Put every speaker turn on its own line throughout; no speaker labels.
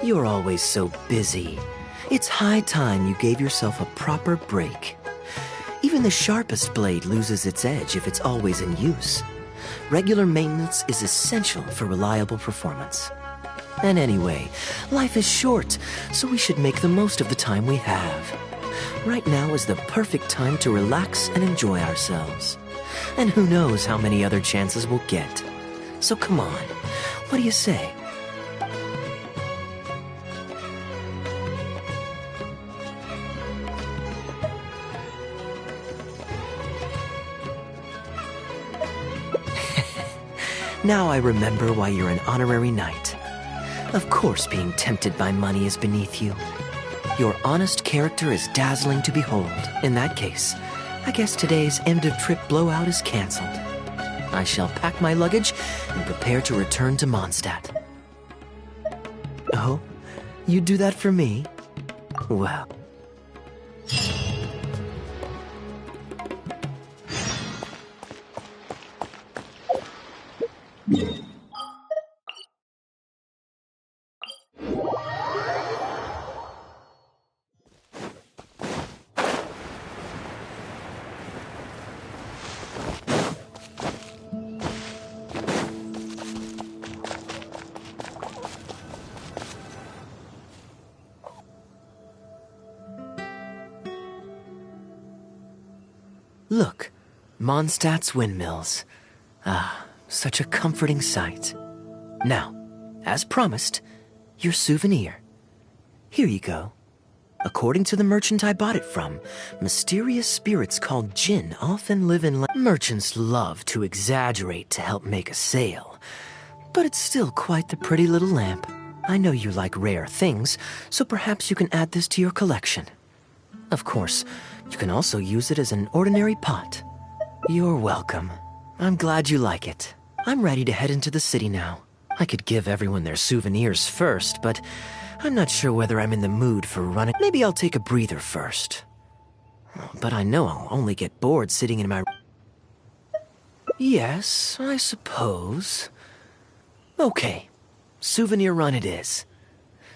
You're always so busy. It's high time you gave yourself a proper break. Even the sharpest blade loses its edge if it's always in use. Regular maintenance is essential for reliable performance. And anyway, life is short, so we should make the most of the time we have. Right now is the perfect time to relax and enjoy ourselves. And who knows how many other chances we'll get. So come on, what do you say? Now I remember why you're an honorary knight. Of course being tempted by money is beneath you. Your honest character is dazzling to behold. In that case, I guess today's end-of-trip blowout is cancelled. I shall pack my luggage and prepare to return to Mondstadt. Oh? You'd do that for me? Well... Look, Mondstadt's windmills. Ah, such a comforting sight. Now, as promised, your souvenir. Here you go. According to the merchant I bought it from, mysterious spirits called Jinn often live in merchants love to exaggerate to help make a sale. But it's still quite the pretty little lamp. I know you like rare things, so perhaps you can add this to your collection. Of course, you can also use it as an ordinary pot. You're welcome. I'm glad you like it. I'm ready to head into the city now. I could give everyone their souvenirs first, but I'm not sure whether I'm in the mood for running. Maybe I'll take a breather first. But I know I'll only get bored sitting in my... Yes, I suppose. Okay, souvenir run it is.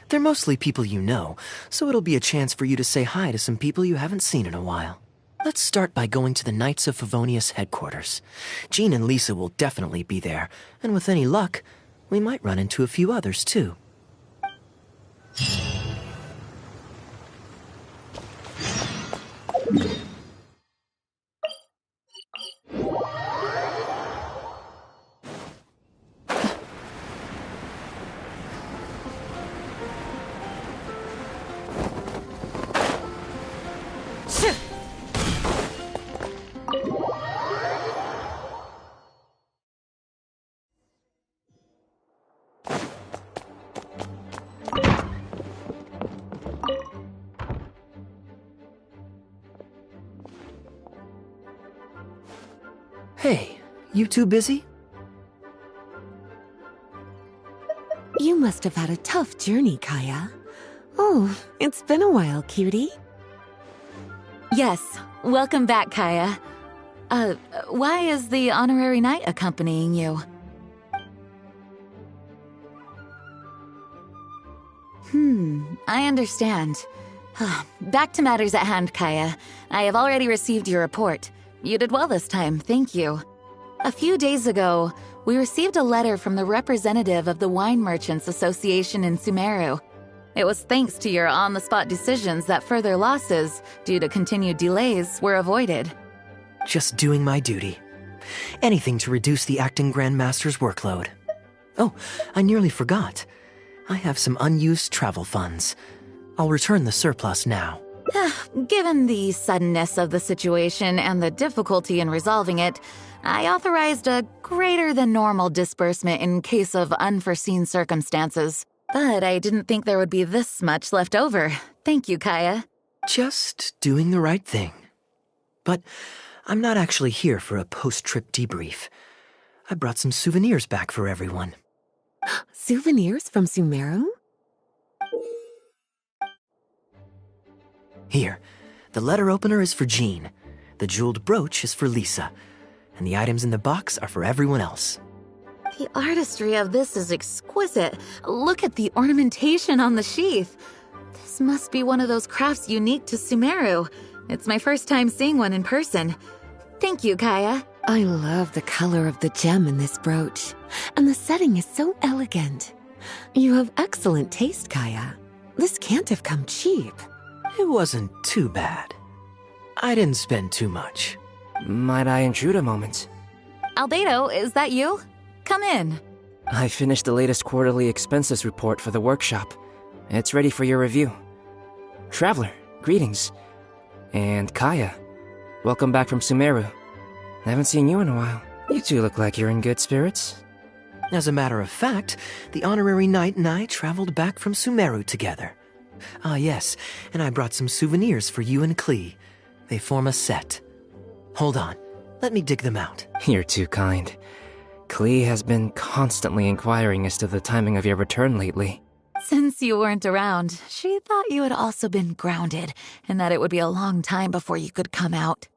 They're mostly people you know, so it'll be a chance for you to say hi to some people you haven't seen in a while. Let's start by going to the Knights of Favonius headquarters. Jean and Lisa will definitely be there, and with any luck, we might run into a few others too. Hey, you two busy?
You must have had a tough journey, Kaya. Oh, it's been a while, cutie.
Yes, welcome back, Kaya. Why is the honorary knight accompanying you? I understand. Back to matters at hand, Kaya. I have already received your report. You did well this time, thank you. A few days ago, we received a letter from the representative of the Wine Merchants Association in Sumeru. It was thanks to your on-the-spot decisions that further losses, due to continued delays, were avoided.
Just doing my duty. Anything to reduce the acting Grandmaster's workload. Oh, I nearly forgot. I have some unused travel funds. I'll return the surplus now.
Given the suddenness of the situation and the difficulty in resolving it, I authorized a greater than normal disbursement in case of unforeseen circumstances. But I didn't think there would be this much left over. Thank you, Kaya.
Just doing the right thing. But I'm not actually here for a post-trip debrief. I brought some souvenirs back for everyone.
Souvenirs from Sumeru?
Here, the letter opener is for Jean, the jeweled brooch is for Lisa, and the items in the box are for everyone else.
The artistry of this is exquisite. Look at the ornamentation on the sheath. This must be one of those crafts unique to Sumeru. It's my first time seeing one in person. Thank you, Kaya.
I love the color of the gem in this brooch, and the setting is so elegant. You have excellent taste, Kaya. This can't have come cheap.
It wasn't too bad. I didn't spend too much.
Might I intrude a moment?
Albedo, is that you? Come in.
I finished the latest quarterly expenses report for the workshop. It's ready for your review. Traveler, greetings. And Kaya, welcome back from Sumeru. I haven't seen you in a while. You two look like you're in good spirits.
As a matter of fact, the honorary knight and I traveled back from Sumeru together. Ah, yes, and I brought some souvenirs for you and Klee. They form a set. Hold on, let me dig them out.
You're too kind. Klee has been constantly inquiring as to the timing of your return lately.
Since you weren't around, she thought you had also been grounded, and that it would be a long time before you could come out.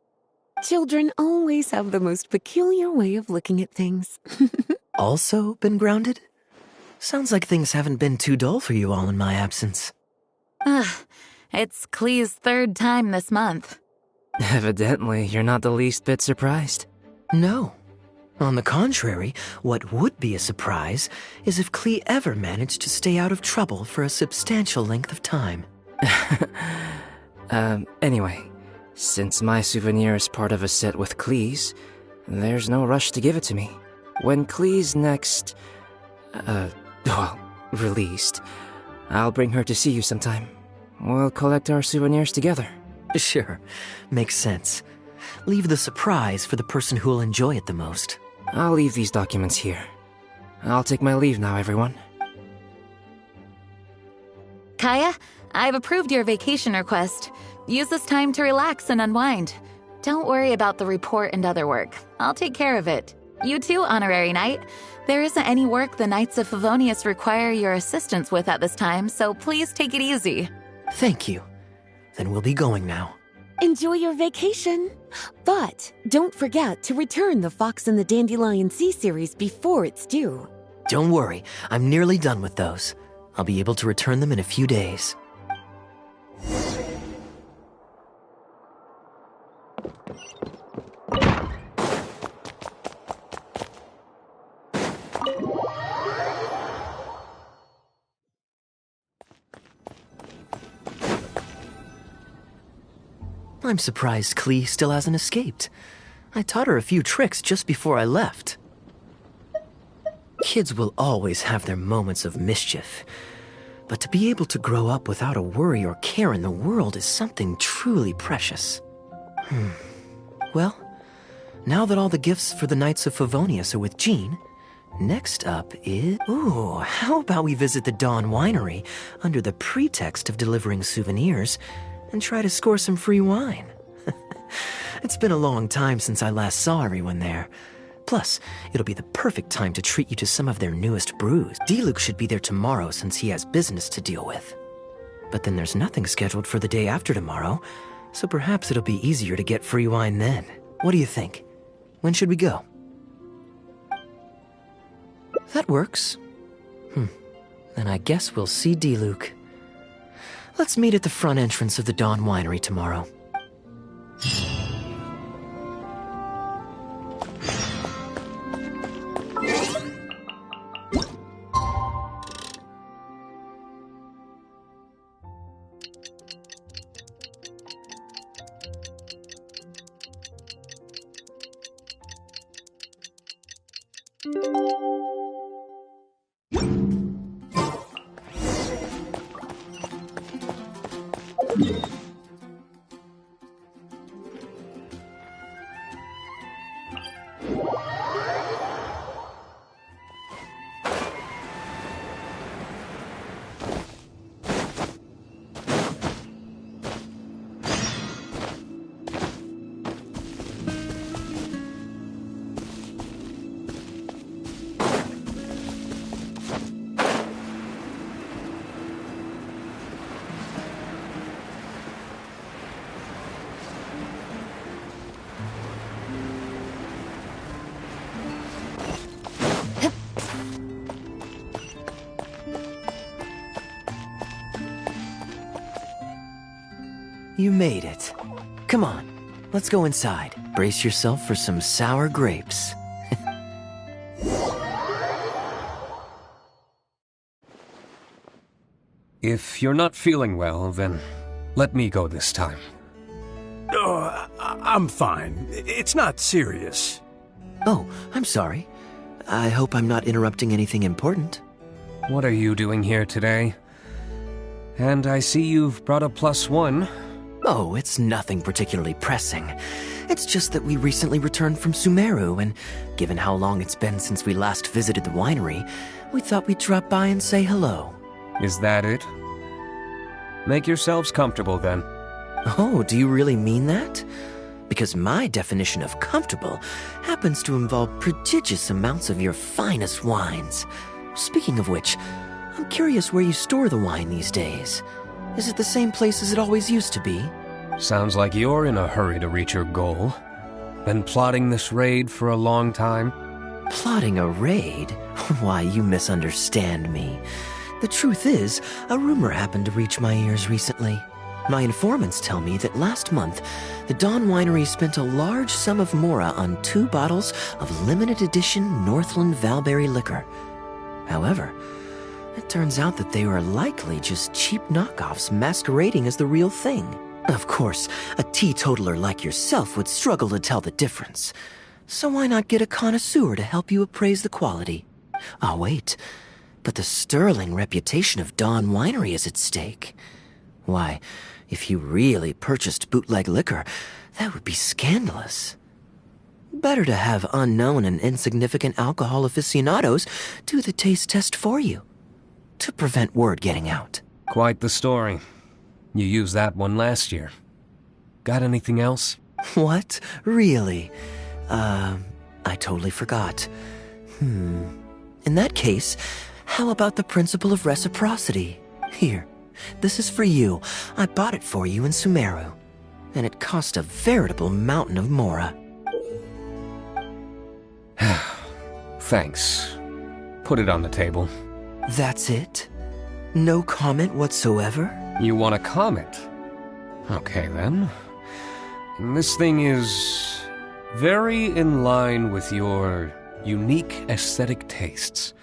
Children always have the most peculiar way of looking at things.
Also been grounded? Sounds like things haven't been too dull for you all in my absence.
It's Klee's third time this month.
Evidently, you're not the least bit surprised.
No. On the contrary, what would be a surprise is if Klee ever managed to stay out of trouble for a substantial length of time.
Anyway, since my souvenir is part of a set with Klee's, there's no rush to give it to me. When Klee's next, released, I'll bring her to see you sometime. We'll collect our souvenirs together.
Sure, makes sense. Leave the surprise for the person who'll enjoy it the most.
I'll leave these documents here. I'll take my leave now, everyone.
Kaya, I've approved your vacation request. Use this time to relax and unwind. Don't worry about the report and other work. I'll take care of it. You too, Honorary Knight. There isn't any work the Knights of Favonius require your assistance with at this time, so please take it easy.
Thank you. Then we'll be going now.
Enjoy your vacation. But don't forget to return the Fox and the Dandelion Sea series before it's due.
Don't worry, I'm nearly done with those. I'll be able to return them in a few days. I'm surprised Klee still hasn't escaped. I taught her a few tricks just before I left. Kids will always have their moments of mischief, but to be able to grow up without a worry or care in the world is something truly precious. Well, now that all the gifts for the Knights of Favonius are with Jean, next up is... Ooh, how about we visit the Dawn Winery under the pretext of delivering souvenirs and try to score some free wine? It's been a long time since I last saw everyone there. Plus, it'll be the perfect time to treat you to some of their newest brews. D-Luke should be there tomorrow since he has business to deal with. But then there's nothing scheduled for the day after tomorrow, so perhaps it'll be easier to get free wine then. What do you think? When should we go? That works. Then I guess we'll see D-Luke. Let's meet at the front entrance of the Dawn Winery tomorrow. You made it. Come on, let's go inside. Brace yourself for some sour grapes.
If you're not feeling well, then let me go this time.
Oh, I'm fine. It's not serious.
Oh, I'm sorry. I hope I'm not interrupting anything important.
What are you doing here today? And I see you've brought a +1.
Oh, it's nothing particularly pressing. It's just that we recently returned from Sumeru, and given how long it's been since we last visited the winery, we thought we'd drop by and say hello.
Is that it? Make yourselves comfortable then.
Oh, do you really mean that? Because my definition of comfortable happens to involve prodigious amounts of your finest wines. Speaking of which, I'm curious where you store the wine these days. Is it the same place as it always used to be?
Sounds like you're in a hurry to reach your goal. Been plotting this raid for a long time?
Plotting a raid? Why, you misunderstand me. The truth is, a rumor happened to reach my ears recently. My informants tell me that last month, the Dawn Winery spent a large sum of mora on 2 bottles of limited edition Northland Valberry liquor. However, it turns out that they were likely just cheap knockoffs masquerading as the real thing. Of course, a teetotaler like yourself would struggle to tell the difference. So why not get a connoisseur to help you appraise the quality? Ah, wait. But the sterling reputation of Dawn Winery is at stake. Why, if you really purchased bootleg liquor, that would be scandalous. Better to have unknown and insignificant alcohol aficionados do the taste test for you, to prevent word getting out.
Quite the story. You used that one last year. Got anything else?
What? Really? I totally forgot. In that case, how about the principle of reciprocity? Here, this is for you. I bought it for you in Sumeru, and it cost a veritable mountain of mora.
Thanks. Put it on the table.
That's it? No comment whatsoever?
You want a comment? Okay then. This thing is very in line with your unique aesthetic tastes.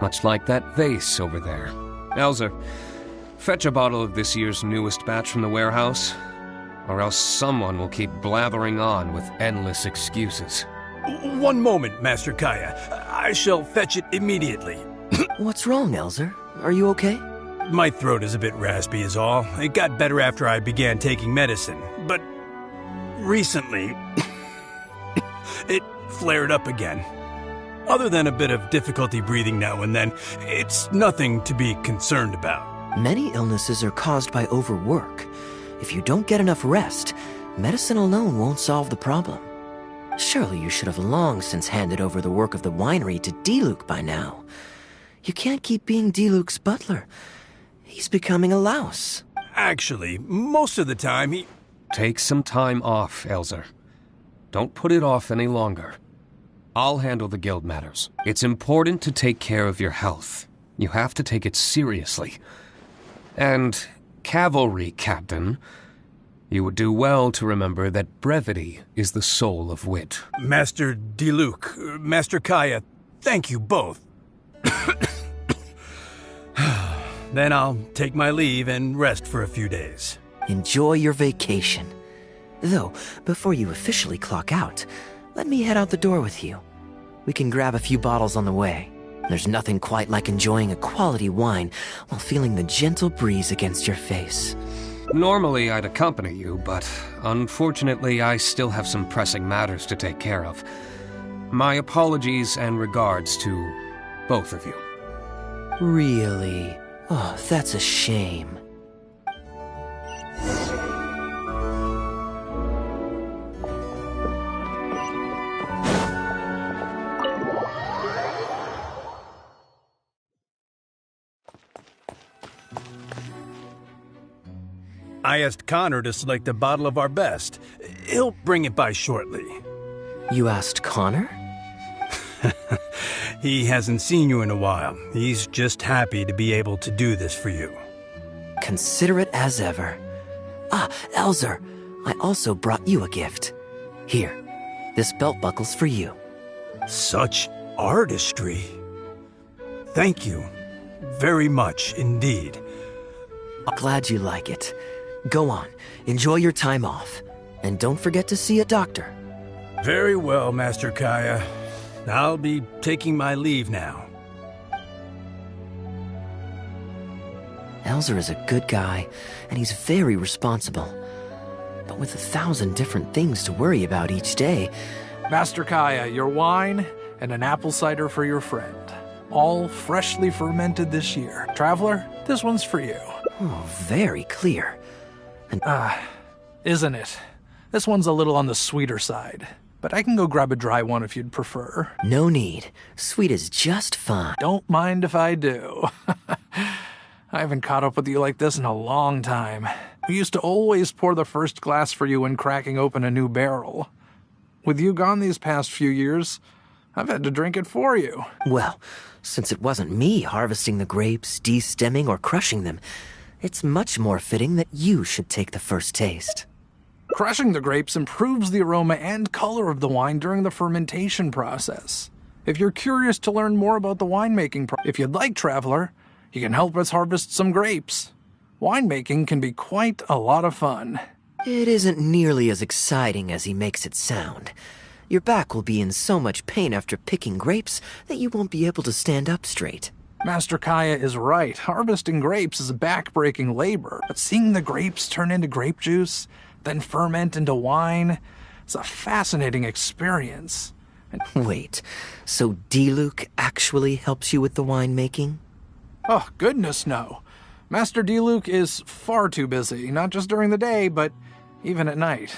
Much like that vase over there. Elzer, fetch a bottle of this year's newest batch from the warehouse, or else someone will keep blathering on with endless excuses.
One moment, Master Kaya. I shall fetch it immediately.
What's wrong, Elzer? Are you okay?
My throat is a bit raspy is all. It got better after I began taking medicine, but recently it flared up again. Other than a bit of difficulty breathing now and then, it's nothing to be concerned about.
Many illnesses are caused by overwork. If you don't get enough rest, medicine alone won't solve the problem. Surely you should have long since handed over the work of the winery to Diluc by now. You can't keep being Diluc's butler. He's becoming a louse.
Actually, most of the time he...
Take some time off, Elzer. Don't put it off any longer. I'll handle the guild matters. It's important to take care of your health. You have to take it seriously. And, cavalry captain, you would do well to remember that brevity is the soul of wit.
Master Diluc, Master Kaya, thank you both. Then I'll take my leave and rest for a few days.
Enjoy your vacation. Though, before you officially clock out, let me head out the door with you. We can grab a few bottles on the way. There's nothing quite like enjoying a quality wine while feeling the gentle breeze against your face.
Normally I'd accompany you, but unfortunately I still have some pressing matters to take care of. My apologies and regards to both of you.
Really? Oh, that's a shame.
I asked Connor to select a bottle of our best. He'll bring it by shortly.
You asked Connor?
He hasn't seen you in a while. He's just happy to be able to do this for you.
Considerate as ever. Ah, Elzer, I also brought you a gift. Here, this belt buckle's for you.
Such artistry. Thank you very much indeed.
Glad you like it. Go on, enjoy your time off. And don't forget to see a doctor.
Very well, Master Kaya. I'll be taking my leave now.
Elzer is a good guy, and he's very responsible. But with 1,000 different things to worry about each day...
Master Kaya, your wine and an apple cider for your friend. All freshly fermented this year. Traveler, this one's for you.
Oh, very clear. And
Isn't it? This one's a little on the sweeter side. But I can go grab a dry one if you'd prefer.
no need. Sweet is just fine.
Don't mind if I do. I haven't caught up with you like this in a long time. We used to always pour the first glass for you when cracking open a new barrel. With you gone these past few years, I've had to drink it for you.
Well, since it wasn't me harvesting the grapes, de-stemming, or crushing them, it's much more fitting that you should take the first taste.
Crushing the grapes improves the aroma and color of the wine during the fermentation process. If you're curious to learn more about the winemaking if you'd like, Traveler, you can help us harvest some grapes. Winemaking can be quite a lot of fun.
It isn't nearly as exciting as he makes it sound. Your back will be in so much pain after picking grapes that you won't be able to stand up straight.
Master Kaya is right. Harvesting grapes is a back-breaking labor, but seeing the grapes turn into grape juice, then ferment into wine, it's a fascinating experience.
Wait, so Diluc actually helps you with the winemaking?
Oh, goodness no. Master Diluc is far too busy, not just during the day, but even at night.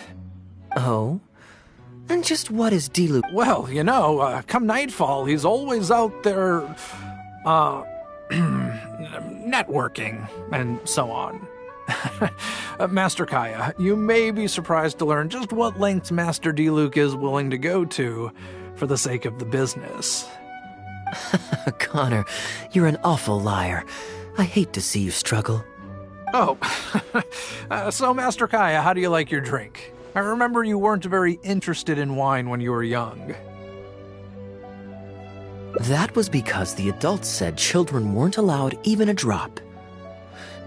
Oh? And just what is Diluc?
Well, you know, come nightfall, he's always out there, networking and so on. Master Kaya, you may be surprised to learn just what lengths Master Diluc is willing to go to for the sake of the business.
Connor, you're an awful liar. I hate to see you struggle.
Oh, so Master Kaya, how do you like your drink? I remember you weren't very interested in wine when you were young.
That was because the adults said children weren't allowed even a drop.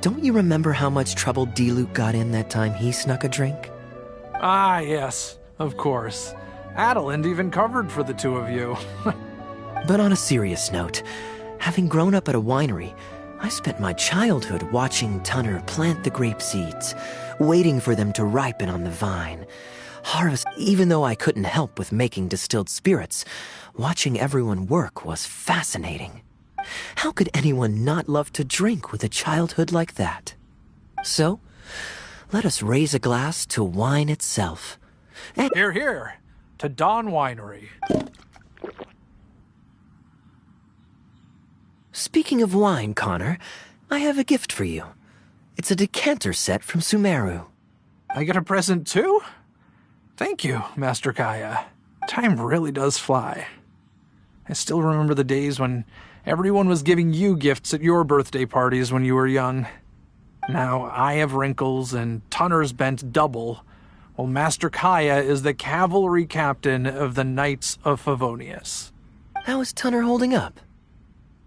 Don't you remember how much trouble Diluc got in that time he snuck a drink?
Ah, yes, of course. Adeline even covered for the two of you.
But on a serious note, having grown up at a winery, I spent my childhood watching Tunner plant the grape seeds, waiting for them to ripen on the vine. Harvest, even though I couldn't help with making distilled spirits, watching everyone work was fascinating. How could anyone not love to drink with a childhood like that? So, let us raise a glass to wine itself. And
Hear, hear, to Dawn Winery.
speaking of wine, Connor, I have a gift for you. It's a decanter set from Sumeru.
I get a present too? Thank you, Master Kaya. Time really does fly. I still remember the days when everyone was giving you gifts at your birthday parties when you were young. Now I have wrinkles and Tunner's bent double, while Master Kaya is the cavalry captain of the Knights of Favonius.
How is Tunner holding up?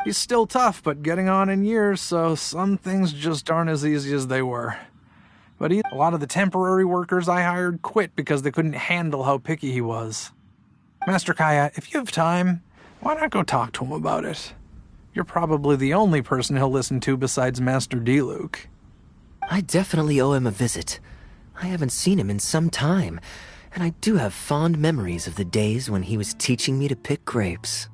He's still tough, but getting on in years, so some things just aren't as easy as they were. But a lot of the temporary workers I hired quit because they couldn't handle how picky he was. Master Kaya, if you have time, why not go talk to him about it? You're probably the only person he'll listen to besides Master Diluc.
I definitely owe him a visit. I haven't seen him in some time, and I do have fond memories of the days when he was teaching me to pick grapes.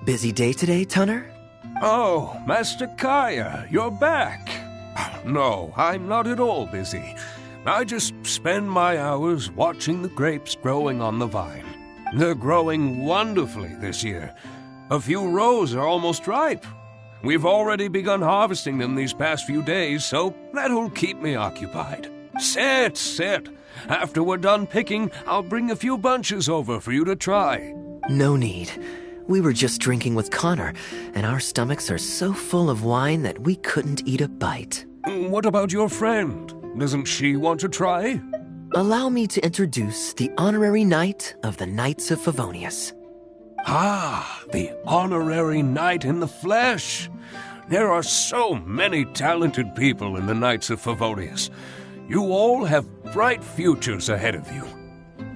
Busy day today, Tunner?
Oh, Master Kaya, you're back. No, I'm not at all busy. I just spend my hours watching the grapes growing on the vine. They're growing wonderfully this year. A few rows are almost ripe. We've already begun harvesting them these past few days, so that'll keep me occupied. Sit. After we're done picking, I'll bring a few bunches over for you to try.
No need. We were just drinking with Connor, and our stomachs are so full of wine that we couldn't eat a bite.
What about your friend? Doesn't she want to try?
Allow me to introduce the honorary knight of the Knights of Favonius.
Ah, the honorary knight in the flesh. There are so many talented people in the Knights of Favonius. You all have bright futures ahead of you.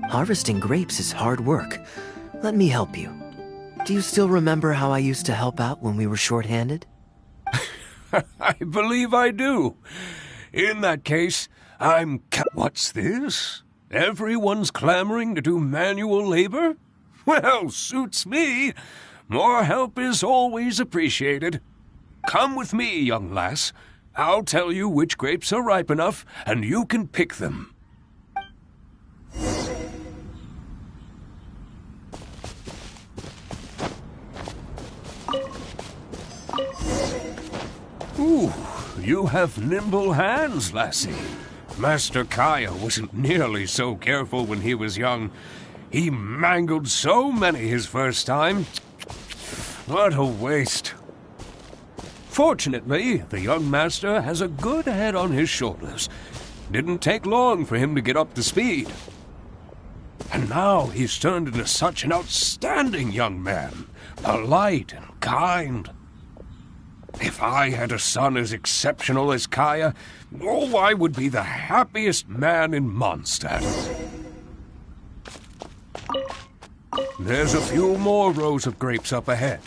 Harvesting grapes is hard work. Let me help you. Do you still remember how I used to help out when we were short-handed?
I believe I do. In that case, What's this? Everyone's clamoring to do manual labor? Well, suits me. More help is always appreciated. Come with me, young lass. I'll tell you which grapes are ripe enough, and you can pick them. Ooh, you have nimble hands, lassie. Master Kaya wasn't nearly so careful when he was young. He mangled so many his first time. What a waste. Fortunately, the young master has a good head on his shoulders. Didn't take long for him to get up to speed. And now he's turned into such an outstanding young man, polite and kind. If I had a son as exceptional as Kaya, I would be the happiest man in Mondstadt. There's a few more rows of grapes up ahead.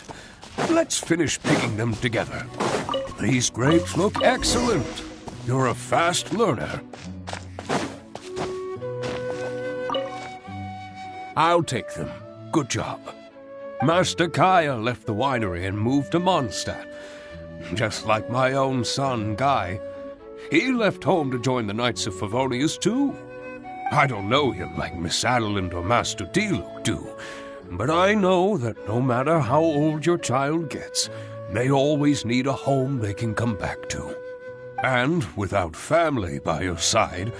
Let's finish picking them together. These grapes look excellent. You're a fast learner. I'll take them. Good job. Master Kaya left the winery and moved to Mondstadt. Just like my own son, Guy. He left home to join the Knights of Favonius, too. I don't know him like Miss Adeline or Master Dilo do, but I know that no matter how old your child gets, they always need a home they can come back to. And without family by your side,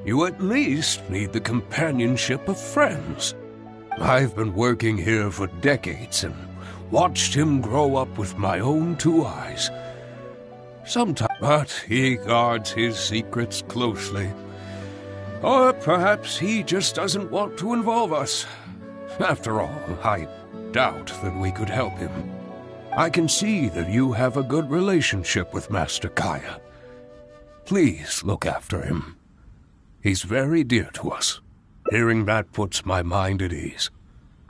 you at least need the companionship of friends. I've been working here for decades and watched him grow up with my own two eyes. But he guards his secrets closely. Or perhaps he just doesn't want to involve us. After all, I doubt that we could help him. I can see that you have a good relationship with Master Kaya. Please look after him. He's very dear to us. Hearing that puts my mind at ease.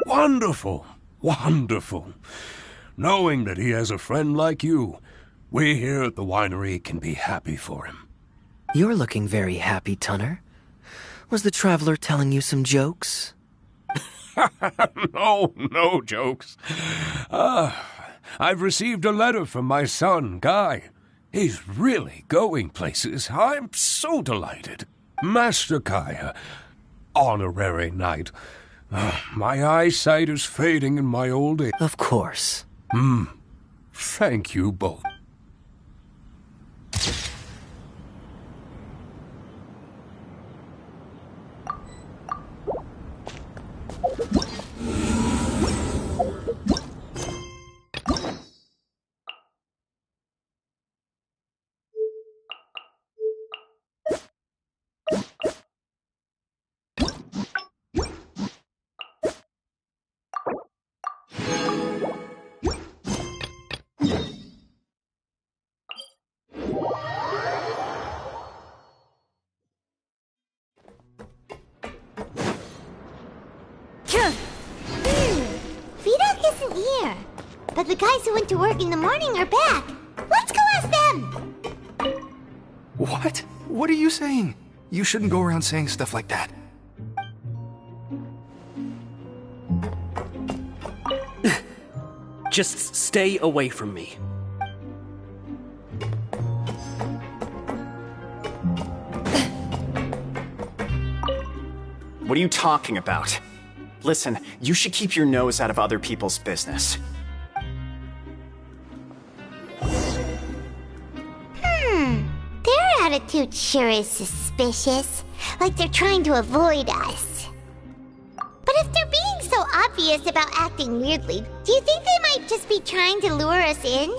Wonderful! Wonderful! Knowing that he has a friend like you, we here at the winery can be happy for him.
You're looking very happy, Tunner. Was the traveler telling you some jokes?
No jokes. I've received a letter from my son, Guy. He's really going places. I'm so delighted. Master Kaya, honorary knight. My eyesight is fading in my old age.
Of course.
Thank you both.
here. But the guys who went to work in the morning are back. Let's go ask them!
What? What are you saying? You shouldn't go around saying stuff like that.
Just stay away from me.
What are you talking about? Listen, you should keep your nose out of other people's business.
Their attitude sure is suspicious. Like they're trying to avoid us. But if they're being so obvious about acting weirdly, do you think they might just be trying to lure us in?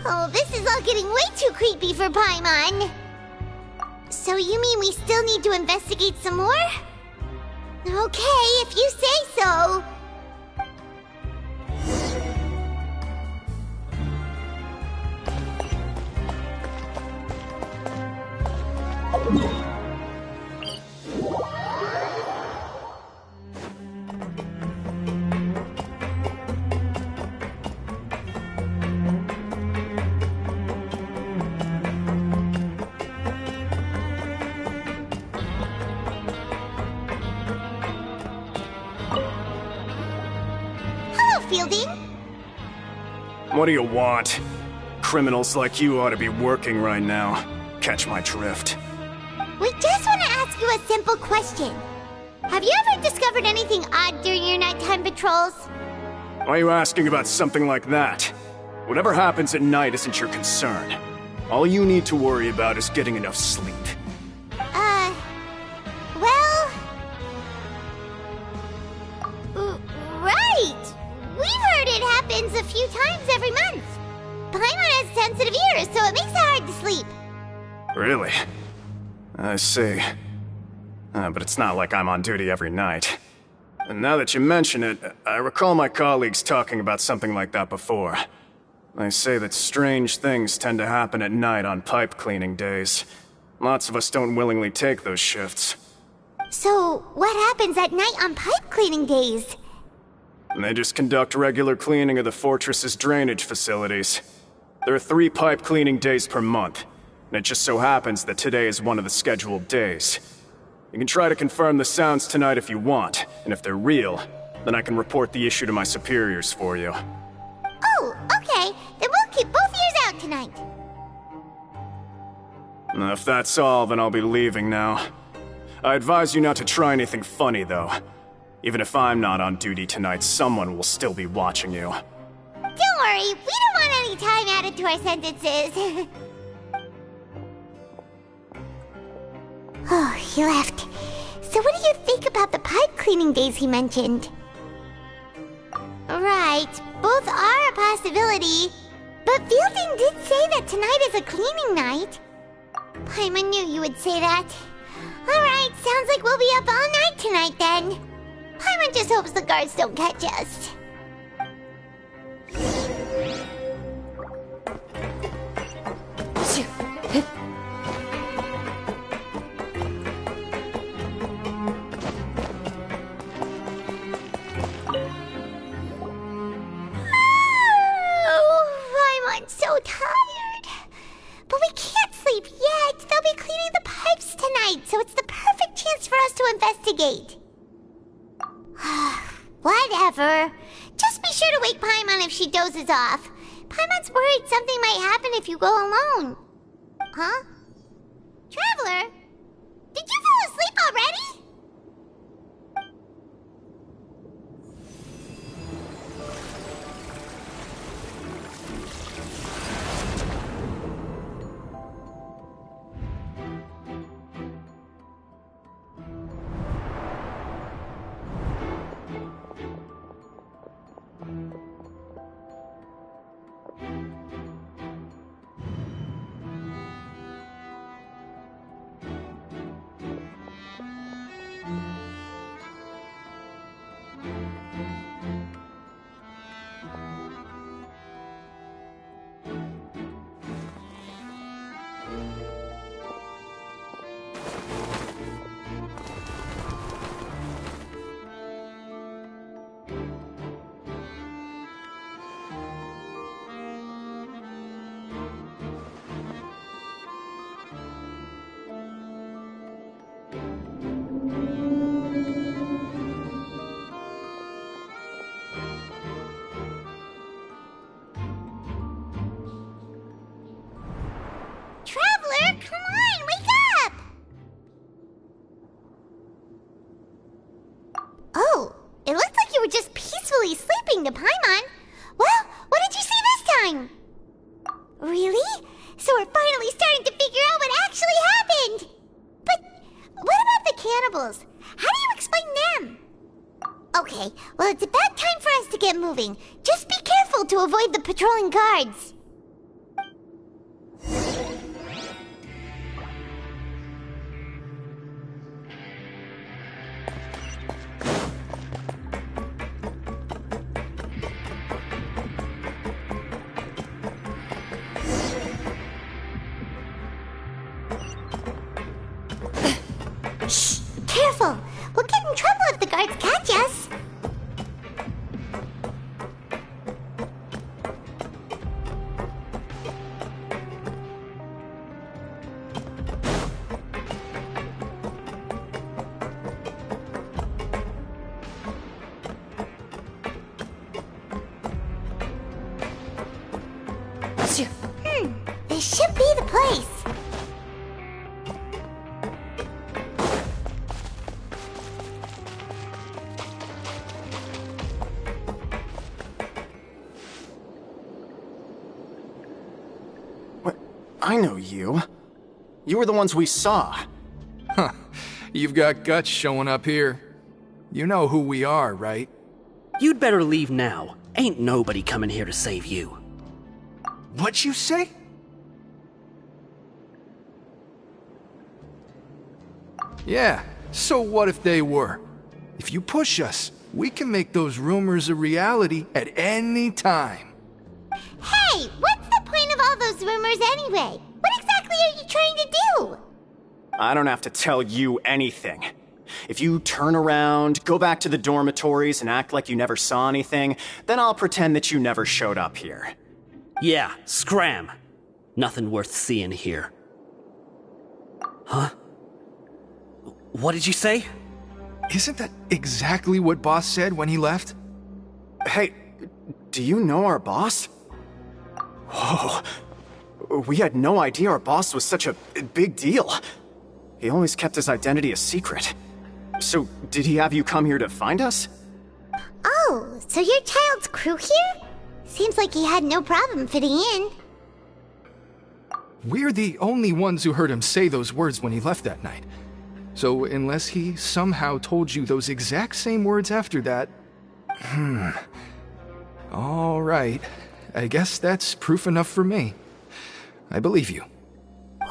Oh, this is all getting way too creepy for Paimon. So you mean we still need to investigate some more? Okay, if you say so.
What do you want? Criminals like you ought to be working right now. Catch my drift.
We just want to ask you a simple question. Have you ever discovered anything odd during your nighttime patrols?
Why are you asking about something like that? Whatever happens at night isn't your concern. All you need to worry about is getting enough sleep.
Well... right! We've heard it happens a few times every month. Paimon has sensitive ears, so it makes it hard to sleep.
Really? I see. But it's not like I'm on duty every night. And now that you mention it, I recall my colleagues talking about something like that before. They say that strange things tend to happen at night on pipe cleaning days. Lots of us don't willingly take those shifts.
So, what happens at night on pipe cleaning days?
They just conduct regular cleaning of the fortress's drainage facilities. There are 3 pipe cleaning days per month, and it just so happens that today is one of the scheduled days. You can try to confirm the sounds tonight if you want, and if they're real, then I can report the issue to my superiors for you.
Oh, okay. Then we'll keep both ears out tonight.
If that's all, then I'll be leaving now. I advise you not to try anything funny, though. Even if I'm not on duty tonight, someone will still be watching you.
Don't worry, we don't want any time added to our sentences. Oh, he left. So what do you think about the pipe cleaning days he mentioned? Right, both are a possibility. But Fielding did say that tonight is a cleaning night. Paimon knew you would say that. Alright, sounds like we'll be up all night tonight then. Paimon just hopes the guards don't catch us. Paimon's so tired. But we can't sleep yet. They'll be cleaning the pipes tonight, so it's the perfect chance for us to investigate. Whatever. Just be sure to wake Paimon if she dozes off. Paimon's worried something might happen if you go alone. Huh? Traveler? Did you fall asleep already? you were just peacefully sleeping to Paimon. Well, what did you see this time? Really? So we're finally starting to figure out what actually happened! But what about the cannibals? How do you explain them? Okay, well, it's about time for us to get moving. Just be careful to avoid the patrolling guards. Shh! Careful! We'll get in trouble if the guards catch us. This should be the place.
What? I know you. You were the ones we saw.
Huh. You've got guts showing up here. You know who we are, right?
You'd better leave now. Ain't nobody coming here to save you.
What'd you say? Yeah, so what if they were? If you push us, we can make those rumors a reality at any time.
Hey, what's the point of all those rumors anyway? What exactly are you trying to do?
I don't have to tell you anything. If you turn around, go back to the dormitories and act like you never saw anything, then I'll pretend that you never showed up here.
Yeah, scram. Nothing worth seeing here. Huh? What did you say?
Isn't that exactly what Boss said when he left?
Hey, do you know our boss? Whoa. We had no idea our boss was such a big deal. He always kept his identity a secret. So, did he have you come here to find us?
Oh, so you're Child's crew here? Seems like he had no problem fitting in.
We're the only ones who heard him say those words when he left that night. So unless he somehow told you those exact same words after that... All right. I guess that's proof enough for me. I believe you.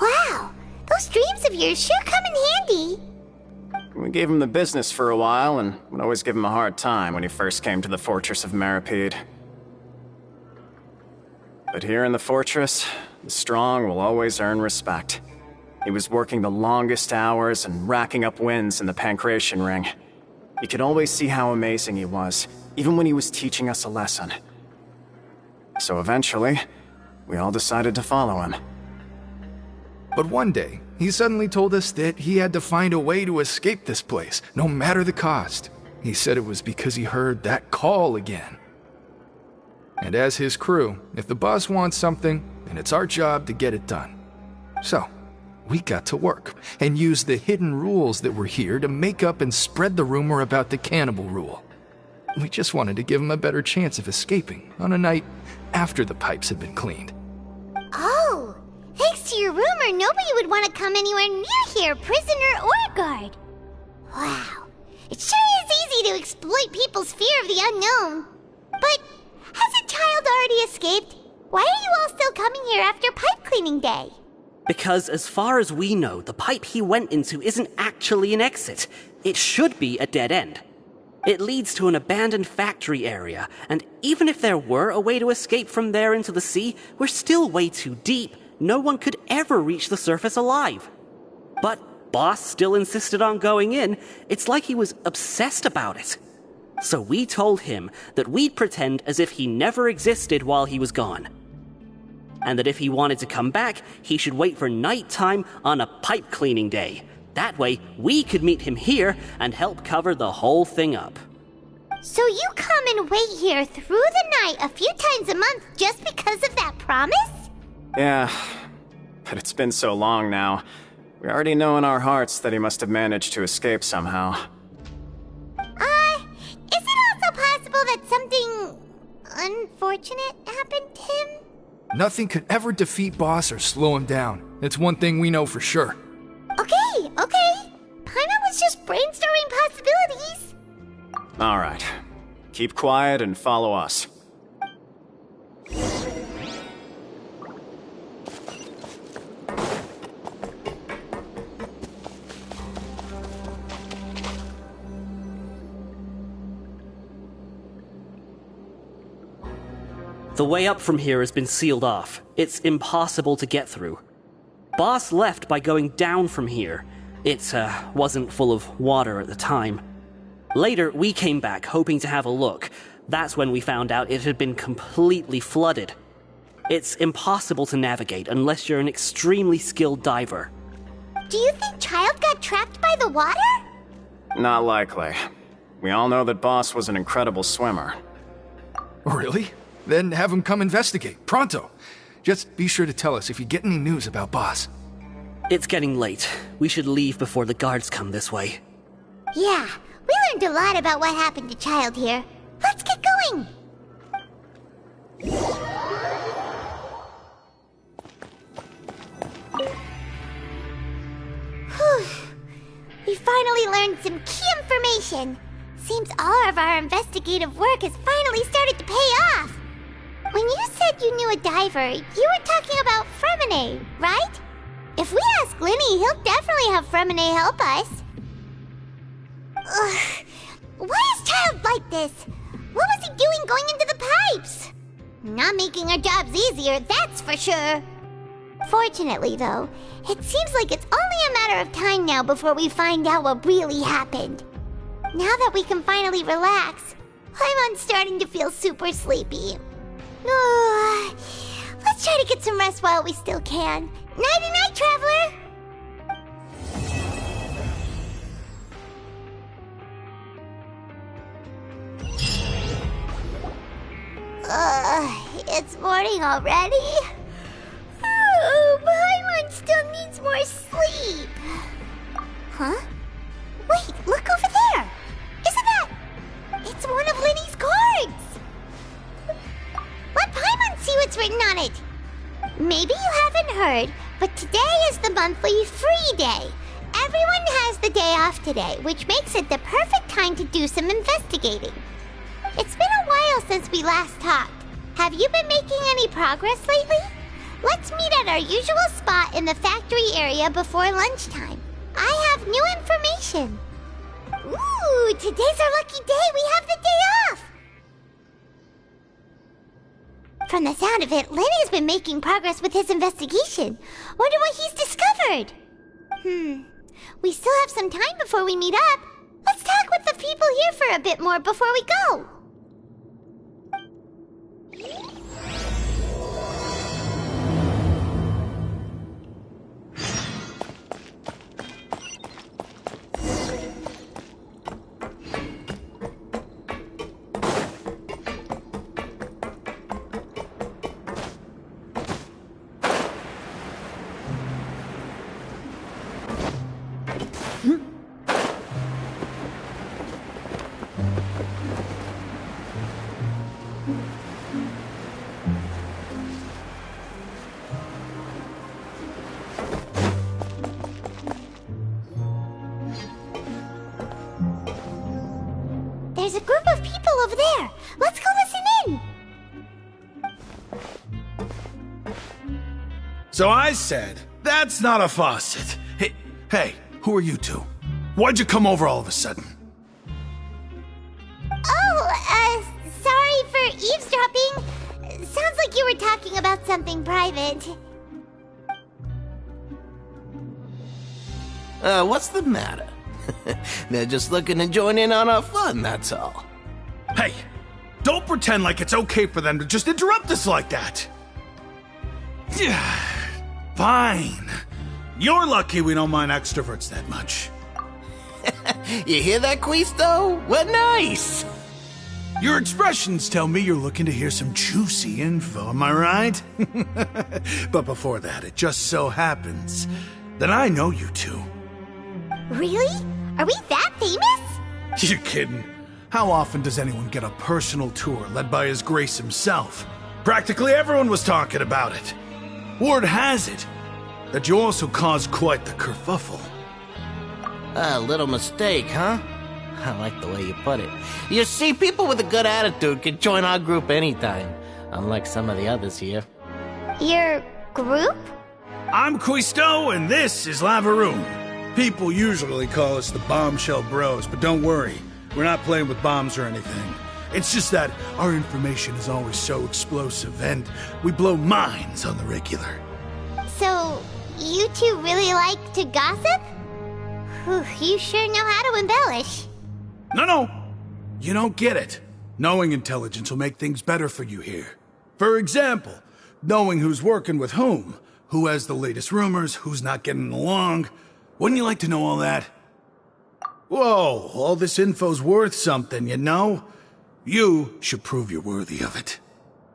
Wow, those dreams of yours sure come in handy.
We gave him the business for a while and would always give him a hard time when he first came to the fortress of Maripede. But here in the fortress, the strong will always earn respect. He was working the longest hours and racking up wins in the Pancration Ring. You could always see how amazing he was, even when he was teaching us a lesson. So eventually, we all decided to follow him.
But one day, he suddenly told us that he had to find a way to escape this place, no matter the cost. He said it was because he heard that call again. And as his crew, if the boss wants something, then it's our job to get it done. So, we got to work and used the hidden rules that were here to make up and spread the rumor about the cannibal rule. We just wanted to give him a better chance of escaping on a night after the pipes had been cleaned.
Oh, thanks to your rumor, nobody would want to come anywhere near here, prisoner or guard. Wow, it sure is easy to exploit people's fear of the unknown. But hasn't Child already escaped? Why are you all still coming here after pipe cleaning day?
Because as far as we know, the pipe he went into isn't actually an exit. It should be a dead end. It leads to an abandoned factory area, and even if there were a way to escape from there into the sea, we're still way too deep. No one could ever reach the surface alive. But Boss still insisted on going in. It's like he was obsessed about it. So we told him that we'd pretend as if he never existed while he was gone. And that if he wanted to come back, he should wait for nighttime on a pipe cleaning day. That way, we could meet him here and help cover the whole thing up.
So you come and wait here through the night a few times a month just because of that promise?
Yeah, but it's been so long now. We already know in our hearts that he must have managed to escape somehow.
Is it also unfortunate happened to him?
Nothing could ever defeat Boss or slow him down. It's one thing we know for sure.
Okay. Paimon was just brainstorming possibilities.
Alright. Keep quiet and follow us.
The way up from here has been sealed off. It's impossible to get through. Boss left by going down from here. It wasn't full of water at the time. Later, we came back hoping to have a look. That's when we found out it had been completely flooded. It's impossible to navigate unless you're an extremely skilled diver.
Do you think Child got trapped by the water?
Not likely. We all know that Boss was an incredible swimmer.
Really? Then have him come investigate, pronto. Just be sure to tell us if you get any news about Boss.
It's getting late. We should leave before the guards come this way.
Yeah, we learned a lot about what happened to Child here. Let's get going! Whew. We finally learned some key information. Seems all of our investigative work has finally started to pay off. When you said you knew a diver, you were talking about Fremine, right? If we ask Linny, he'll definitely have Fremine help us. Ugh. Why is Child like this? What was he doing going into the pipes? Not making our jobs easier, that's for sure. Fortunately, though, it seems like it's only a matter of time now before we find out what really happened. Now that we can finally relax, I'm starting to feel super sleepy. Let's try to get some rest while we still can. Nighty-night, traveler! It's morning already? Oh, Paimon still needs more sleep. Huh? Wait, look over there! Isn't that... It's one of Linny's cards! Let Paimon see what's written on it. Maybe you haven't heard, but today is the monthly free day. Everyone has the day off today, which makes it the perfect time to do some investigating. It's been a while since we last talked. Have you been making any progress lately? Let's meet at our usual spot in the factory area before lunchtime. I have new information. Ooh, today's our lucky day. We have the day off. From the sound of it, Lenny's been making progress with his investigation. Wonder what he's discovered. We still have some time before we meet up. Let's talk with the people here for a bit more before we go. There's a group of people over there. Let's go listen in.
So I said, that's not a faucet. Hey, who are you two? Why'd you come over all of a sudden?
Oh, sorry for eavesdropping. Sounds like you were talking about something private.
What's the matter? They're just looking to join in on our fun, that's all.
Hey, don't pretend like it's okay for them to just interrupt us like that. Fine. You're lucky we don't mind extroverts that much.
You hear that, Quisto? We're nice!
Your expressions tell me you're looking to hear some juicy info, am I right? But before that, it just so happens that I know you two.
Really? Are we that famous?
You're kidding. How often does anyone get a personal tour led by His Grace himself? Practically everyone was talking about it. Word has it that you also caused quite the kerfuffle.
A little mistake, huh? I like the way you put it. You see, people with a good attitude can join our group anytime, unlike some of the others here.
Your group?
I'm Quisto, and this is Lavaroon. People usually call us the Bombshell Bros, but don't worry, we're not playing with bombs or anything. It's just that our information is always so explosive, and we blow minds on the regular.
So, you two really like to gossip? Whew, you sure know how to embellish.
No, you don't get it. Knowing intelligence will make things better for you here. For example, knowing who's working with whom, who has the latest rumors, who's not getting along. Wouldn't you like to know all that? Whoa, all this info's worth something, you know? You should prove you're worthy of it.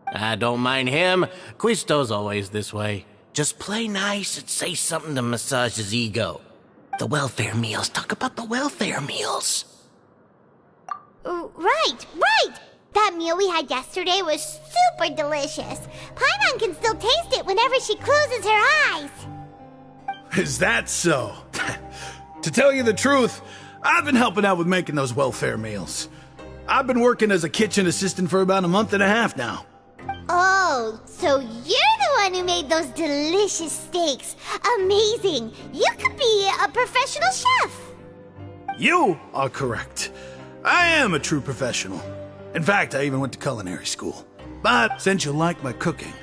I don't mind him. Quisto's always this way. Just play nice and say something to massage his ego. The welfare meals. Talk about the welfare meals.
Right. That meal we had yesterday was super delicious. Paimon can still taste it whenever she closes her eyes.
Is that so? To tell you the truth, I've been helping out with making those welfare meals. I've been working as a kitchen assistant for about a month and a half now.
Oh, so you're the one who made those delicious steaks. Amazing. You could be a professional chef.
You are correct. I am a true professional. In fact, I even went to culinary school. But since you like my cooking,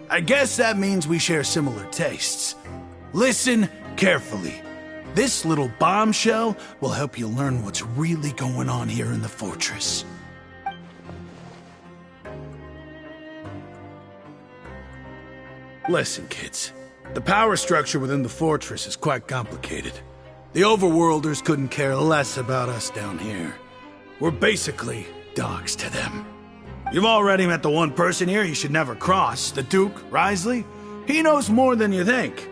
I guess that means we share similar tastes. Listen carefully. This little bombshell will help you learn what's really going on here in the fortress. Listen, kids. The power structure within the fortress is quite complicated. The overworlders couldn't care less about us down here. We're basically dogs to them. You've already met the one person here you should never cross, the Duke, Risley. He knows more than you think.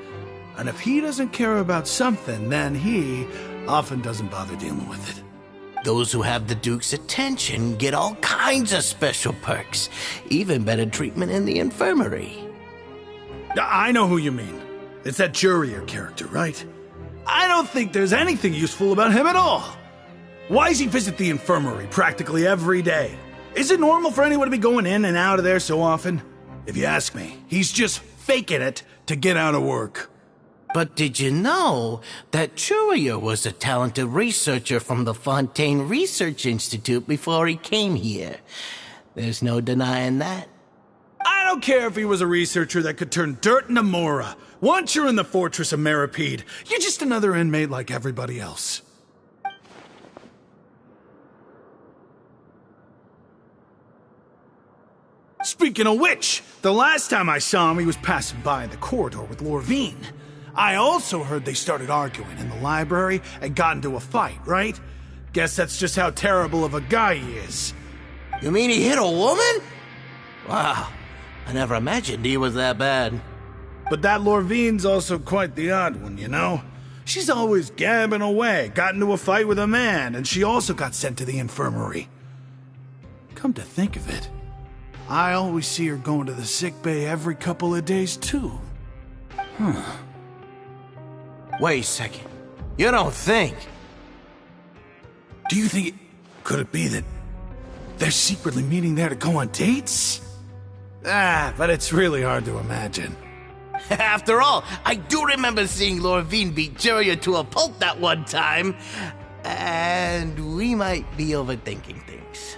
And if he doesn't care about something, then he often doesn't bother dealing with it.
Those who have the Duke's attention get all kinds of special perks, even better treatment in the infirmary.
I know who you mean. It's that Jurier character, right? I don't think there's anything useful about him at all. Why does he visit the infirmary practically every day? Is it normal for anyone to be going in and out of there so often? If you ask me, he's just faking it to get out of work.
But did you know that Jurier was a talented researcher from the Fontaine Research Institute before he came here? There's no denying that.
I don't care if he was a researcher that could turn dirt into Mora. Once you're in the fortress of Meripede, you're just another inmate like everybody else. Speaking of which, the last time I saw him, he was passing by the corridor with Lorvine. I also heard they started arguing in the library and got into a fight, right? Guess that's just how terrible of a guy he is.
You mean he hit a woman? Wow, I never imagined he was that bad.
But that Lorvine's also quite the odd one, you know? She's always gabbing away, got into a fight with a man, and she also got sent to the infirmary. Come to think of it, I always see her going to the sick bay every couple of days, too.
Wait a second. You don't think?
Do you think could it be that they're secretly meeting there to go on dates? But it's really hard to imagine.
After all, I do remember seeing Lorvine beat Jurier to a pulp that one time. And we might be overthinking things.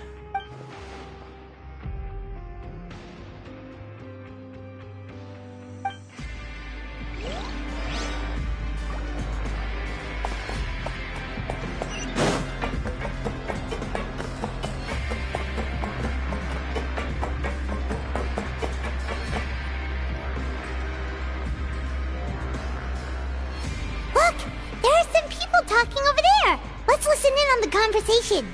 Talking over there. Let's listen in on the conversation.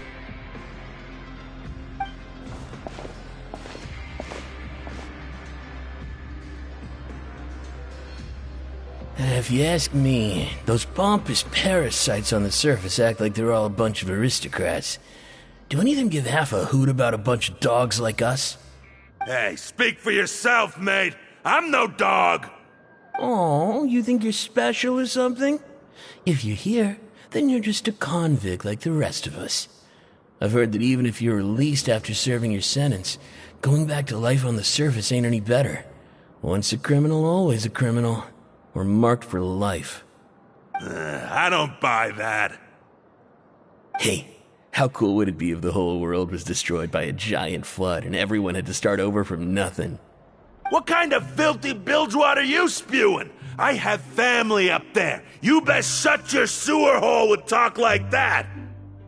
If you ask me, those pompous parasites on the surface act like they're all a bunch of aristocrats. Do any of them give half a hoot about a bunch of dogs like us?
Hey, speak for yourself, mate. I'm no dog.
Oh, you think you're special or something? If you're here, then you're just a convict like the rest of us. I've heard that even if you're released after serving your sentence, going back to life on the surface ain't any better. Once a criminal, always a criminal. We're marked for life.
I don't buy that.
Hey, how cool would it be if the whole world was destroyed by a giant flood and everyone had to start over from nothing?
What kind of filthy bilgewater are you spewing? I have family up there. You best shut your sewer hole with talk like that.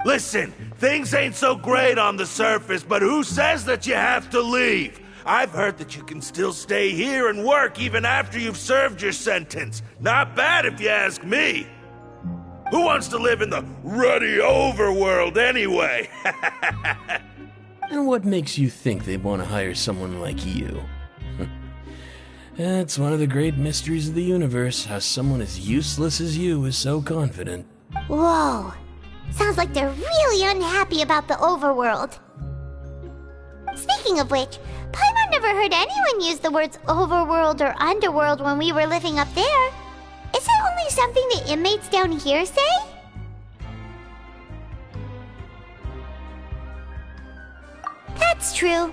Listen, things ain't so great on the surface, but who says that you have to leave? I've heard that you can still stay here and work even after you've served your sentence. Not bad if you ask me. Who wants to live in the ruddy overworld anyway?
And what makes you think they want to hire someone like you? It's one of the great mysteries of the universe, how someone as useless as you is so confident.
Whoa. Sounds like they're really unhappy about the overworld. Speaking of which, Paimon never heard anyone use the words overworld or underworld when we were living up there. Is it only something the inmates down here say? That's true.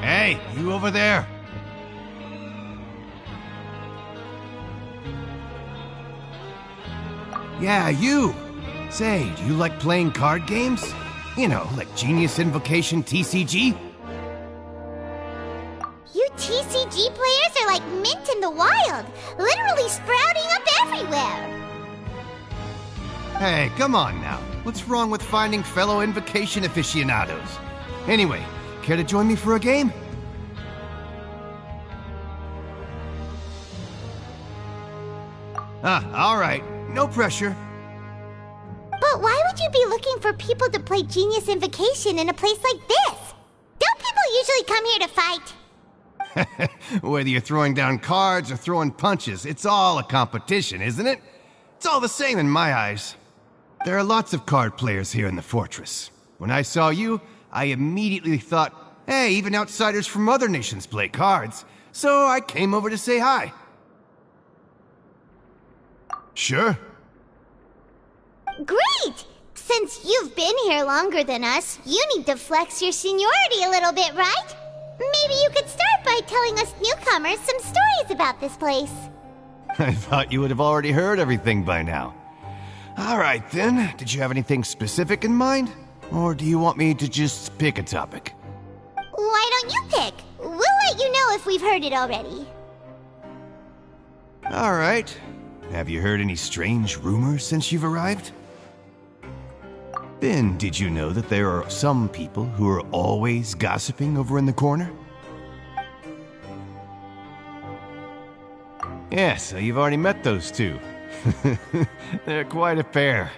Hey, you over there? Yeah, you! Say, do you like playing card games? You know, like Genius Invocation TCG?
You TCG players are like mint in the wild, literally sprouting up everywhere.
Hey, come on now. What's wrong with finding fellow Invocation aficionados? Anyway, care to join me for a game? Alright. No pressure.
But why would you be looking for people to play Genius Invocation in a place like this? Don't people usually come here to fight?
Whether you're throwing down cards or throwing punches, it's all a competition, isn't it? It's all the same in my eyes. There are lots of card players here in the fortress. When I saw you, I immediately thought, hey, even outsiders from other nations play cards. So I came over to say hi. Sure.
Great! Since you've been here longer than us, you need to flex your seniority a little bit, right? Maybe you could start by telling us newcomers some stories about this place.
I thought you would have already heard everything by now. All right, then. Did you have anything specific in mind? Or do you want me to just pick a topic?
Why don't you pick? We'll let you know if we've heard it already.
All right. Have you heard any strange rumors since you've arrived? Ben, did you know that there are some people who are always gossiping over in the corner? Yeah, so you've already met those two. They're quite a pair.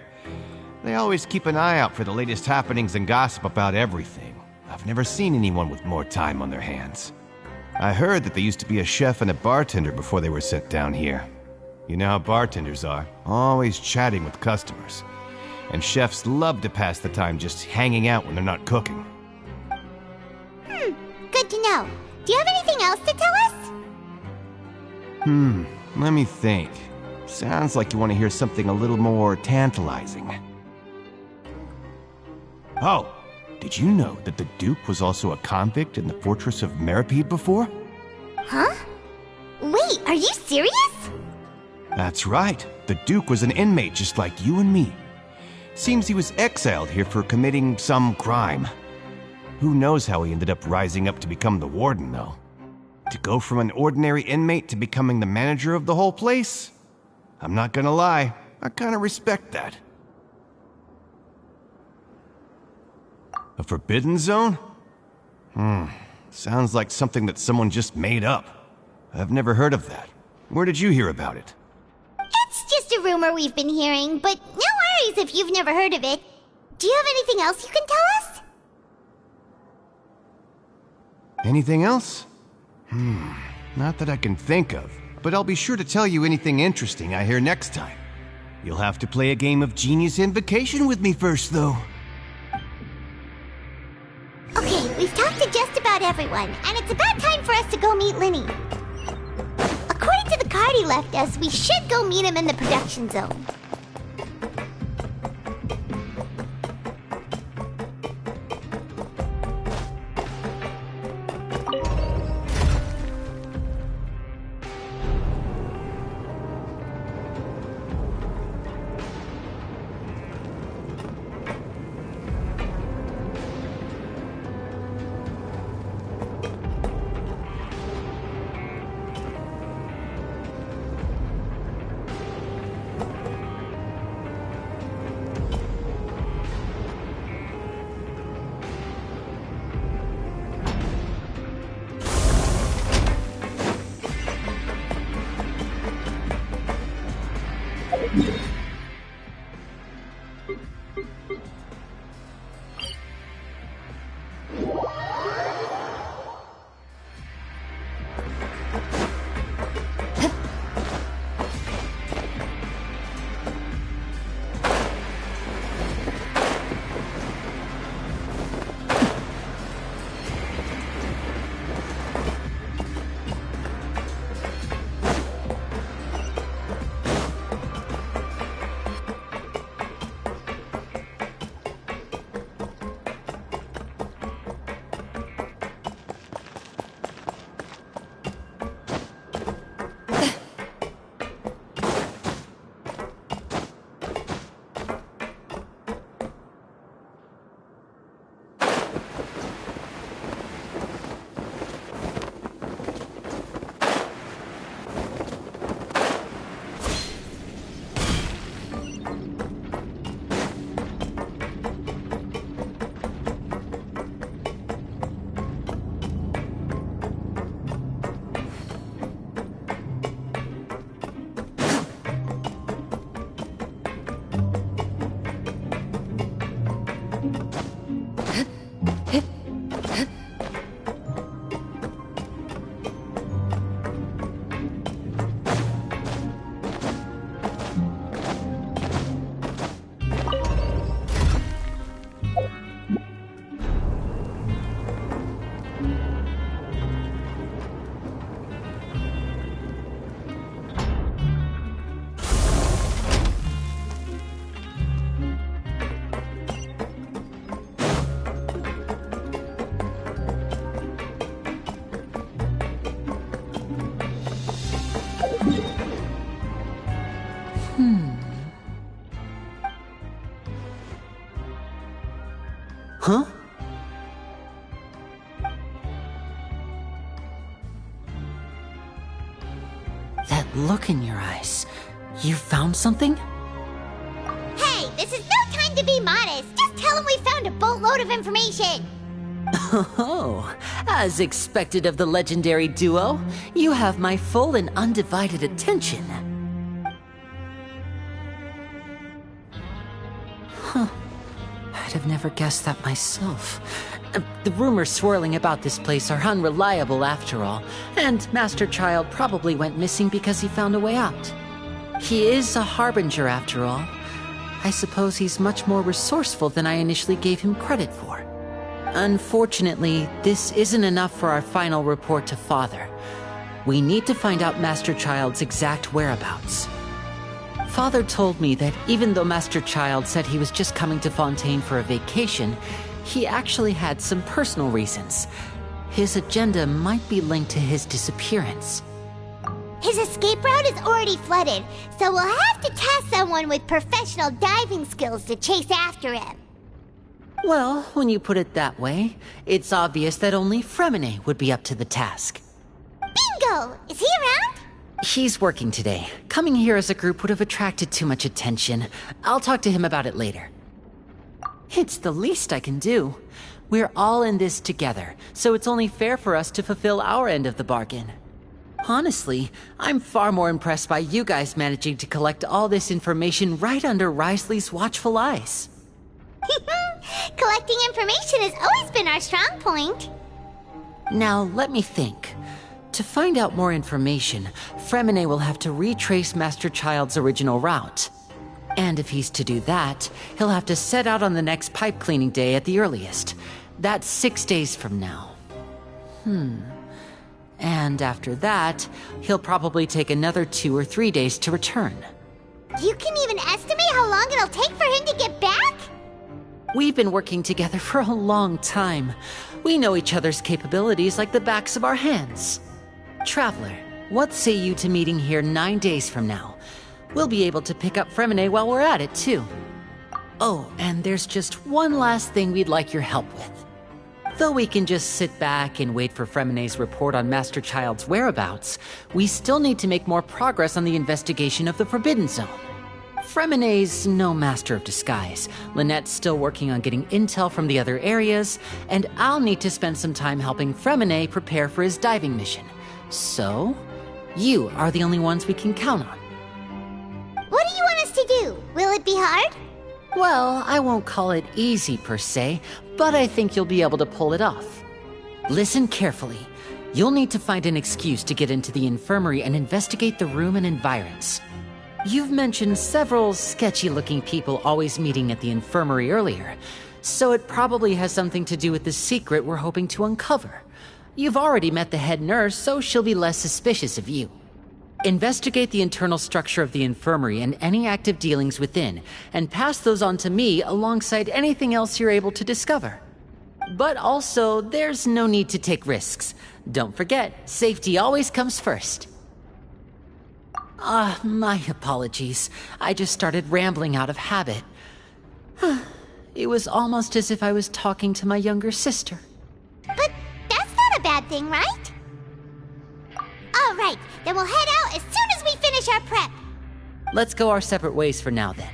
They always keep an eye out for the latest happenings and gossip about everything. I've never seen anyone with more time on their hands. I heard that they used to be a chef and a bartender before they were sent down here. You know how bartenders are, always chatting with customers. And chefs love to pass the time just hanging out when they're not cooking.
Good to know. Do you have anything else to tell us?
Let me think. Sounds like you want to hear something a little more tantalizing. Oh, did you know that the Duke was also a convict in the fortress of Meripede before?
Huh? Wait, are you serious?
That's right. The Duke was an inmate just like you and me. Seems he was exiled here for committing some crime. Who knows how he ended up rising up to become the warden, though. To go from an ordinary inmate to becoming the manager of the whole place? I'm not gonna lie, I kinda respect that. A forbidden zone? Sounds like something that someone just made up. I've never heard of that. Where did you hear about it?
It's just a rumor we've been hearing, but no worries if you've never heard of it. Do you have anything else you can tell us?
Anything else? Not that I can think of, but I'll be sure to tell you anything interesting I hear next time. You'll have to play a game of Genius Invocation with me first, though.
Okay, we've talked to just about everyone, and it's about time for us to go meet Linny. According to the card he left us, we should go meet him in the production zone.
Huh? That look in your eyes. You found something?
Hey, this is no time to be modest. Just tell him we found a boatload of information.
Oh, as expected of the legendary duo, you have my full and undivided attention. Huh. I'd have never guessed that myself. The rumors swirling about this place are unreliable after all, and Master Child probably went missing because he found a way out. He is a harbinger after all. I suppose he's much more resourceful than I initially gave him credit for. Unfortunately, this isn't enough for our final report to Father. We need to find out Master Child's exact whereabouts. Father told me that even though Master Child said he was just coming to Fontaine for a vacation, he actually had some personal reasons. His agenda might be linked to his disappearance.
His escape route is already flooded, so we'll have to task someone with professional diving skills to chase after him.
Well, when you put it that way, it's obvious that only Fremine would be up to the task.
Bingo! Is he around?
He's working today. Coming here as a group would have attracted too much attention. I'll talk to him about it later. It's the least I can do.
We're all in this together, so it's only fair for us to fulfill our end of the bargain. Honestly, I'm far more impressed by you guys managing to collect all this information right under Risley's watchful eyes.
Collecting information has always been our strong point.
Now, let me think. To find out more information, Fremine will have to retrace Master Child's original route. And if he's to do that, he'll have to set out on the next pipe cleaning day at the earliest. That's 6 days from now. And after that, he'll probably take another 2 or 3 days to return.
You can even estimate how long it'll take for him to get back?
We've been working together for a long time. We know each other's capabilities like the backs of our hands. Traveler, what say you to meeting here 9 days from now? We'll be able to pick up Fremine while we're at it, too. Oh, and there's just one last thing we'd like your help with. Though we can just sit back and wait for Fremine's report on Master Child's whereabouts, we still need to make more progress on the investigation of the Forbidden Zone. Fremine's no master of disguise, Lynette's still working on getting intel from the other areas, and I'll need to spend some time helping Fremine prepare for his diving mission. So, you are the only ones we can count on.
What do you want us to do? Will it be hard?
Well, I won't call it easy per se, but I think you'll be able to pull it off. Listen carefully. You'll need to find an excuse to get into the infirmary and investigate the room and environs. You've mentioned several sketchy-looking people always meeting at the infirmary earlier, so it probably has something to do with the secret we're hoping to uncover. You've already met the head nurse, so she'll be less suspicious of you. Investigate the internal structure of the infirmary and any active dealings within, and pass those on to me alongside anything else you're able to discover. But also, there's no need to take risks. Don't forget, safety always comes first. My apologies. I just started rambling out of habit. It was almost as if I was talking to my younger sister.
But that's not a bad thing, right? All right, then we'll head out as soon as we finish our prep.
Let's go our separate ways for now, then.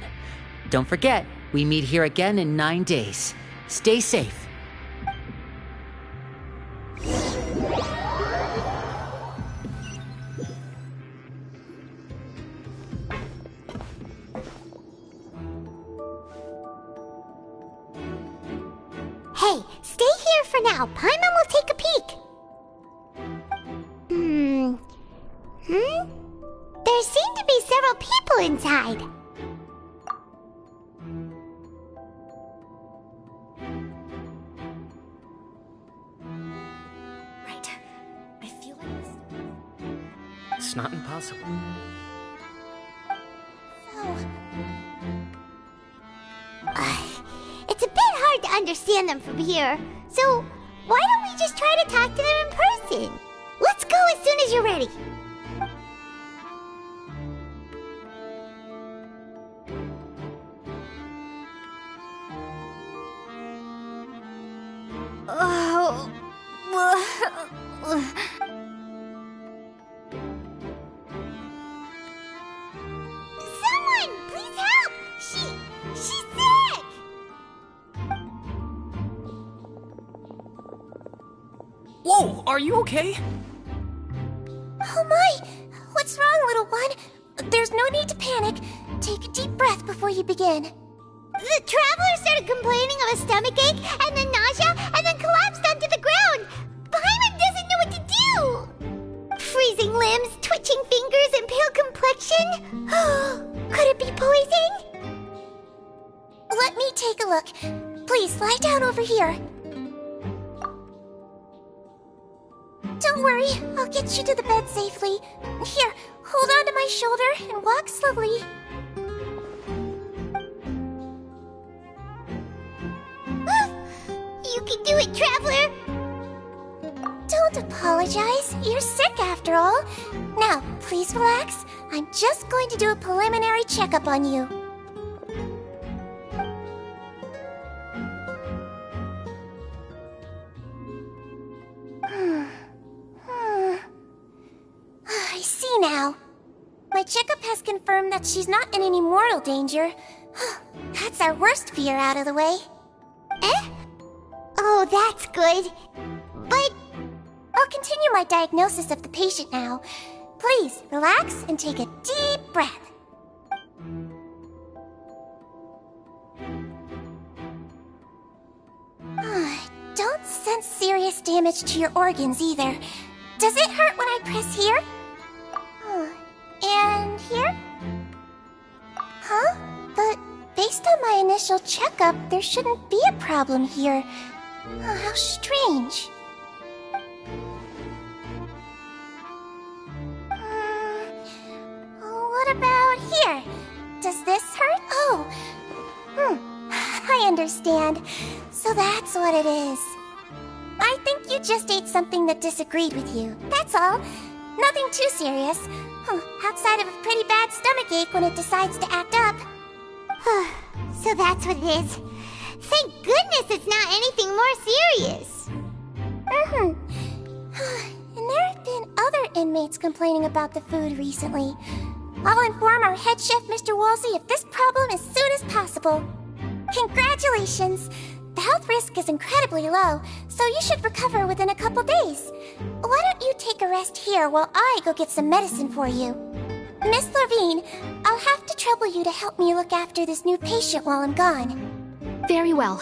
Don't forget, we meet here again in 9 days. Stay safe.
Hey, stay here for now. Paimon will take a peek. There seem to be several people inside.
Right. I feel like this.
It's not impossible.
It's a bit hard to understand them from here. So, why don't we just try to talk to them in person? Let's go as soon as you're ready. Someone, please help! She's sick!
Whoa, are you okay?
Oh my! What's wrong, little one? There's no need to panic. Take a deep breath before you begin.
The traveler started complaining of a stomachache, and then nausea, and then collapsed onto the ground. Paimon doesn't know what to do. Freezing limbs, twitching fingers, and pale complexion. Could it be poison?
Let me take a look. Please lie down over here. Don't worry, I'll get you to the bed safely. Here, hold on to my shoulder and walk slowly.
You can do it, traveler!
Don't apologize. You're sick after all. Now, please relax. I'm just going to do a preliminary checkup on you. I see now. My checkup has confirmed that she's not in any mortal danger. That's our worst fear out of the way.
Oh,
that's good. But I'll continue my diagnosis of the patient now. Please, relax and take a deep breath. Don't sense serious damage to your organs either. Does it hurt when I press here? And here? Huh? But based on my initial checkup, there shouldn't be a problem here. How strange. What about here? Does this hurt? Oh. I understand. So that's what it is. I think you just ate something that disagreed with you. That's all. Nothing too serious. Outside of a pretty bad stomachache when it decides to act up.
So that's what it is. Thank goodness it's not anything more serious.
And there have been other inmates complaining about the food recently. I'll inform our head chef, Mr. Wolsey, of this problem as soon as possible. Congratulations! The health risk is incredibly low, so you should recover within a couple days. Why don't you take a rest here while I go get some medicine for you? Miss Levine, I'll have to trouble you to help me look after this new patient while I'm gone.
Very well.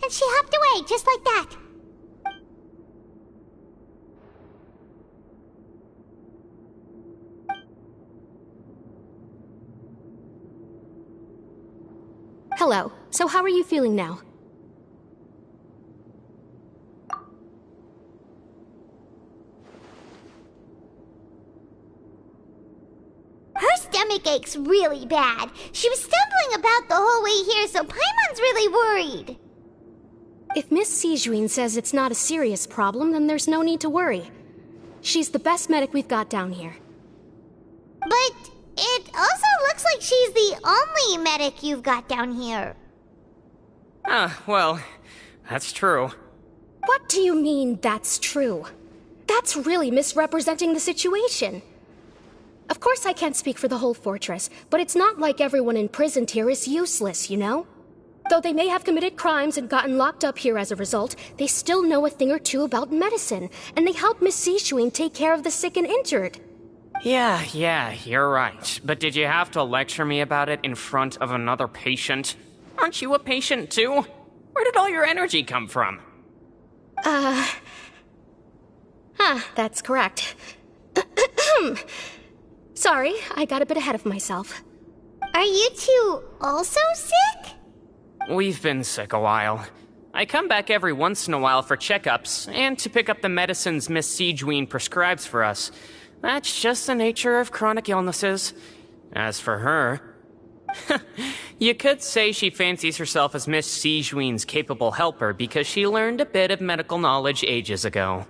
And she hopped away just like that.
Hello. So how are you feeling now?
Her stomach aches really bad. She was stumbling about the whole way here, so Paimon's really worried.
If Miss Sijuin says it's not a serious problem, then there's no need to worry. She's the best medic we've got down here.
But it also looks like she's the only medic you've got down here.
Well, that's true.
What do you mean, that's true? That's really misrepresenting the situation. Of course I can't speak for the whole fortress, but it's not like everyone imprisoned here is useless, you know? Though they may have committed crimes and gotten locked up here as a result, they still know a thing or two about medicine, and they help Miss Sijuin take care of the sick and injured.
Yeah, you're right. But did you have to lecture me about it in front of another patient? Aren't you a patient too? Where did all your energy come from?
That's correct. Sorry, I got a bit ahead of myself.
Are you two also sick?
We've been sick a while. I come back every once in a while for checkups, and to pick up the medicines Miss Sijuin prescribes for us. That's just the nature of chronic illnesses. As for her... you could say she fancies herself as Miss Sijuin's capable helper because she learned a bit of medical knowledge ages ago.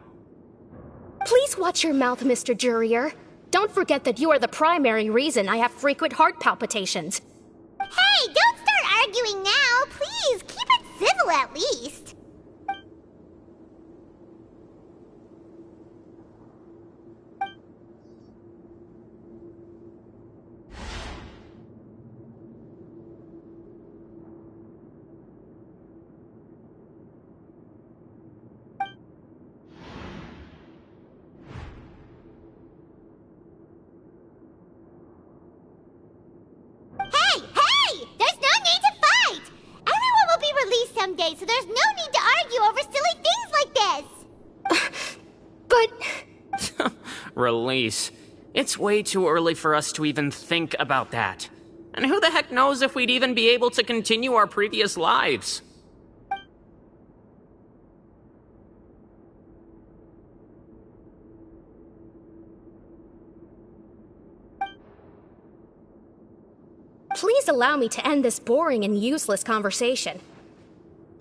Please watch your mouth, Mr. Jurier. Don't forget that you are the primary reason I have frequent heart palpitations.
Hey, don't start arguing now! Please, keep it civil at least! Someday, so there's no need to argue over silly things like this!
But...
Release. It's way too early for us to even think about that. And who the heck knows if we'd even be able to continue our previous lives?
Please allow me to end this boring and useless conversation.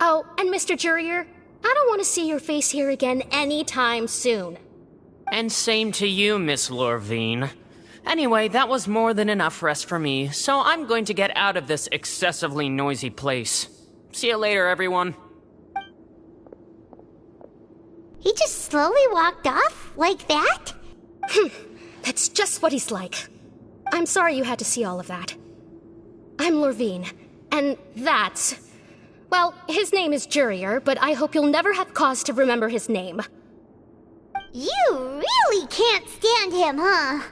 Oh, and Mr. Jurier, I don't want to see your face here again anytime soon.
And same to you, Miss Lorvine. Anyway, that was more than enough rest for me, so I'm going to get out of this excessively noisy place. See you later, everyone.
He just slowly walked off? Like that?
That's just what he's like. I'm sorry you had to see all of that. I'm Lorvine, And that's... Well, his name is Jurier, but I hope you'll never have cause to remember his name.
You really can't stand him, huh?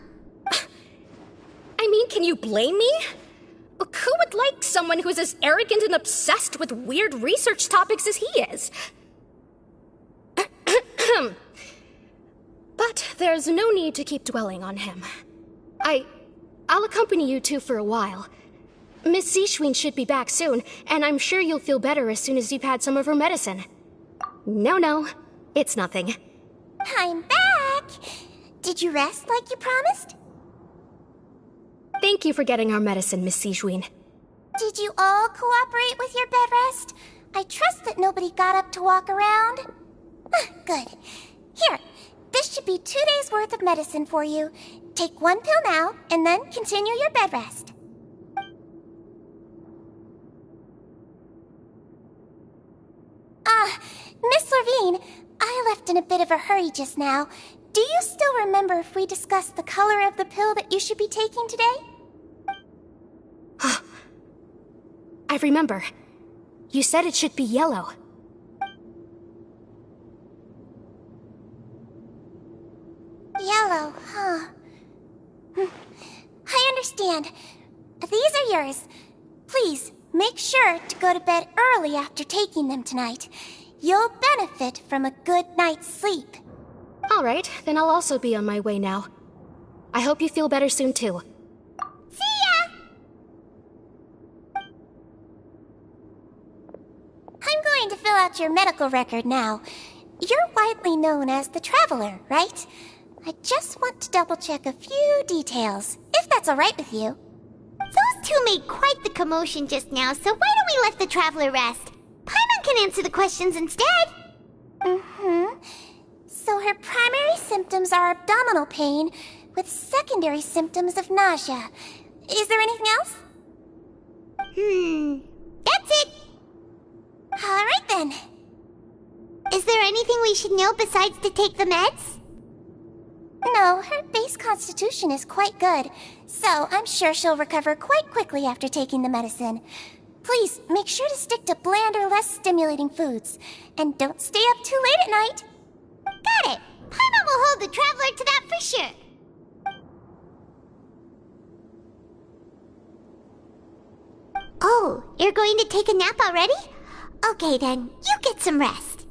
I mean, can you blame me? Who would like someone who's as arrogant and obsessed with weird research topics as he is? But there's no need to keep dwelling on him. I'll accompany you two for a while. Miss Zishwin should be back soon, and I'm sure you'll feel better as soon as you've had some of her medicine. No, it's nothing.
I'm back! Did you rest like you promised?
Thank you for getting our medicine, Miss Zishwin.
Did you all cooperate with your bed rest? I trust that nobody got up to walk around. Good. Here, this should be 2 days' worth of medicine for you. Take 1 pill now, and then continue your bed rest. Miss Levine, I left in a bit of a hurry just now. Do you still remember if we discussed the color of the pill that you should be taking today?
I remember. You said it should be yellow.
Yellow, huh? I understand. These are yours. Please, make sure to go to bed early after taking them tonight. You'll benefit from a good night's sleep.
All right, then I'll also be on my way now. I hope you feel better soon, too.
See ya! I'm going to fill out your medical record now. You're widely known as the Traveler, right? I just want to double-check a few details, if that's all right with you.
Those two made quite the commotion just now, so why don't we let the Traveler rest? Paimon can answer the questions instead.
So her primary symptoms are abdominal pain, with secondary symptoms of nausea. Is there anything else?
That's it.
All right then.
Is there anything we should know besides to take the meds?
No, her base constitution is quite good, so I'm sure she'll recover quite quickly after taking the medicine. Please, make sure to stick to bland or less stimulating foods. And don't stay up too late at night.
Got it. Paimon will hold the Traveler to that for sure. Oh, you're going to take a nap already? Okay then, you get some rest.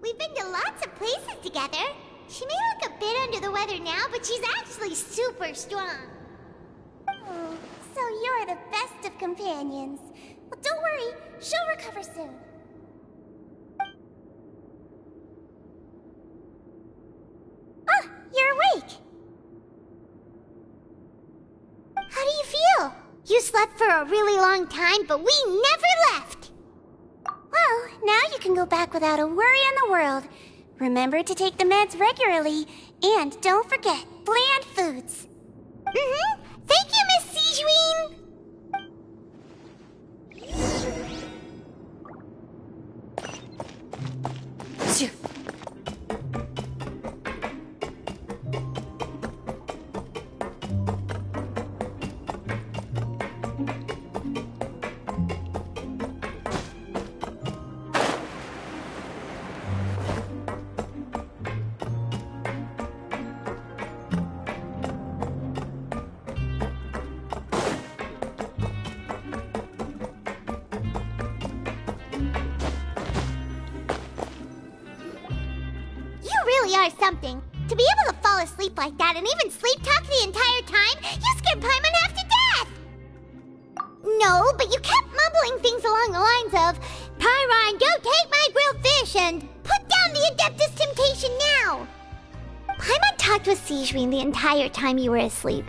We've been to lots of places together. She may look a bit under the weather now, but she's actually super strong.
Oh, so you're the best of companions. Well, don't worry, she'll recover soon. Ah, you're awake.
How do you feel? You slept for a really long time, but we never left.
Well, now you can go back without a worry in the world. Remember to take the meds regularly, and don't forget bland foods.
Thank you, Miss Zishwin. Are something. To be able to fall asleep like that and even sleep talk the entire time, you scared Paimon half to death! No, but you kept mumbling things along the lines of, Pyron, go take my grilled fish and put down the Adeptus Temptation now! Paimon talked with Zishwin the entire time you were asleep.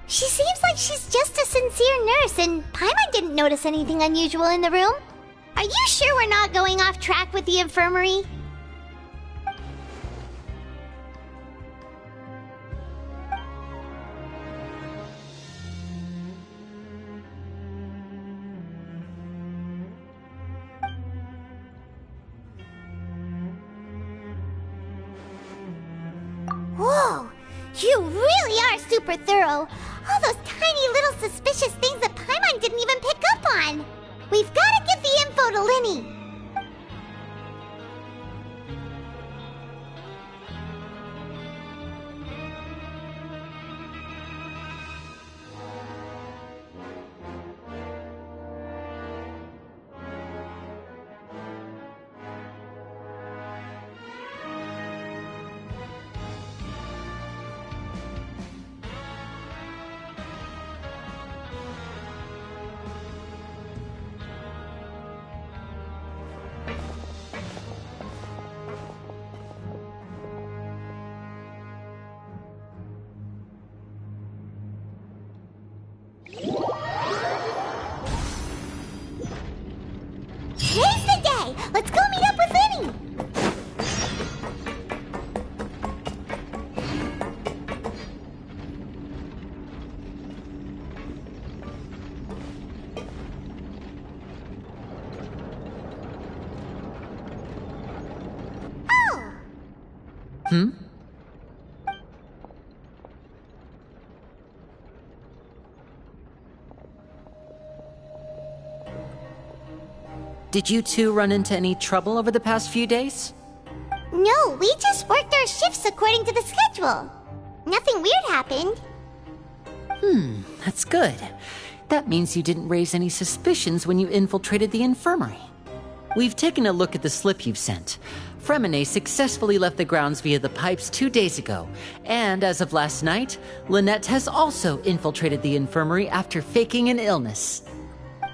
She seems like she's just a sincere nurse, and Paimon didn't notice anything unusual in the room. Are you sure we're not going off track with the infirmary? You really are super thorough. All those tiny little suspicious things that Paimon didn't even pick up on. We've got to give the info to Linny. Today's the day! Let's go meet up with Linny! Oh!
Hmm? Did you two run into any trouble over the past few days?
No, we just worked our shifts according to the schedule. Nothing weird happened.
That's good. That means you didn't raise any suspicions when you infiltrated the infirmary. We've taken a look at the slip you've sent. Fremine successfully left the grounds via the pipes 2 days ago, and as of last night, Lynette has also infiltrated the infirmary after faking an illness.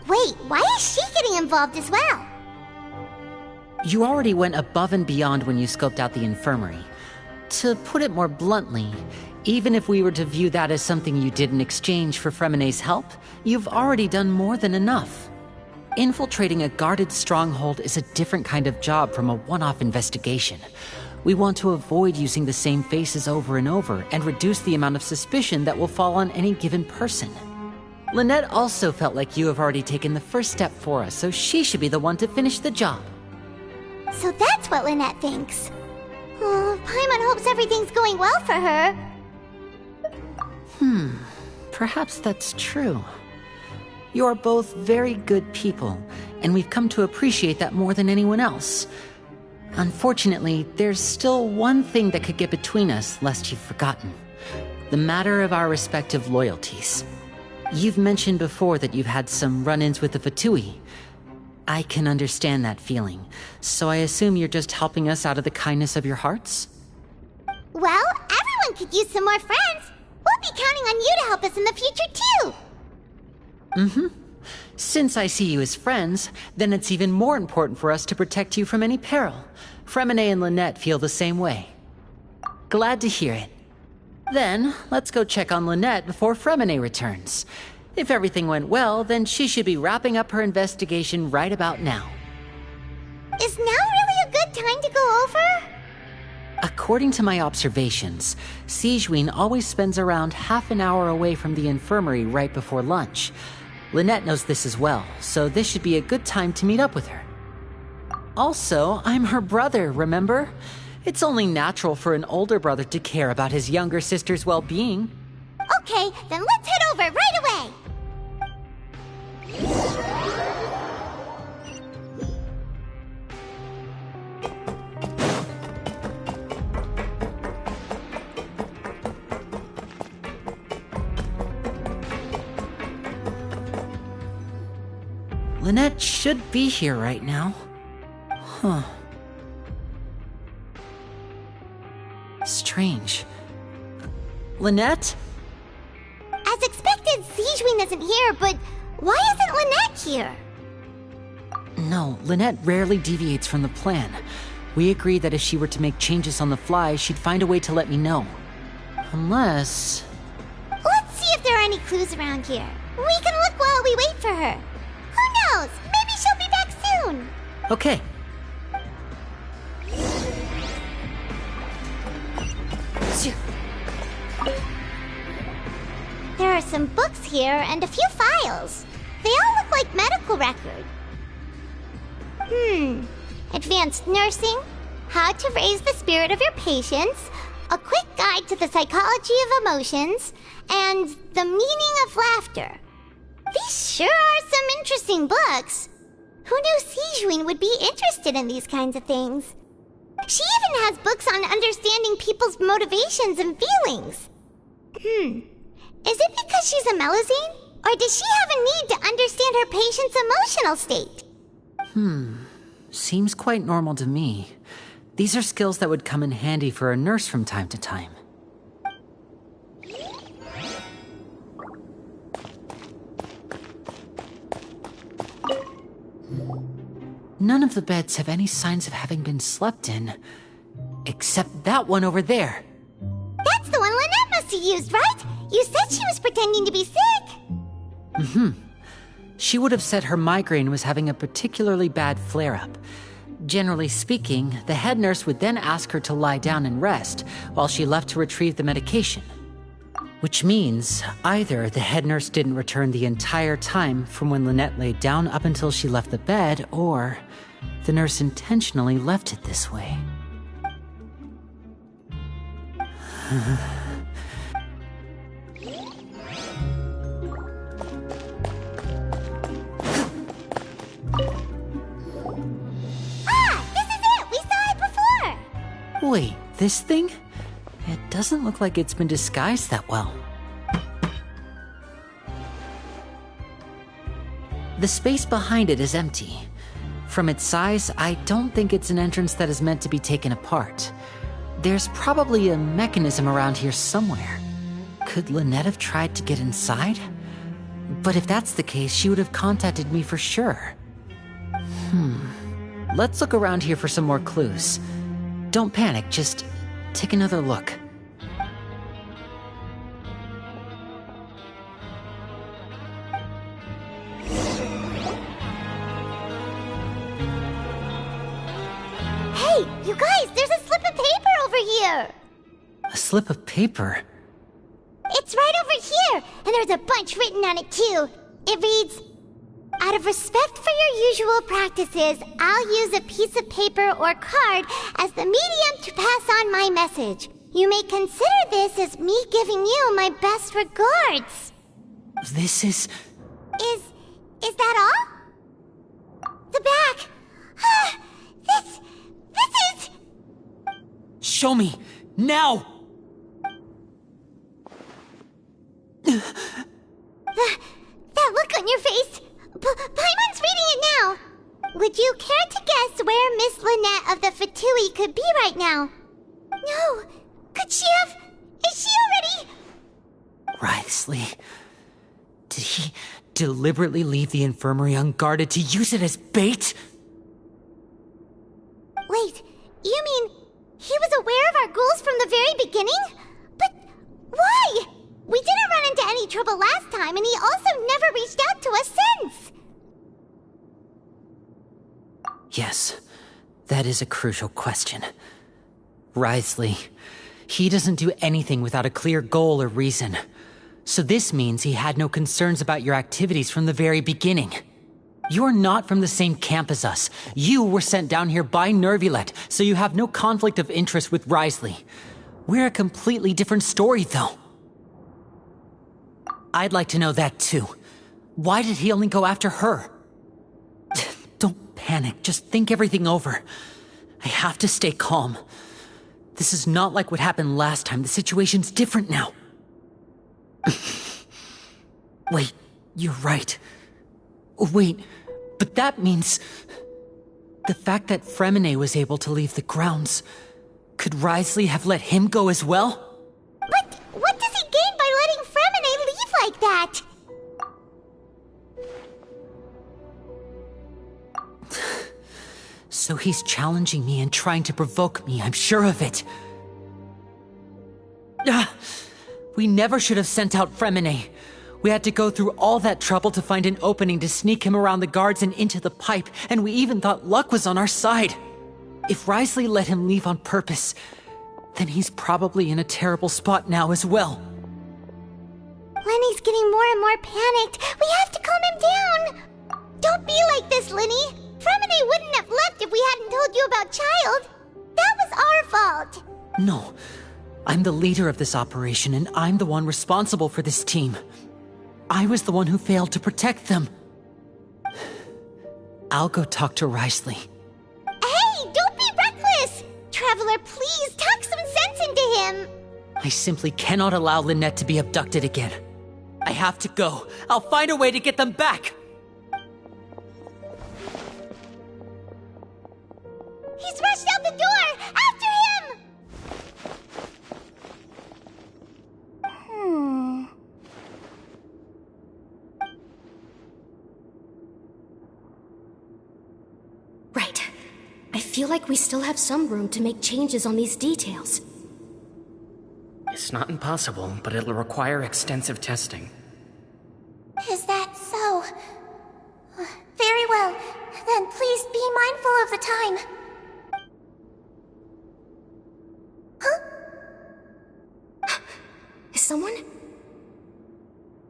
Wait, why is she getting involved as well?
You already went above and beyond when you scoped out the infirmary. To put it more bluntly, even if we were to view that as something you did in exchange for Fremine's help, you've already done more than enough. Infiltrating a guarded stronghold is a different kind of job from a one-off investigation. We want to avoid using the same faces over and over and reduce the amount of suspicion that will fall on any given person. Lynette also felt like you have already taken the first step for us, so she should be the one to finish the job.
So that's what Lynette thinks. Oh, Paimon hopes everything's going well for her.
Perhaps that's true. You are both very good people, and we've come to appreciate that more than anyone else. Unfortunately, there's still one thing that could get between us, lest you've forgotten. The matter of our respective loyalties. You've mentioned before that you've had some run-ins with the Fatui. I can understand that feeling, so I assume you're just helping us out of the kindness of your hearts?
Well, everyone could use some more friends. We'll be counting on you to help us in the future, too.
Since I see you as friends, then it's even more important for us to protect you from any peril. Fremine and Lynette feel the same way. Glad to hear it. Then, let's go check on Lynette before Fremine returns. If everything went well, then she should be wrapping up her investigation right about now.
Is now really a good time to go over?
According to my observations, Sigewinne always spends around half an hour away from the infirmary right before lunch. Lynette knows this as well, so this should be a good time to meet up with her. Also, I'm her brother, remember? It's only natural for an older brother to care about his younger sister's well-being.
Okay, then let's head over right away!
Lynette should be here right now. Strange. Lynette?
As expected, Sigewinne isn't here, but why isn't Lynette here?
No, Lynette rarely deviates from the plan. We agreed that if she were to make changes on the fly, she'd find a way to let me know. Unless...
Let's see if there are any clues around here. We can look while we wait for her. Who knows? Maybe she'll be back soon.
Okay.
There are some books here and a few files. They all look like medical records. Advanced nursing, how to raise the spirit of your patients, a quick guide tied to the psychology of emotions and the meaning of laughter. These sure are some interesting books. Who knew Sijuin would be interested in these kinds of things? She even has books on understanding people's motivations and feelings. Is it because she's a Melusine? Or does she have a need to understand her patient's emotional state?
Seems quite normal to me. These are skills that would come in handy for a nurse from time to time. None of the beds have any signs of having been slept in. Except that one over there.
That's the one Lynette must have used, right? You said she was pretending to be sick.
She would have said her migraine was having a particularly bad flare-up. Generally speaking, the head nurse would then ask her to lie down and rest, while she left to retrieve the medication. Which means either the head nurse didn't return the entire time from when Lynette laid down up until she left the bed, or the nurse intentionally left it this way.
This is it! We saw it before!
Wait, this thing? It doesn't look like it's been disguised that well. The space behind it is empty. From its size, I don't think it's an entrance that is meant to be taken apart. There's probably a mechanism around here somewhere. Could Lynette have tried to get inside? But if that's the case, she would have contacted me for sure. Let's look around here for some more clues. Don't panic, just take another look.
Hey, you guys, there's a slip of paper over here!
A slip of paper?
It's right over here, and there's a bunch written on it too. It reads, "Out of respect for your usual practices, I'll use a piece of paper or card as the medium to pass on my message. You may consider this as me giving you my best regards."
This is...
Is that all? The back. This is...
Show me! Now!
That look on your face. Paimon's reading it now. Would you care to guess where Miss Lynette of the Fatui could be right now? No. Could she have... Is she already...
Wriothesley. Did he deliberately leave the infirmary unguarded to use it as bait?
Wait, you mean he was aware of our goals from the very beginning? But why? We didn't run into any trouble last time, and he also never reached out to us since.
Yes, that is a crucial question. Wriothesley, he doesn't do anything without a clear goal or reason. So this means he had no concerns about your activities from the very beginning. You're not from the same camp as us. You were sent down here by Nervulet, so you have no conflict of interest with Wriothesley. We're a completely different story, though. I'd like to know that, too. Why did he only go after her? Don't panic, just think everything over. I have to stay calm. This is not like what happened last time. The situation's different now. Wait, you're right. Wait, but that means... the fact that Fremine was able to leave the grounds... Could Wriothesley have let him go as well?
But what does he gain by letting Fremine leave like that?
So he's challenging me and trying to provoke me, I'm sure of it. We never should have sent out Fremine. We had to go through all that trouble to find an opening to sneak him around the guards and into the pipe, and we even thought luck was on our side. If Wriothesley let him leave on purpose, then he's probably in a terrible spot now as well.
Lenny's getting more and more panicked. We have to calm him down. Don't be like this, Lenny. Fremine wouldn't have left if we hadn't told you about Child. That was our fault.
No, I'm the leader of this operation, and I'm the one responsible for this team. I was the one who failed to protect them. I'll go talk to Risley.
Hey, don't be reckless! Traveler, please talk some sense into him!
I simply cannot allow Lynette to be abducted again. I have to go. I'll find a way to get them back!
He's rushed out the door! After him!
Right. I feel like we still have some room to make changes on these details.
It's not impossible, but it'll require extensive testing.
Is that so? Very well. Then please be mindful of the time. Huh? Is someone?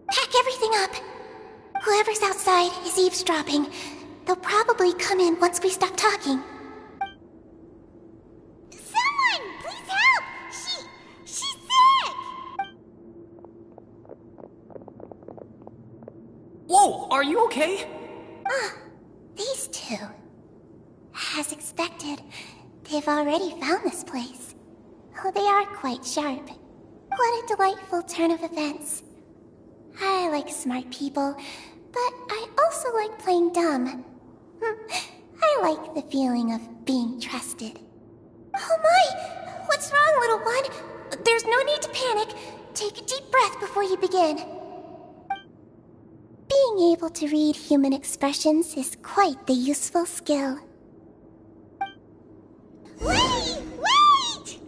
Pack everything up. Whoever's outside is eavesdropping. They'll probably come in once we stop talking.
Someone! Please help! She's sick!
Whoa, are you okay?
These two. As expected, they've already found this place. Oh, they are quite sharp. What a delightful turn of events. I like smart people, but I also like playing dumb. I like the feeling of being trusted. Oh my! What's wrong, little one? There's no need to panic. Take a deep breath before you begin. Being able to read human expressions is quite the useful skill.
Wait! Wait!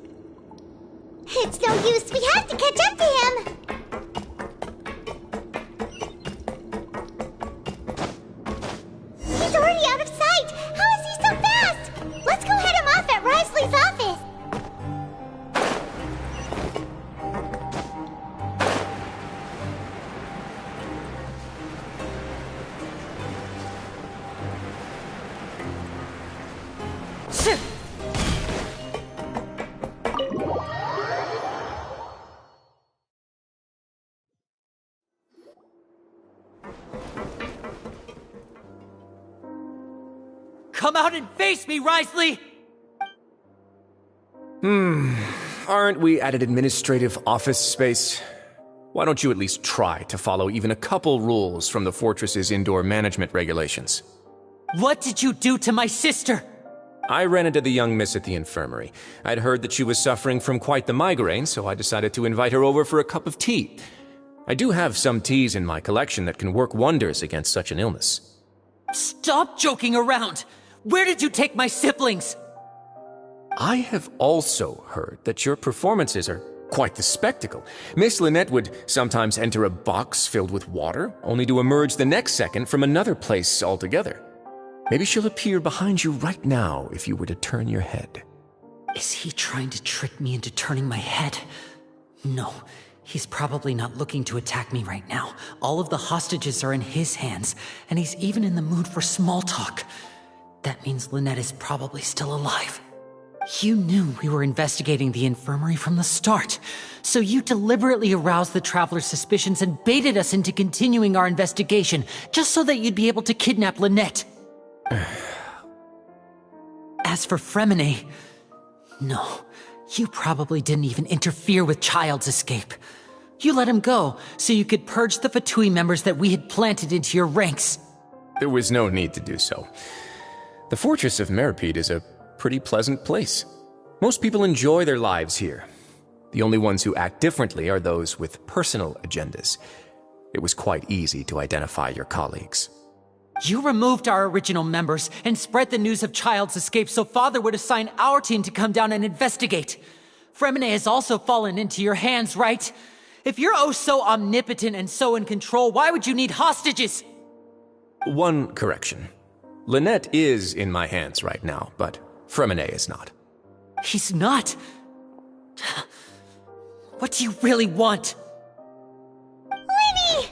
It's no use. We have to catch up to him. He's already out of sight. How is he so fast? Let's go head him off at Risley's office.
Come out and face me, Risley!
Aren't we at an administrative office space? Why don't you at least try to follow even a couple rules from the fortress's indoor management regulations?
What did you do to my sister?
I ran into the young miss at the infirmary. I'd heard that she was suffering from quite the migraine, so I decided to invite her over for a cup of tea. I do have some teas in my collection that can work wonders against such an illness.
Stop joking around! Where did you take my siblings?
I have also heard that your performances are quite the spectacle. Miss Lynette would sometimes enter a box filled with water, only to emerge the next second from another place altogether. Maybe she'll appear behind you right now if you were to turn your head.
Is he trying to trick me into turning my head? No, he's probably not looking to attack me right now. All of the hostages are in his hands, and he's even in the mood for small talk. That means Lynette is probably still alive. You knew we were investigating the infirmary from the start, so you deliberately aroused the Traveler's suspicions and baited us into continuing our investigation, just so that you'd be able to kidnap Lynette. As for Fremine, no, you probably didn't even interfere with Child's escape. You let him go, so you could purge the Fatui members that we had planted into your ranks.
There was no need to do so. The fortress of Meripede is a pretty pleasant place. Most people enjoy their lives here. The only ones who act differently are those with personal agendas. It was quite easy to identify your colleagues.
You removed our original members and spread the news of Child's escape so Father would assign our team to come down and investigate. Fremine has also fallen into your hands, right? If you're oh so omnipotent and so in control, why would you need hostages?
One correction. Lynette is in my hands right now, but Fremine is not.
He's not? What do you really want?
Lenny!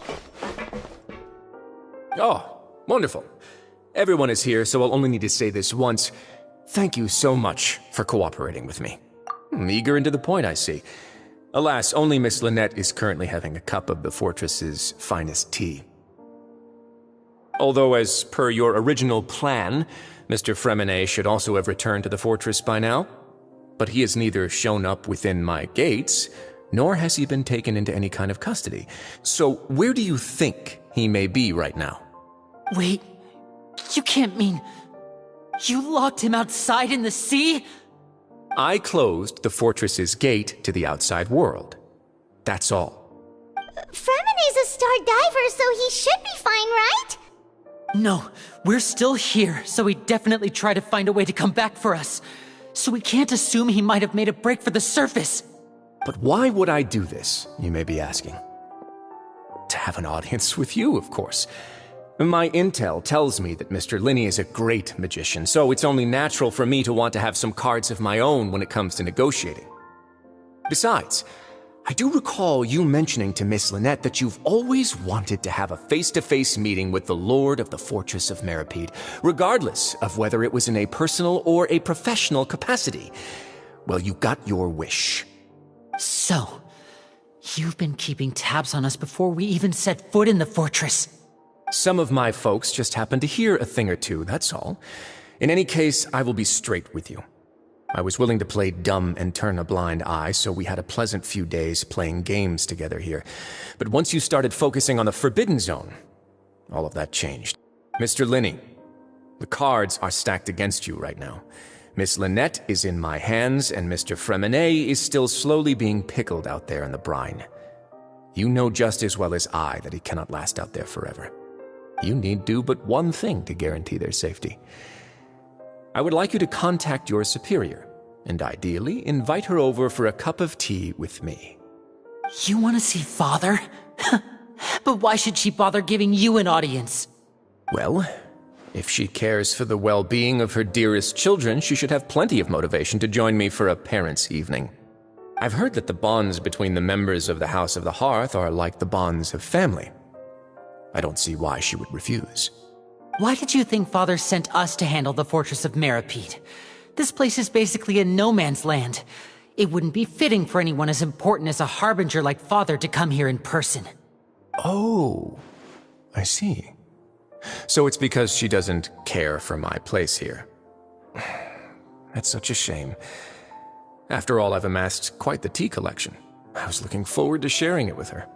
Oh, wonderful. Everyone is here, so I'll only need to say this once. Thank you so much for cooperating with me. Eager and to the point, I see. Alas, only Miss Lynette is currently having a cup of the fortress's finest tea. Although, as per your original plan, Mr. Fremenet should also have returned to the fortress by now. But he has neither shown up within my gates, nor has he been taken into any kind of custody. So where do you think he may be right now?
Wait, you can't mean... you locked him outside in the sea?
I closed the fortress's gate to the outside world. That's all.
Fremenet's a star diver, so he should be fine, right?
No, we're still here, so he definitely tried to find a way to come back for us. So we can't assume he might have made a break for the surface.
But why would I do this, you may be asking? To have an audience with you, of course. My intel tells me that Mr. Linney is a great magician, so it's only natural for me to want to have some cards of my own when it comes to negotiating. Besides, I do recall you mentioning to Miss Lynette that you've always wanted to have a face-to-face meeting with the Lord of the Fortress of Meripede, regardless of whether it was in a personal or a professional capacity. Well, you got your wish.
So, you've been keeping tabs on us before we even set foot in the fortress.
Some of my folks just happened to hear a thing or two, that's all. In any case, I will be straight with you. I was willing to play dumb and turn a blind eye, so we had a pleasant few days playing games together here. But once you started focusing on the Forbidden Zone, all of that changed. Mr. Linney, the cards are stacked against you right now. Miss Lynette is in my hands, and Mr. Fremenet is still slowly being pickled out there in the brine. You know just as well as I that he cannot last out there forever. You need do but one thing to guarantee their safety. I would like you to contact your superior, and ideally invite her over for a cup of tea with me.
You want to see Father? But why should she bother giving you an audience?
Well, if she cares for the well-being of her dearest children, she should have plenty of motivation to join me for a parents' evening. I've heard that the bonds between the members of the House of the Hearth are like the bonds of family. I don't see why she would refuse.
Why did you think Father sent us to handle the Fortress of Meripede? This place is basically a no-man's land. It wouldn't be fitting for anyone as important as a harbinger like Father to come here in person.
Oh, I see. So it's because she doesn't care for my place here. That's such a shame. After all, I've amassed quite the tea collection. I was looking forward to sharing it with her.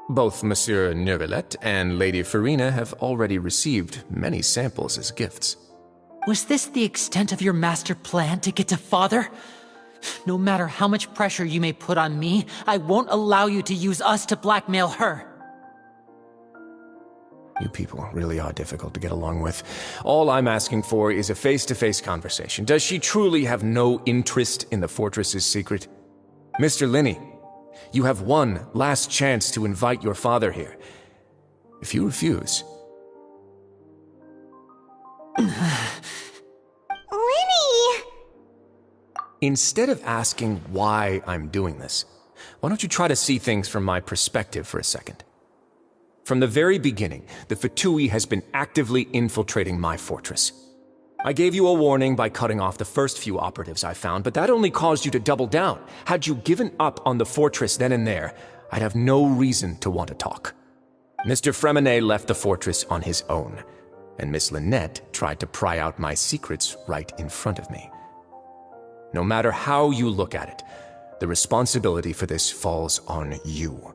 Both Monsieur Neuvillette and Lady Farina have already received many samples as gifts.
Was this the extent of your master plan to get to Father? No matter how much pressure you may put on me, I won't allow you to use us to blackmail her.
You people really are difficult to get along with. All I'm asking for is a face-to-face conversation. Does she truly have no interest in the fortress's secret? Mr. Linney, you have one last chance to invite your father here. If you refuse...
Linney!
Instead of asking why I'm doing this, why don't you try to see things from my perspective for a second? From the very beginning, the Fatui has been actively infiltrating my fortress. I gave you a warning by cutting off the first few operatives I found, but that only caused you to double down. Had you given up on the fortress then and there, I'd have no reason to want to talk. Mr. Fremenet left the fortress on his own, and Miss Lynette tried to pry out my secrets right in front of me. No matter how you look at it, the responsibility for this falls on you.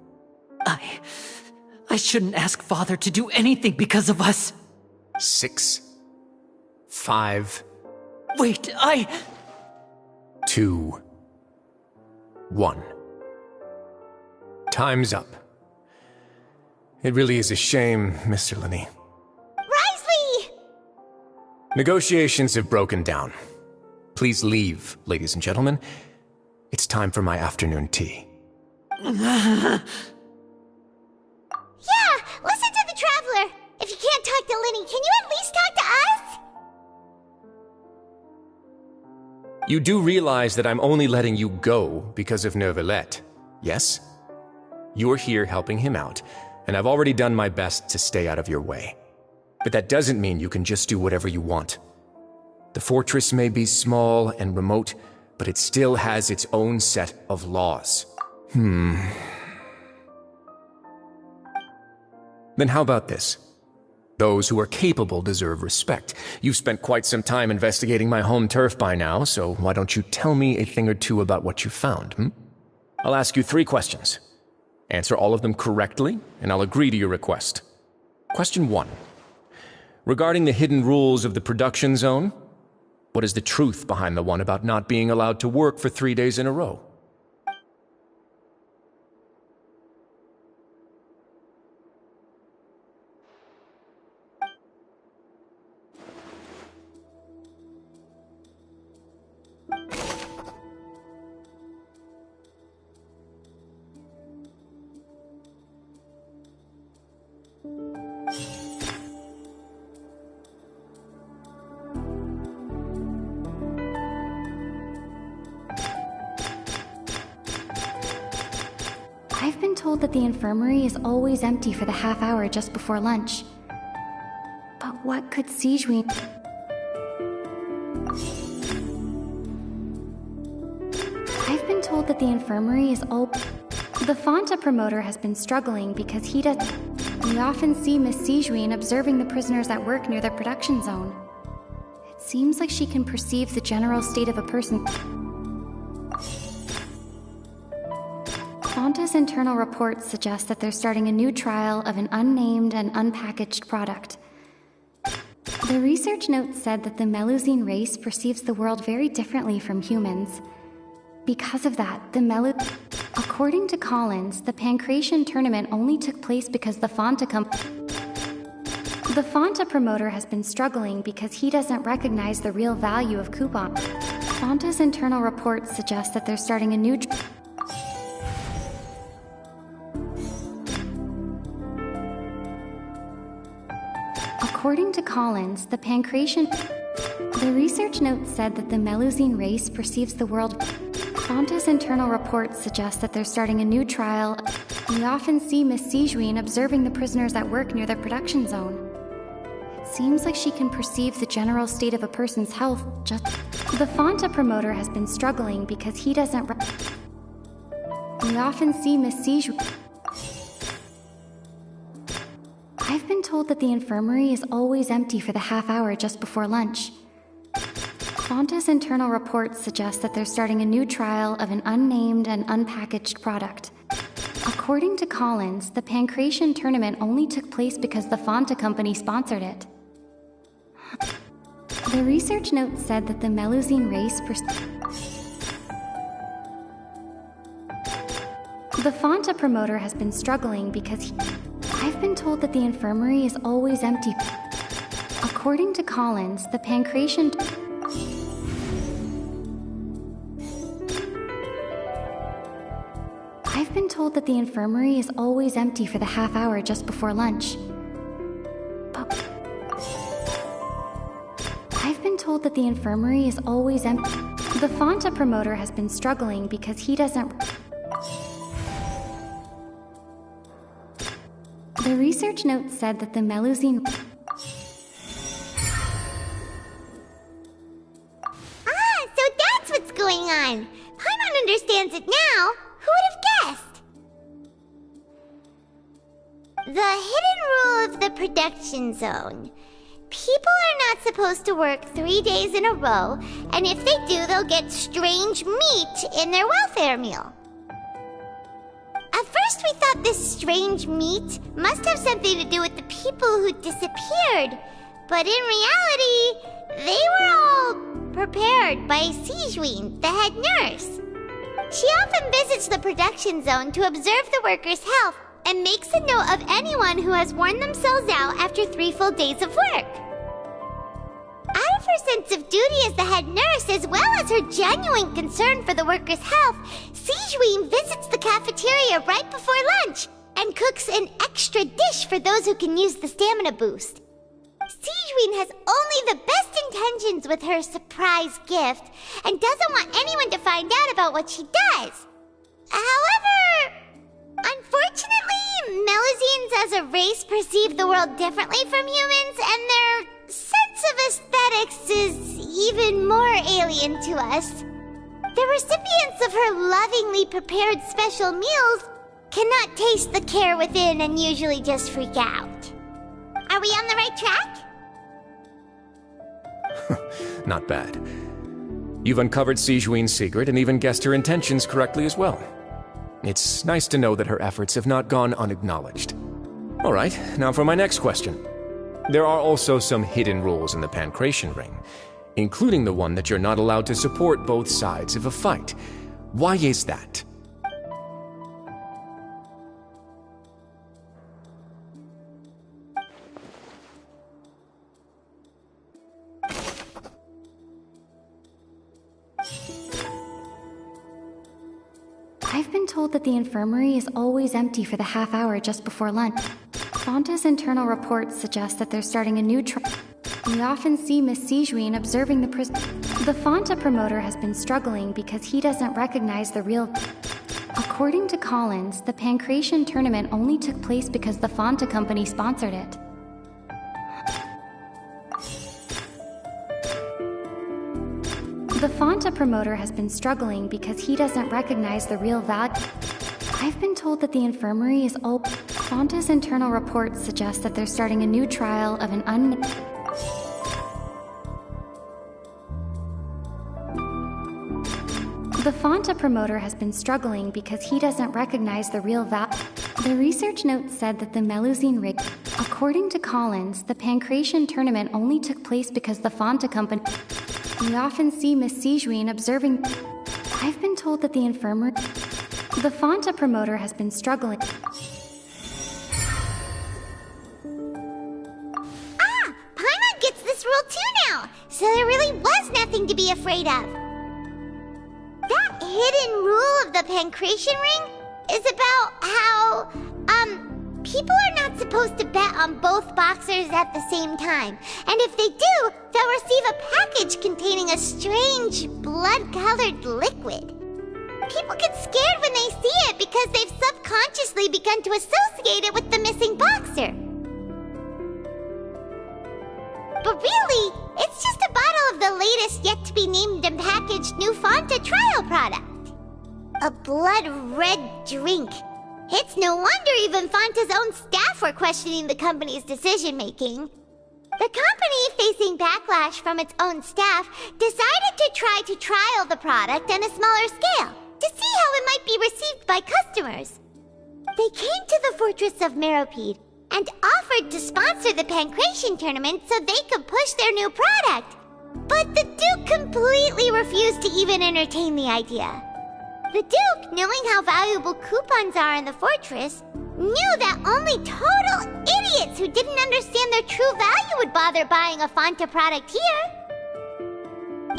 I shouldn't ask Father to do anything because of us.
6, 5...
Wait,
2, 1. Time's up. It really is a shame, Mr. Linney.
Risley!
Negotiations have broken down. Please leave, ladies and gentlemen. It's time for my afternoon tea.
Yeah, listen to the Traveler! If you can't talk to Linney, can you at least talk to us?
You do realize that I'm only letting you go because of Neuvillette, yes? You're here helping him out, and I've already done my best to stay out of your way. But that doesn't mean you can just do whatever you want. The fortress may be small and remote, but it still has its own set of laws. Then how about this? Those who are capable deserve respect. You've spent quite some time investigating my home turf by now, so why don't you tell me a thing or two about what you found, I'll ask you 3 questions. Answer all of them correctly, and I'll agree to your request. Question 1. Regarding the hidden rules of the production zone, what is the truth behind the one about not being allowed to work for 3 days in a row?
I've been told that the infirmary is always empty for the half hour just before lunch. But what could Sijuin... I've been told that the infirmary is all... The Fonta promoter has been struggling because he does... We often see Miss Sijuin observing the prisoners at work near the production zone. It seems like she can perceive the general state of a person... Fonta's internal reports suggest that they're starting a new trial of an unnamed and unpackaged product. The research note said that the Melusine race perceives the world very differently from humans. Because of that, According to Collins, the Pancration tournament only took place because the Fonta The Fonta promoter has been struggling because he doesn't recognize the real value of coupon. Fonta's internal reports suggest that they're starting a new According to Collins, the Pancration... The research note said that the Melusine race perceives the world... Fonta's internal reports suggest that they're starting a new trial. We often see Miss Sijuin observing the prisoners at work near the production zone. It seems like she can perceive the general state of a person's health just... The Fonta promoter has been struggling because he doesn't... We often see Miss Sijuin... I've been told that the infirmary is always empty for the half hour just before lunch. Fonta's internal reports suggest that they're starting a new trial of an unnamed and unpackaged product. According to Collins, the Pancration tournament only took place because the Fonta company sponsored it. The research note said that the Melusine race The Fonta promoter has been struggling because I've been told that the infirmary is always empty. According to Collins, the Pancration... I've been told that the infirmary is always empty for the half hour just before lunch. But... I've been told that the infirmary is always empty. The Fonta promoter has been struggling because he doesn't... The research note said that the Melusine...
So that's what's going on. Paimon understands it now. Who would have guessed? The hidden rule of the production zone. People are not supposed to work 3 days in a row, and if they do, they'll get strange meat in their welfare meal. At first we thought this strange meat must have something to do with the people who disappeared, but in reality, they were all prepared by Sijuin, the head nurse. She often visits the production zone to observe the workers' health and makes a note of anyone who has worn themselves out after 3 full days of work. Out of her sense of duty as the head nurse, as well as her genuine concern for the workers' health, Sijuin visits the cafeteria right before lunch and cooks an extra dish for those who can use the stamina boost. Sijuin has only the best intentions with her surprise gift and doesn't want anyone to find out about what she does. However, unfortunately, Melusines as a race perceive the world differently from humans, and their sense of aesthetics is even more alien to us. There The recipients of her lovingly prepared special meals cannot taste the care within and usually just freak out. Are we on the right track?
Not bad. You've uncovered Sijuin's secret and even guessed her intentions correctly as well. It's nice to know that her efforts have not gone unacknowledged. All right, now for my next question. There are also some hidden rules in the Pancration Ring, including the one that you're not allowed to support both sides of a fight. Why is that?
I've been told that the infirmary is always empty for the half hour just before lunch. Fonta's internal reports suggest that they're starting a new trial. We often see Miss Sijuin observing the prison. The Fonta promoter has been struggling because he doesn't recognize the real... According to Collins, the Pancration tournament only took place because the Fonta company sponsored it. The Fonta promoter has been struggling because he doesn't recognize the real value. I've been told that the infirmary is open. Fonta's internal reports suggest that they're starting a new trial of an The Fonta promoter has been struggling because he doesn't recognize the real value. The research note said that the Melusine rig... According to Collins, the Pancration tournament only took place because the Fonta company... We often see Miss Sijuin observing... I've been told that the infirmary... The Fonta promoter has been struggling...
Paimon gets this rule too now, so there really was nothing to be afraid of. That hidden rule of the Pancration Ring is about how, people are not supposed to bet on both boxers at the same time. And if they do, they'll receive a package containing a strange, blood-colored liquid. People get scared when they see it because they've subconsciously begun to associate it with the missing boxer. But really, it's just a bottle of the latest yet-to-be-named and packaged new Fonta trial product. A blood-red drink. It's no wonder even Fonta's own staff were questioning the company's decision-making. The company, facing backlash from its own staff, decided to try to trial the product on a smaller scale to see how it might be received by customers. They came to the fortress of Meropide and offered to sponsor the Pancration tournament so they could push their new product. But the Duke completely refused to even entertain the idea. The Duke, knowing how valuable coupons are in the fortress, knew that only total idiots who didn't understand their true value would bother buying a Fonta product here.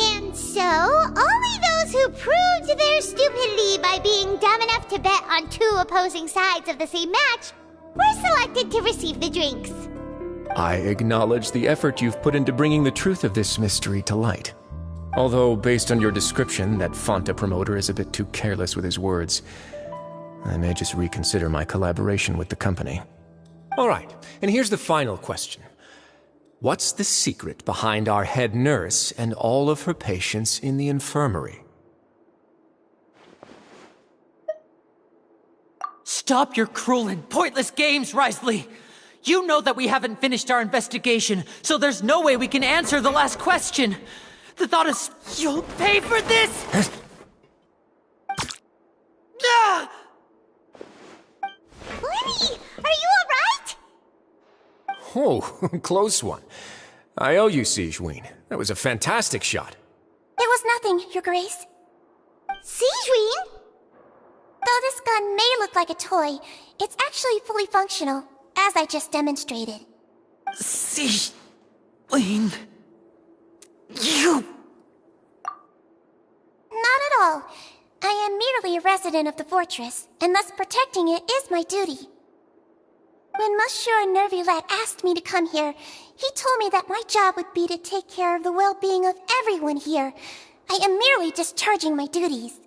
And so, only those who proved their stupidity by being dumb enough to bet on two opposing sides of the same match were selected to receive the drinks.
I acknowledge the effort you've put into bringing the truth of this mystery to light. Although, based on your description, that Fonta promoter is a bit too careless with his words, I may just reconsider my collaboration with the company. All right, and here's the final question. What's the secret behind our head nurse and all of her patients in the infirmary?
Stop your cruel and pointless games, Risley! You know that we haven't finished our investigation, so there's no way we can answer the last question. The thought is, you'll pay for this! Ah!
Lenny, are you alright?
Oh, close one. I owe you, Sijuin. That was a fantastic shot.
It was nothing, Your Grace.
Sijuin?
Though this gun may look like a toy, it's actually fully functional, as I just demonstrated.
Sijuin... You...
Not at all. I am merely a resident of the fortress, and thus protecting it is my duty. When Monsieur Nervillette asked me to come here, he told me that my job would be to take care of the well-being of everyone here. I am merely discharging my duties.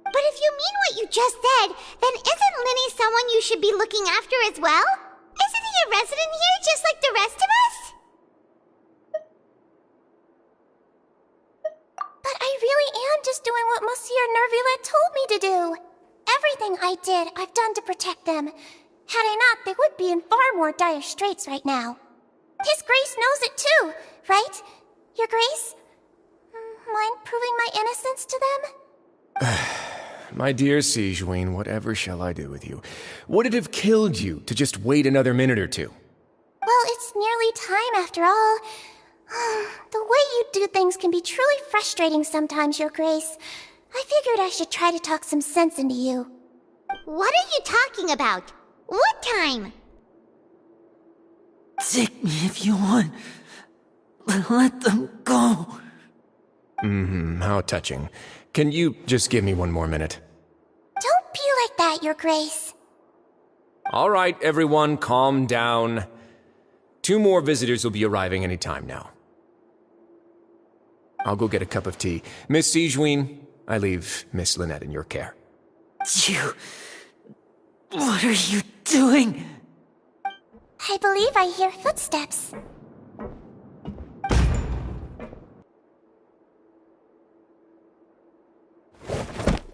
But if you mean what you just said, then isn't Linny someone you should be looking after as well? Isn't he a resident here just like the rest of us?
But I I really am just doing what Monsieur Nervulette told me to do. Everything I did, I've done to protect them. Had I not, they would be in far more dire straits right now. His Grace knows it too, right? Your Grace? Mind proving my innocence to them?
My dear Sigewinne, whatever shall I do with you? Would it have killed you to just wait another minute or two?
Well, it's nearly time after all. The way you do things can be truly frustrating sometimes, Your Grace. I figured I should try to talk some sense into you.
What are you talking about? What time?
Take me if you want. Let them go.
How touching. Can you just give me one more minute?
Don't be like that, Your Grace.
All right, everyone, calm down. 2 more visitors will be arriving any time now. I'll go get a cup of tea. Miss Sigewinne, I leave Miss Lynette in your care.
You... What are you doing?
I believe I hear footsteps.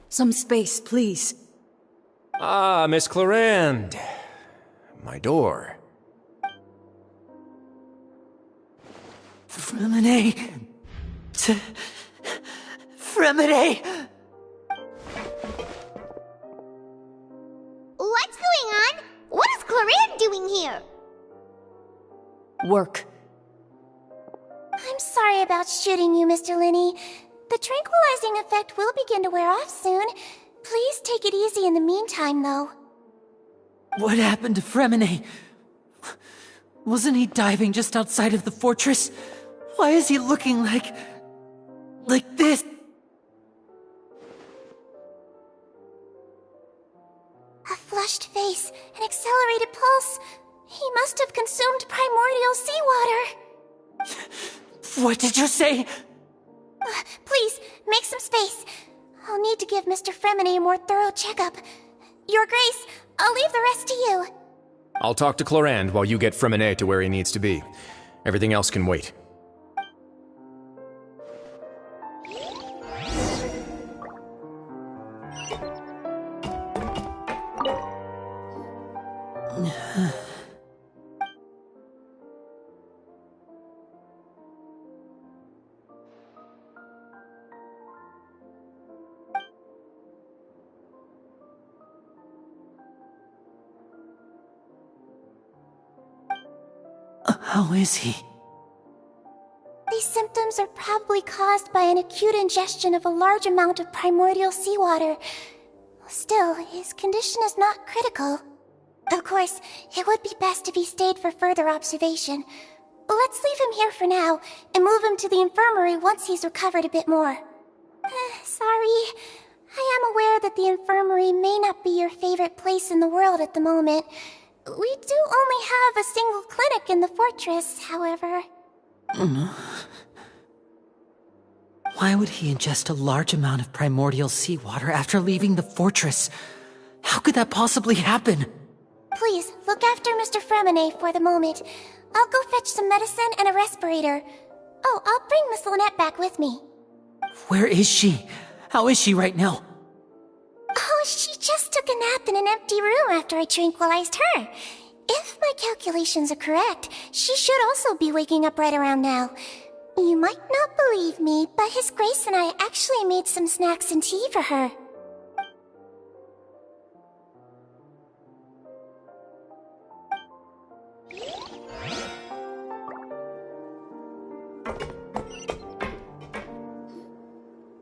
Some space, please.
Ah, Miss Clarande. My door.
Fremine! Fremine!
What's going on? What is Clarande doing here?
Work.
I'm sorry about shooting you, Mr. Linney. The tranquilizing effect will begin to wear off soon. Please take it easy in the meantime, though.
What happened to Fremine? Wasn't he diving just outside of the fortress? Why is he looking like this?
A flushed face, an accelerated pulse. He must have consumed primordial seawater.
What did you say?
Please, make some space. I'll need to give Mr. Fremine a more thorough checkup. Your Grace, I'll leave the rest to you.
I'll talk to Clarande while you get Fremine to where he needs to be. Everything else can wait.
How is he?
These symptoms are probably caused by an acute ingestion of a large amount of primordial seawater. Still, his condition is not critical. Of course, it would be best if he stayed for further observation. Let's leave him here for now, and move him to the infirmary once he's recovered a bit more. Sorry. I am aware that the infirmary may not be your favorite place in the world at the moment. We do only have a single clinic in the fortress, however.
Why would he ingest a large amount of primordial seawater after leaving the fortress? How could that possibly happen?
Please, look after Mr. Fremine for the moment. I'll go fetch some medicine and a respirator. Oh, I'll bring Miss Lynette back with me.
Where is she? How is she right now?
Oh, she just took a nap in an empty room after I tranquilized her. If my calculations are correct, she should also be waking up right around now. You might not believe me, but His Grace and I actually made some snacks and tea for her.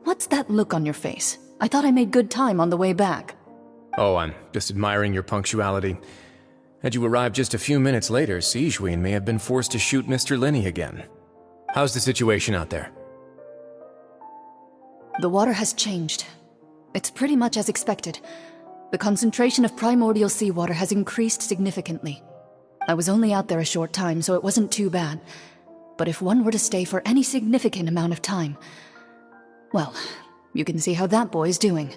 What's that look on your face? I thought I made good time on the way back.
Oh, I'm just admiring your punctuality. Had you arrived just a few minutes later, Sigewinne may have been forced to shoot Mr. Linney again. How's the situation out there?
The water has changed. It's pretty much as expected. The concentration of primordial seawater has increased significantly. I was only out there a short time, so it wasn't too bad. But if one were to stay for any significant amount of time... well, you can see how that boy's doing.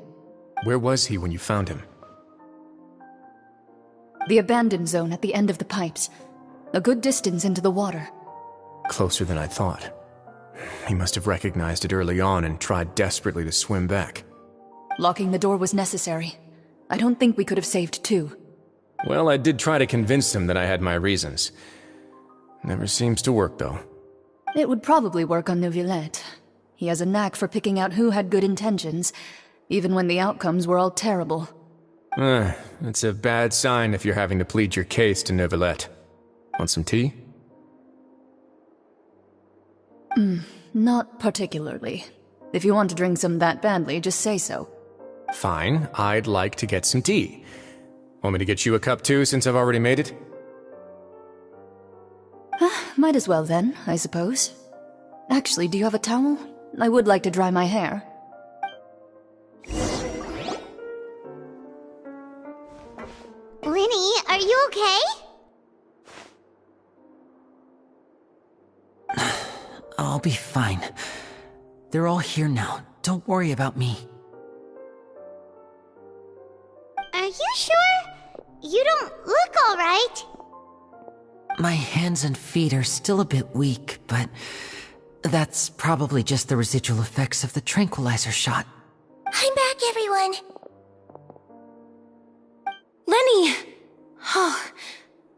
Where was he when you found him?
The abandoned zone at the end of the pipes. A good distance into the water.
Closer than I thought. He must have recognized it early on and tried desperately to swim back.
Locking the door was necessary. I don't think we could have saved two.
Well, I did try to convince him that I had my reasons. Never seems to work, though.
It would probably work on Neuvillette. He has a knack for picking out who had good intentions, even when the outcomes were all terrible.
It's a bad sign if you're having to plead your case to Neuvillette. Want some tea?
Not particularly. If you want to drink some that badly, just say so.
Fine, I'd like to get some tea. Want me to get you a cup too, since I've already made it?
Might as well then, I suppose. Actually, do you have a towel? I would like to dry my hair.
Linny, are you okay?
I'll be fine. They're all here now. Don't worry about me.
Are you sure? You don't look alright.
My hands and feet are still a bit weak, but that's probably just the residual effects of the tranquilizer shot.
I'm back, everyone. Lenny! Oh,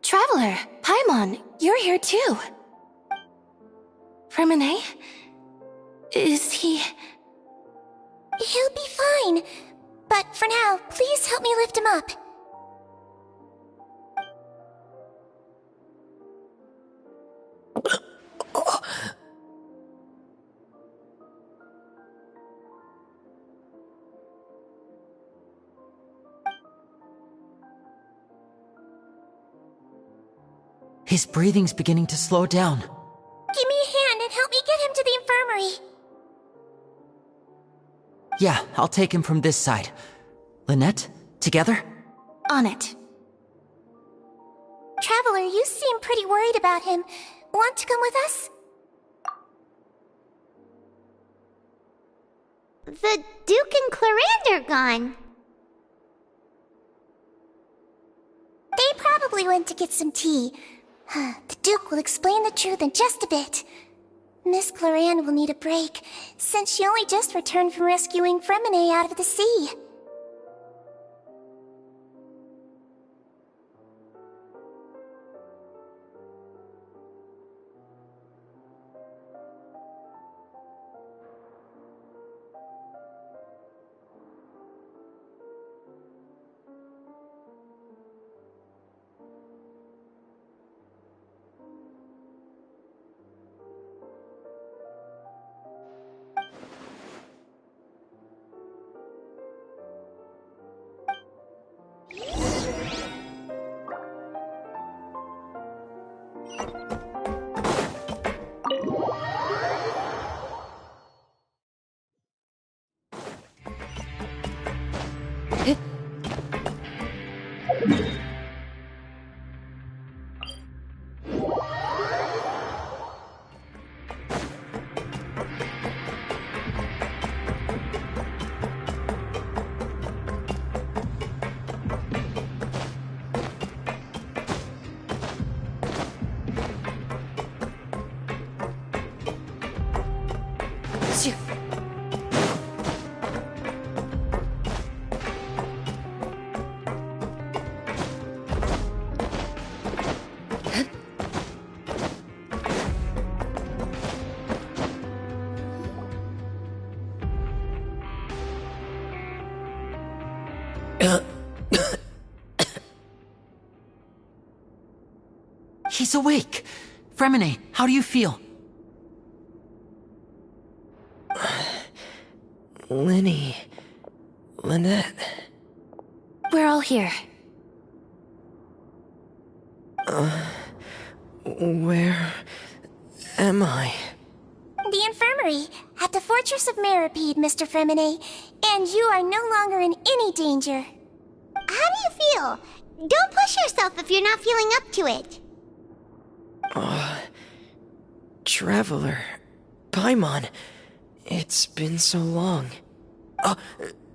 Traveler, Paimon, you're here too. Freminet? Is he... He'll be fine. But for now, please help me lift him up.
His breathing's beginning to slow down.
Give me a hand and help me get him to the infirmary.
Yeah, I'll take him from this side. Lynette, together?
On it. Traveler, you seem pretty worried about him. Want to come with us?
The Duke and Clarande are gone.
They probably went to get some tea. The Duke will explain the truth in just a bit. Miss Clarande will need a break, since she only just returned from rescuing Freminet out of the sea.
He's awake! Freminet, how do you feel?
Linny... Lynette...
We're all here.
Where... am I?
The infirmary, at the Fortress of Meripede, Mr. Freminet, and you are no longer in any danger.
How do you feel? Don't push yourself if you're not feeling up to it.
Traveler... Paimon... It's been so long.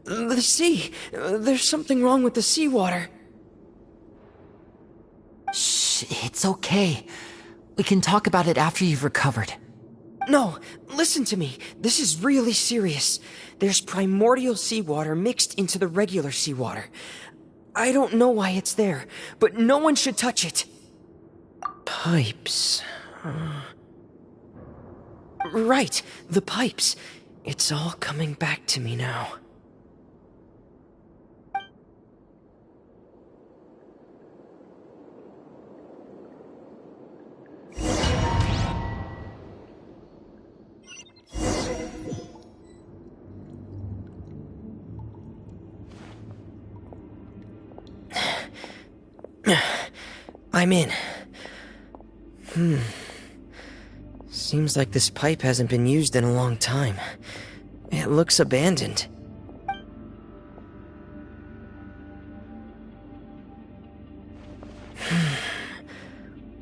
The sea! There's something wrong with the seawater.
Shh, it's okay. We can talk about it after you've recovered.
No, listen to me. This is really serious. There's primordial seawater mixed into the regular seawater. I don't know why it's there, but no one should touch it. Pipes. Right, the pipes. It's all coming back to me now. I'm in. Seems like this pipe hasn't been used in a long time. It looks abandoned.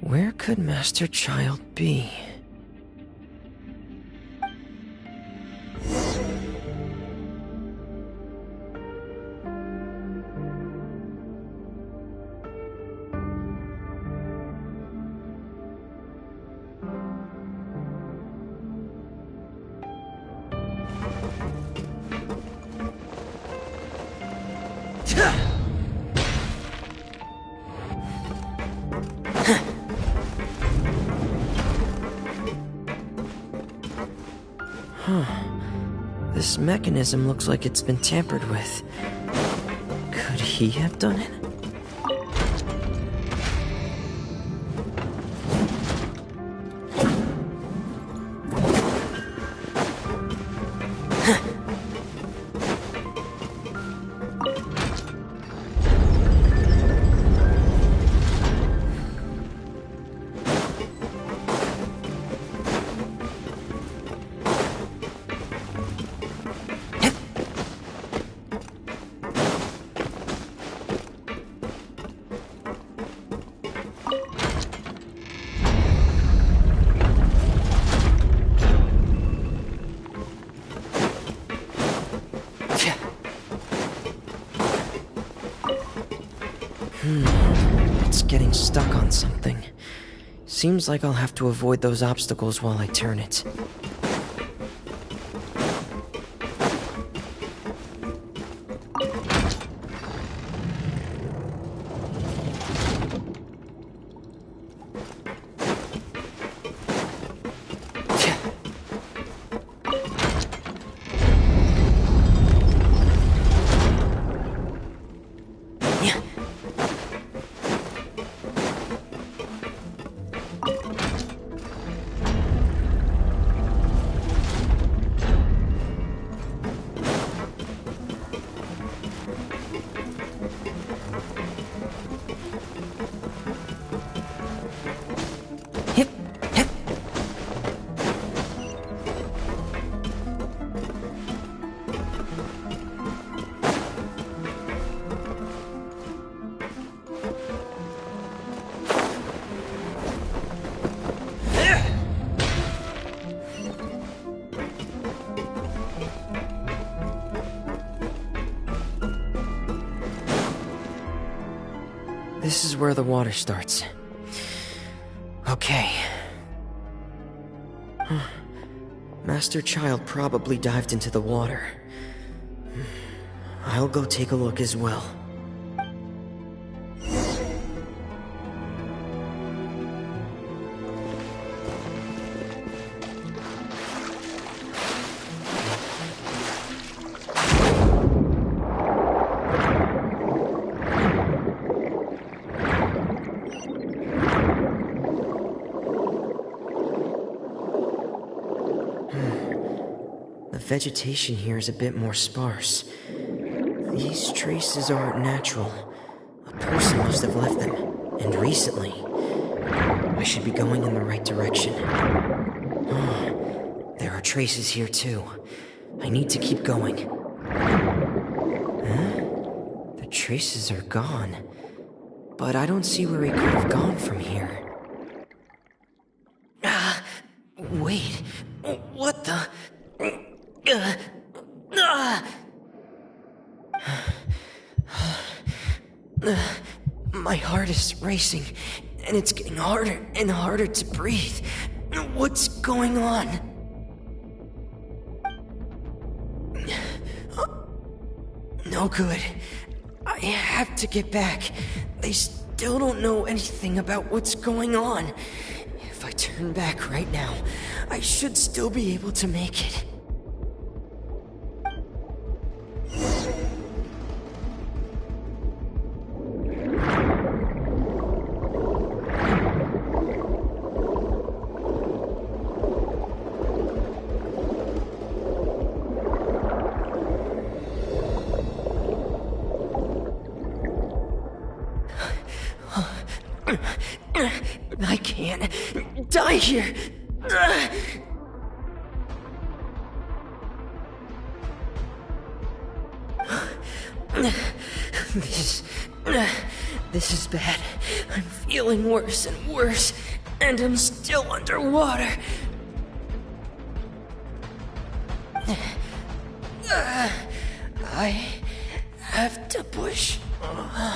Where could Master Child be? This mechanism looks like it's been tampered with. Could he have done it? It's getting stuck on something. Seems like I'll have to avoid those obstacles while I turn it. This is where the water starts. Okay. Master Child probably dived into the water. I'll go take a look as well. The vegetation here is a bit more sparse. These traces aren't natural. A person must have left them, and recently. I should be going in the right direction. There are traces here too. I need to keep going. The traces are gone, but I don't see where he could have gone from here. Wait, what the? My heart is racing, and it's getting harder and harder to breathe. What's going on? no good. I have to get back. They still don't know anything about what's going on. If I turn back right now, I should still be able to make it. I can't die here. This is bad. I'm feeling worse and worse, and I'm still underwater. I have to push on.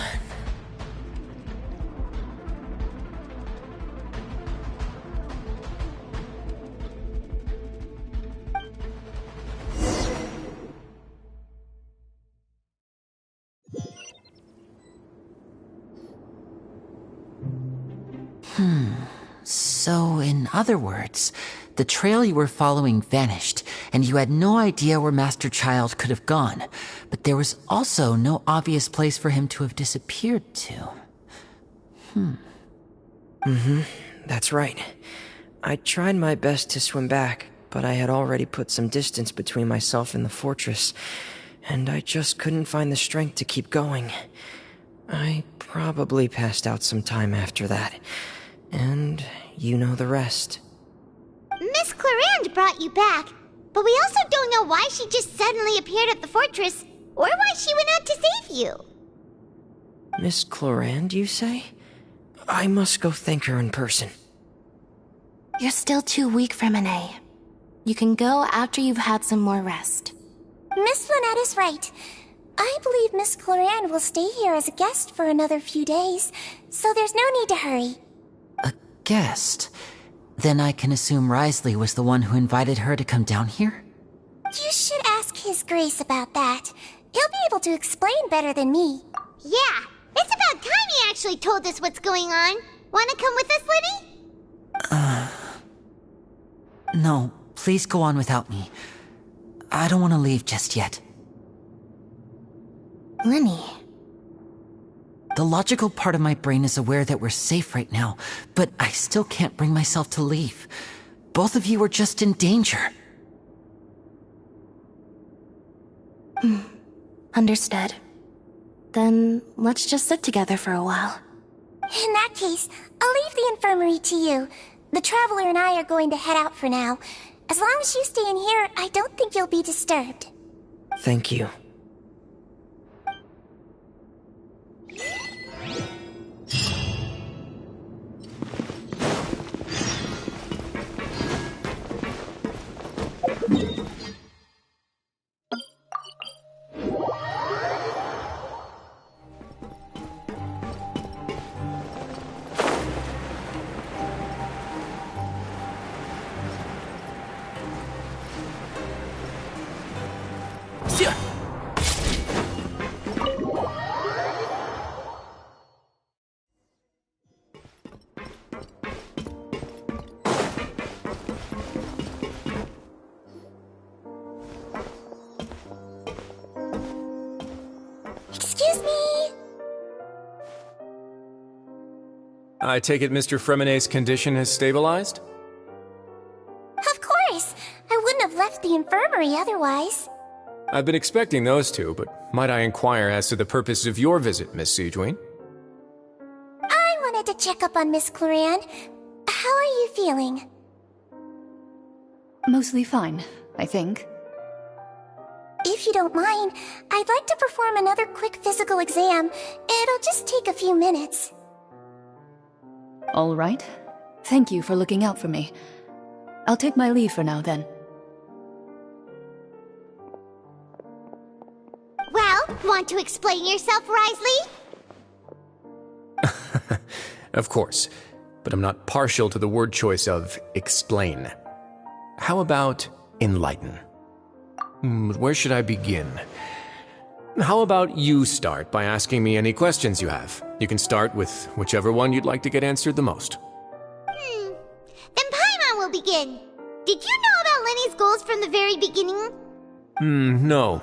So, in other words, the trail you were following vanished, and you had no idea where Master Child could have gone, but there was also no obvious place for him to have disappeared to.
That's right. I tried my best to swim back, but I had already put some distance between myself and the fortress, and I just couldn't find the strength to keep going. I probably passed out some time after that, and you know the rest.
Miss Clarande brought you back, but we also don't know why she just suddenly appeared at the fortress, or why she went out to save you.
Miss Clarande, you say? I must go thank her in person.
You're still too weak for Monet. You can go after you've had some more rest. Miss Lynette is right. I believe Miss Clarande will stay here as a guest for another few days, so there's no need to hurry.
A guest? Then I can assume Risley was the one who invited her to come down here?
You should ask His Grace about that. He'll be able to explain better than me.
Yeah, it's about time he actually told us what's going on. Wanna come with us, Lenny?
No, please go on without me. I don't want to leave just yet.
Lenny.
The logical part of my brain is aware that we're safe right now, but I still can't bring myself to leave. Both of you are just in danger.
Understood. Then let's just sit together for a while. In that case, I'll leave the infirmary to you. The Traveler and I are going to head out for now. As long as you stay in here, I don't think you'll be disturbed.
Thank you.
Excuse me!
I take it Mr. Fremonet's condition has stabilized?
Of course! I wouldn't have left the infirmary otherwise.
I've been expecting those two, but might I inquire as to the purpose of your visit, Miss Sejuane?
I wanted to check up on Miss Clarande. How are you feeling?
Mostly fine, I think.
If you don't mind, I'd like to perform another quick physical exam. It'll just take a few minutes.
All right. Thank you for looking out for me. I'll take my leave for now, then.
Well, want to explain yourself, Risley?
Of course, but I'm not partial to the word choice of explain. How about enlighten? Where should I begin? How about you start by asking me any questions you have? You can start with whichever one you'd like to get answered the most.
Then Paimon will begin. Did you know about Lenny's goals from the very beginning?
No.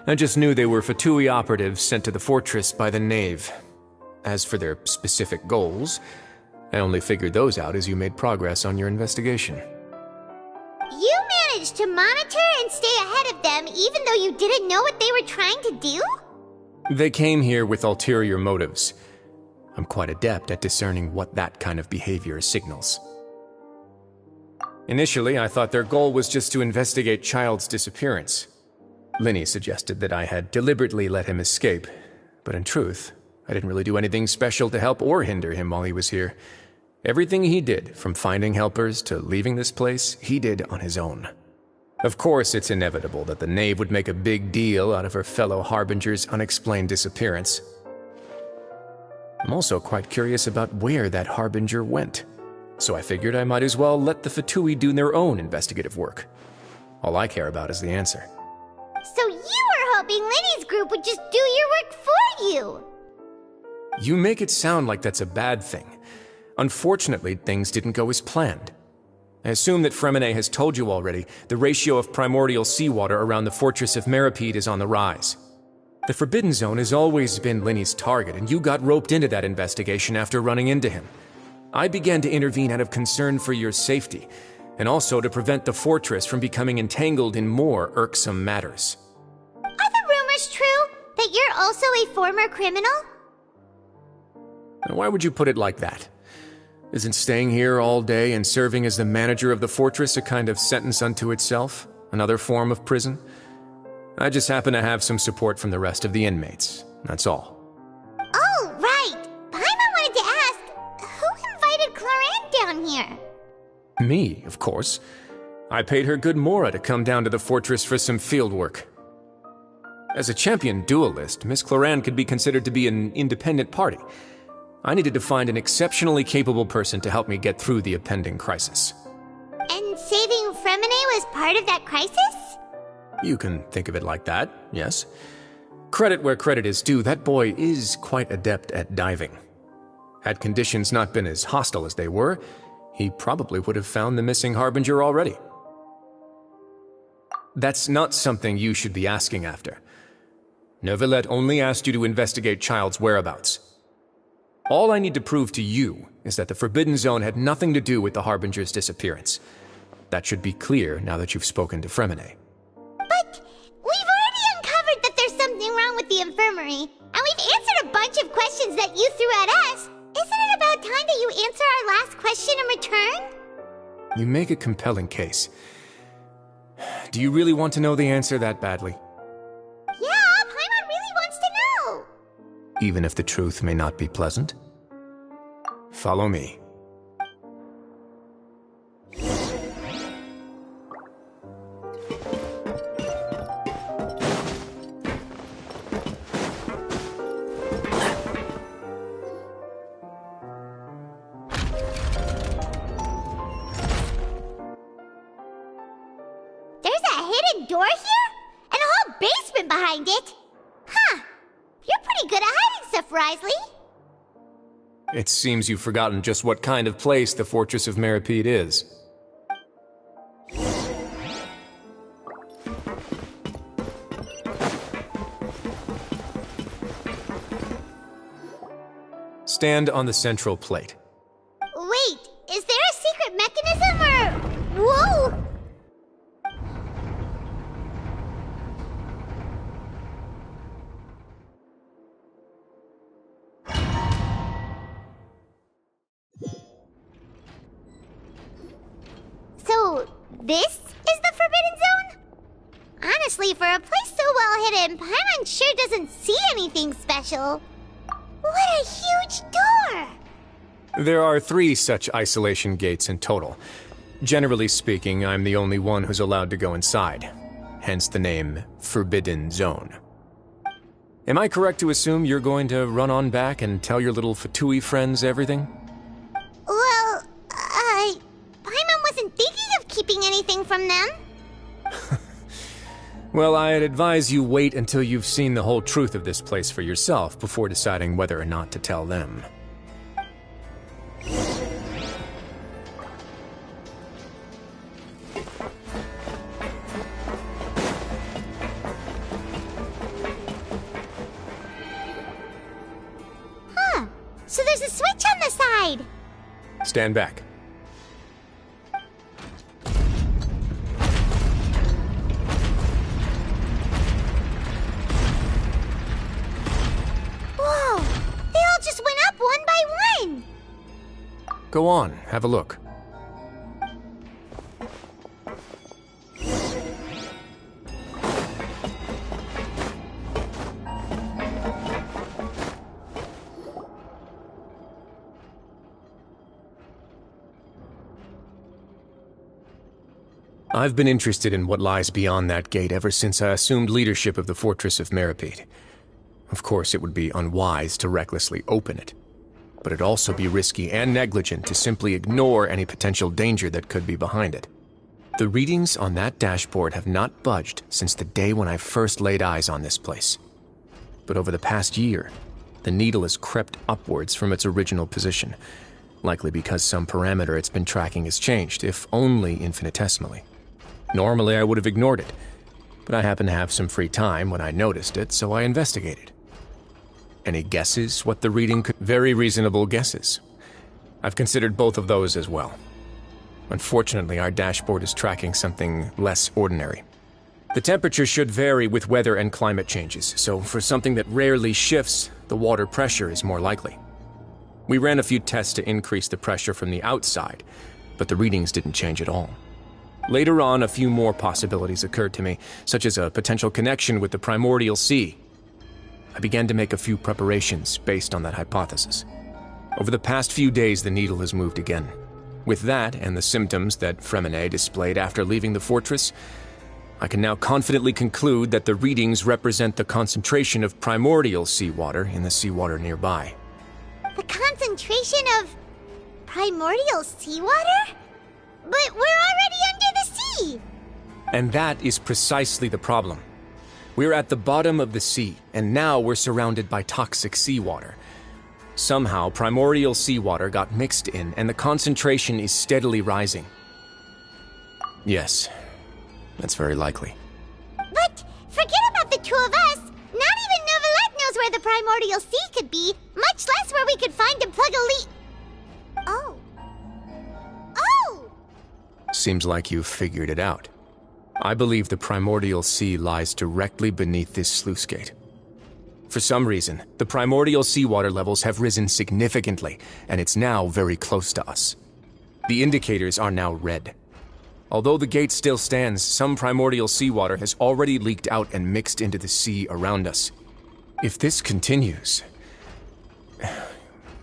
I just knew they were Fatui operatives sent to the fortress by the Knave. As for their specific goals, I only figured those out as you made progress on your investigation.
You managed to monitor and stay ahead of them even though you didn't know what they were trying to do?
They came here with ulterior motives. I'm quite adept at discerning what that kind of behavior signals. Initially, I thought their goal was just to investigate Child's disappearance. Linny suggested that I had deliberately let him escape, but in truth, I didn't really do anything special to help or hinder him while he was here. Everything he did, from finding helpers to leaving this place, he did on his own. Of course, it's inevitable that the Knave would make a big deal out of her fellow Harbinger's unexplained disappearance. I'm also quite curious about where that Harbinger went, so I figured I might as well let the Fatui do their own investigative work. All I care about is the answer.
So you were hoping Lenny's group would just do your work for you!
You make it sound like that's a bad thing. Unfortunately, things didn't go as planned. I assume that Fremine has told you already, the ratio of primordial seawater around the fortress of Meripede is on the rise. The Forbidden Zone has always been Linny's target, and you got roped into that investigation after running into him. I began to intervene out of concern for your safety, and also to prevent the fortress from becoming entangled in more irksome matters.
Are the rumors true? That you're also a former criminal?
Why would you put it like that? Isn't staying here all day and serving as the manager of the fortress a kind of sentence unto itself? Another form of prison? I just happen to have some support from the rest of the inmates, that's all.
Oh, right! Paimon wanted to ask, who invited Cloran down here?
Me, of course. I paid her good mora to come down to the fortress for some field work. As a champion duelist, Miss Cloran could be considered to be an independent party. I needed to find an exceptionally capable person to help me get through the impending crisis.
And saving Fremine was part of that crisis?
You can think of it like that, yes. Credit where credit is due, that boy is quite adept at diving. Had conditions not been as hostile as they were, he probably would have found the missing Harbinger already. That's not something you should be asking after. Neuvillette only asked you to investigate Child's whereabouts. All I need to prove to you is that the Forbidden Zone had nothing to do with the Harbinger's disappearance. That should be clear now that you've spoken to Fremine.
But we've already uncovered that there's something wrong with the infirmary, and we've answered a bunch of questions that you threw at us. Isn't it about time that you answer our last question in return?
You make a compelling case. Do you really want to know the answer that badly?
Yeah, Paimon really wants to know!
Even if the truth may not be pleasant? Follow me.
There's a hidden door here? And a whole basement behind it? Huh. You're pretty good at hiding stuff, Risley.
It seems you've forgotten just what kind of place the Fortress of Meripede is. Stand on the central plate.
Wait, is there a secret mechanism or... Whoa! So, this is the Forbidden Zone? Honestly, for a place so well hidden, Paimon sure doesn't see anything special. What a huge door!
There are 3 such isolation gates in total. Generally speaking, I'm the only one who's allowed to go inside. Hence the name Forbidden Zone. Am I correct to assume you're going to run on back and tell your little Fatui friends everything?
Well, Paimon wasn't thinking of keeping anything from them.
Well, I'd advise you wait until you've seen the whole truth of this place for yourself before deciding whether or not to tell them.
Huh. So there's a switch on the side.
Stand back.
Whoa! They all just went up one by one!
Go on, have a look. I've been interested in what lies beyond that gate ever since I assumed leadership of the Fortress of Meripede. Of course, it would be unwise to recklessly open it, but it'd also be risky and negligent to simply ignore any potential danger that could be behind it. The readings on that dashboard have not budged since the day when I first laid eyes on this place. But over the past year, the needle has crept upwards from its original position, likely because some parameter it's been tracking has changed, if only infinitesimally. Normally, I would have ignored it, but I happened to have some free time when I noticed it, so I investigated. Any guesses what the reading could... Very reasonable guesses. I've considered both of those as well. Unfortunately, our dashboard is tracking something less ordinary. The temperature should vary with weather and climate changes, so for something that rarely shifts, the water pressure is more likely. We ran a few tests to increase the pressure from the outside, but the readings didn't change at all. Later on, a few more possibilities occurred to me, such as a potential connection with the primordial sea. I began to make a few preparations based on that hypothesis. Over the past few days, the needle has moved again. With that, and the symptoms that Fremine displayed after leaving the fortress, I can now confidently conclude that the readings represent the concentration of primordial seawater in the seawater nearby.
The concentration of primordial seawater? But we're already under the sea!
And that is precisely the problem. We're at the bottom of the sea, and now we're surrounded by toxic seawater. Somehow, primordial seawater got mixed in, and the concentration is steadily rising. Yes, that's very likely.
But forget about the two of us! Not even Novelette knows where the primordial sea could be, much less where we could find and plug a leak. Oh. Oh!
Seems like you've figured it out. I believe the primordial sea lies directly beneath this sluice gate. For some reason, the primordial seawater levels have risen significantly, and it's now very close to us. The indicators are now red. Although the gate still stands, some primordial seawater has already leaked out and mixed into the sea around us. If this continues,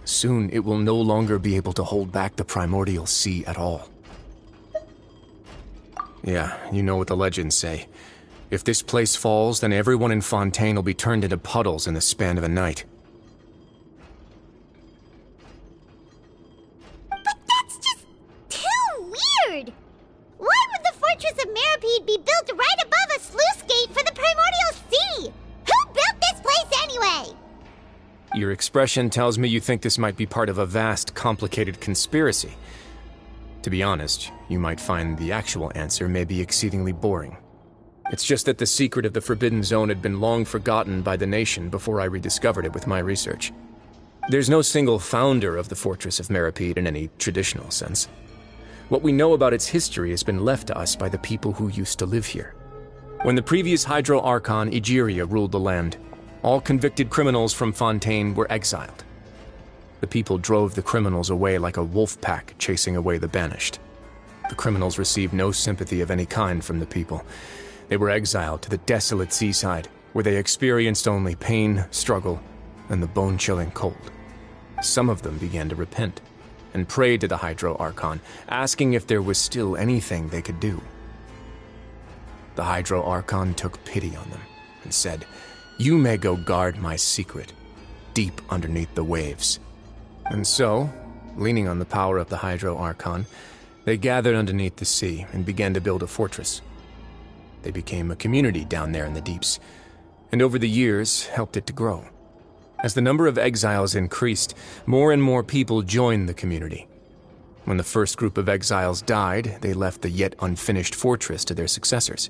soon it will no longer be able to hold back the primordial sea at all. Yeah, you know what the legends say. If this place falls, then everyone in Fontaine will be turned into puddles in the span of a night.
But that's just too weird! Why would the Fortress of Meripede be built right above a sluice gate for the primordial sea? Who built this place anyway?
Your expression tells me you think this might be part of a vast, complicated conspiracy. To be honest, you might find the actual answer may be exceedingly boring. It's just that the secret of the Forbidden Zone had been long forgotten by the nation before I rediscovered it with my research. There's no single founder of the Fortress of Meripede in any traditional sense. What we know about its history has been left to us by the people who used to live here. When the previous Hydro Archon Egeria ruled the land, all convicted criminals from Fontaine were exiled. The people drove the criminals away like a wolf pack chasing away the banished. The criminals received no sympathy of any kind from the people. They were exiled to the desolate seaside, where they experienced only pain, struggle, and the bone-chilling cold. Some of them began to repent, and prayed to the Hydro Archon, asking if there was still anything they could do. The Hydro Archon took pity on them, and said, "You may go guard my secret, deep underneath the waves." And so, leaning on the power of the Hydro Archon, they gathered underneath the sea and began to build a fortress. they became a community down there in the deeps, and over the years helped it to grow. As the number of exiles increased, more and more people joined the community. When the first group of exiles died, they left the yet unfinished fortress to their successors.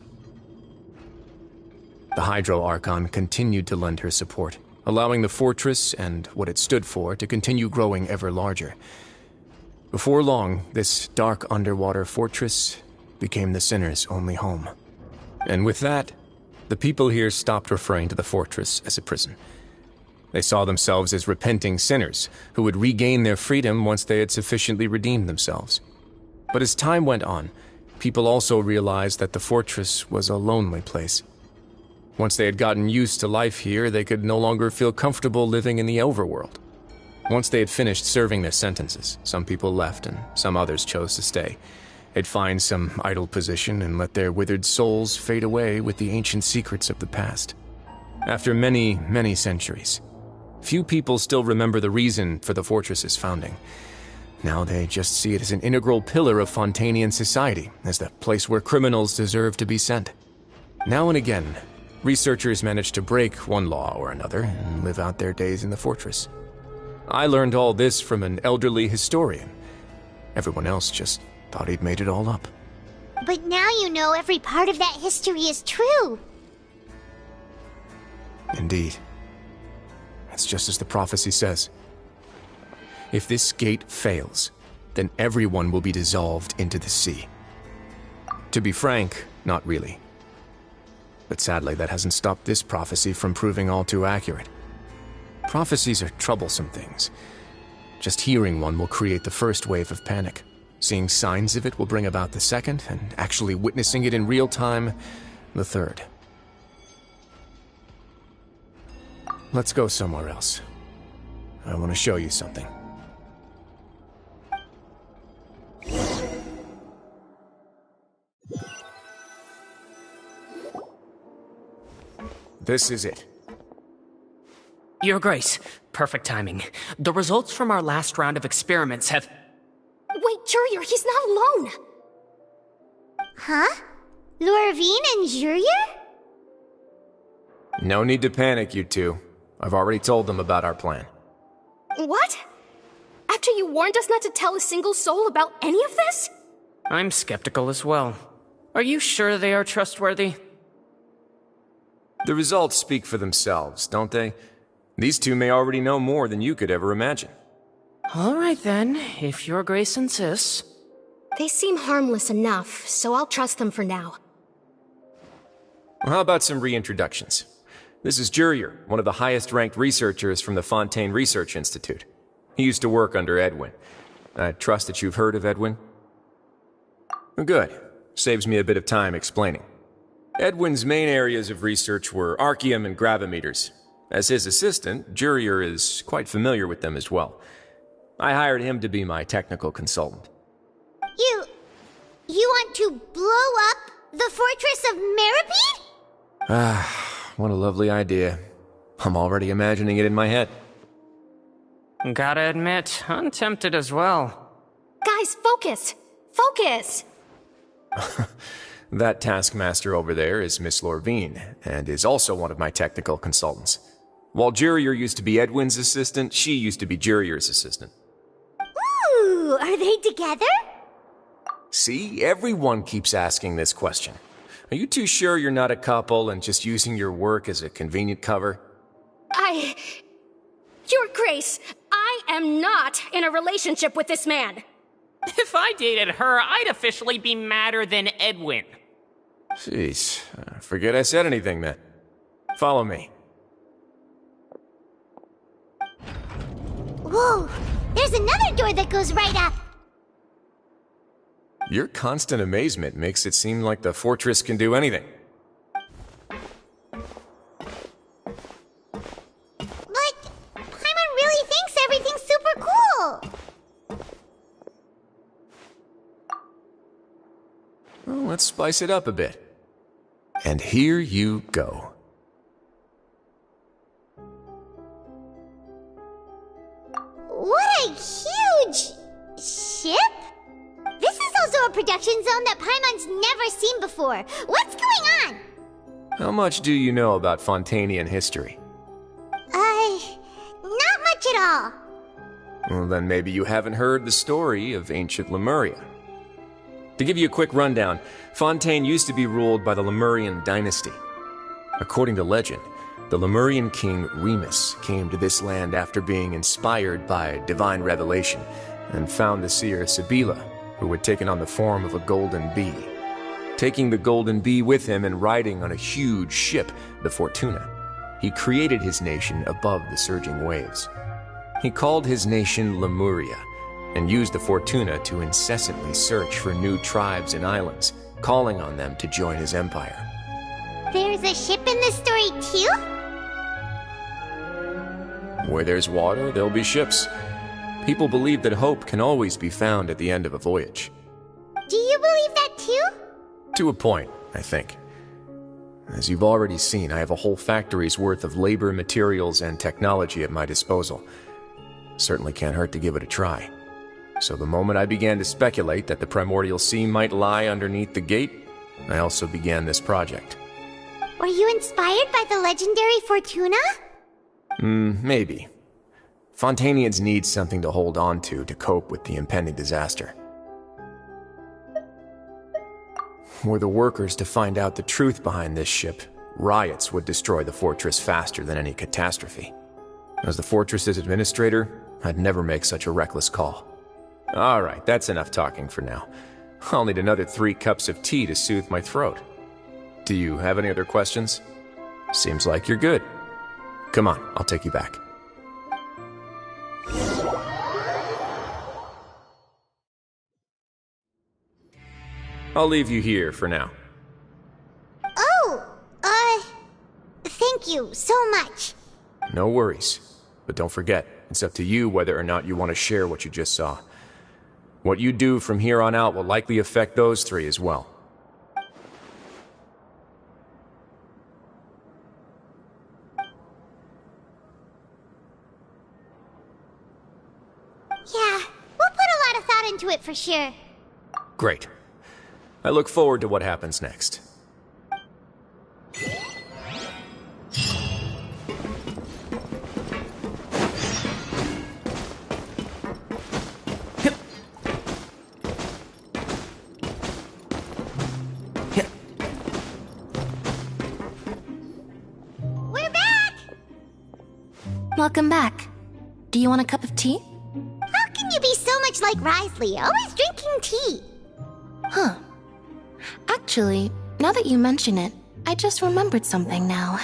The Hydro Archon continued to lend her support, allowing the fortress and what it stood for to continue growing ever larger. Before long, this dark underwater fortress became the Sinner's only home. And with that, the people here stopped referring to the fortress as a prison. They saw themselves as repenting sinners who would regain their freedom once they had sufficiently redeemed themselves. But as time went on, people also realized that the fortress was a lonely place. Once they had gotten used to life here, they could no longer feel comfortable living in the overworld. Once they had finished serving their sentences, some people left and some others chose to stay. They'd find some idle position and let their withered souls fade away with the ancient secrets of the past. After many, many centuries, few people still remember the reason for the fortress's founding. Now they just see it as an integral pillar of Fontainian society, as the place where criminals deserve to be sent. Now and again, researchers manage to break one law or another and live out their days in the fortress. I learned all this from an elderly historian. Everyone else just thought he'd made it all up.
But now you know every part of that history is true.
Indeed. It's just as the prophecy says. If this gate fails, then everyone will be dissolved into the sea. To be frank, not really. But sadly, that hasn't stopped this prophecy from proving all too accurate. Prophecies are troublesome things. Just hearing one will create the first wave of panic. Seeing signs of it will bring about the second, and actually witnessing it in real time, the third. Let's go somewhere else. I want to show you something. This is it.
Your Grace, perfect timing. The results from our last round of experiments have...
Wait, Jurier, he's not alone!
Huh? Lorvine and Jurier?
No need to panic, you two. I've already told them about our plan.
What? After you warned us not to tell a single soul about any of this?
I'm skeptical as well. Are you sure they are trustworthy?
The results speak for themselves, don't they? These two may already know more than you could ever imagine.
All right then, if Your Grace insists.
They seem harmless enough, so I'll trust them for now.
Well, how about some reintroductions? This is Jurier, one of the highest-ranked researchers from the Fontaine Research Institute. He used to work under Edwin. I trust that you've heard of Edwin? Good. Saves me a bit of time explaining. Edwin's main areas of research were archaeum and gravimeters. As his assistant, Jurier is quite familiar with them as well. I hired him to be my technical consultant.
You want to blow up the fortress of Meripede?
Ah, what a lovely idea. I'm already imagining it in my head.
Gotta admit, I'm tempted as well.
Guys, focus! Focus!
That taskmaster over there is Miss Lorvine, and is also one of my technical consultants. While Jurier used to be Edwin's assistant, she used to be Jurier's assistant.
Ooh, are they together?
See, everyone keeps asking this question. Are you too sure you're not a couple and just using your work as a convenient cover?
Your Grace, I am not in a relationship with this man.
If I dated her, I'd officially be madder than Edwin.
Jeez, forget I said anything then. Follow me.
Whoa, there's another door that goes right up.
Your constant amazement makes it seem like the fortress can do anything.
But Paimon really thinks everything's super cool.
Well, let's spice it up a bit. And here you go.
What a huge ship! This is also into a production zone that Paimon's never seen before. What's going on?
How much do you know about Fontanian history?
Not much at all.
Well, then maybe you haven't heard the story of ancient Lemuria. To give you a quick rundown, Fontaine used to be ruled by the Lemurian dynasty. According to legend, the Lemurian king Remus came to this land after being inspired by divine revelation and found the seer Sibila, who had taken on the form of a golden bee. Taking the golden bee with him and riding on a huge ship, the Fortuna, he created his nation above the surging waves. He called his nation Lemuria and used the Fortuna to incessantly search for new tribes and islands, calling on them to join his empire.
There's a ship in this story too?
Where there's water, there'll be ships. People believe that hope can always be found at the end of a voyage.
Do you believe that too?
To a point, I think. As you've already seen, I have a whole factory's worth of labor, materials, and technology at my disposal. Certainly can't hurt to give it a try. So the moment I began to speculate that the primordial sea might lie underneath the gate, I also began this project.
Were you inspired by the legendary Fortuna?
Maybe. Fontanians need something to hold on to cope with the impending disaster. Were the workers to find out the truth behind this ship, riots would destroy the fortress faster than any catastrophe. As the fortress's administrator, I'd never make such a reckless call. Alright, that's enough talking for now. I'll need another 3 cups of tea to soothe my throat. Do you have any other questions? Seems like you're good. Come on, I'll take you back. I'll leave you here for now.
Oh, thank you so much.
No worries. But don't forget, it's up to you whether or not you want to share what you just saw. What you do from here on out will likely affect those 3 as well.
Yeah, we'll put a lot of thought into it for sure.
Great. I look forward to what happens next.
We're back!
Welcome back. Do you want a cup of tea?
How can you be so much like Risley, always drinking tea?
Huh. Actually, now that you mention it, I just remembered something now.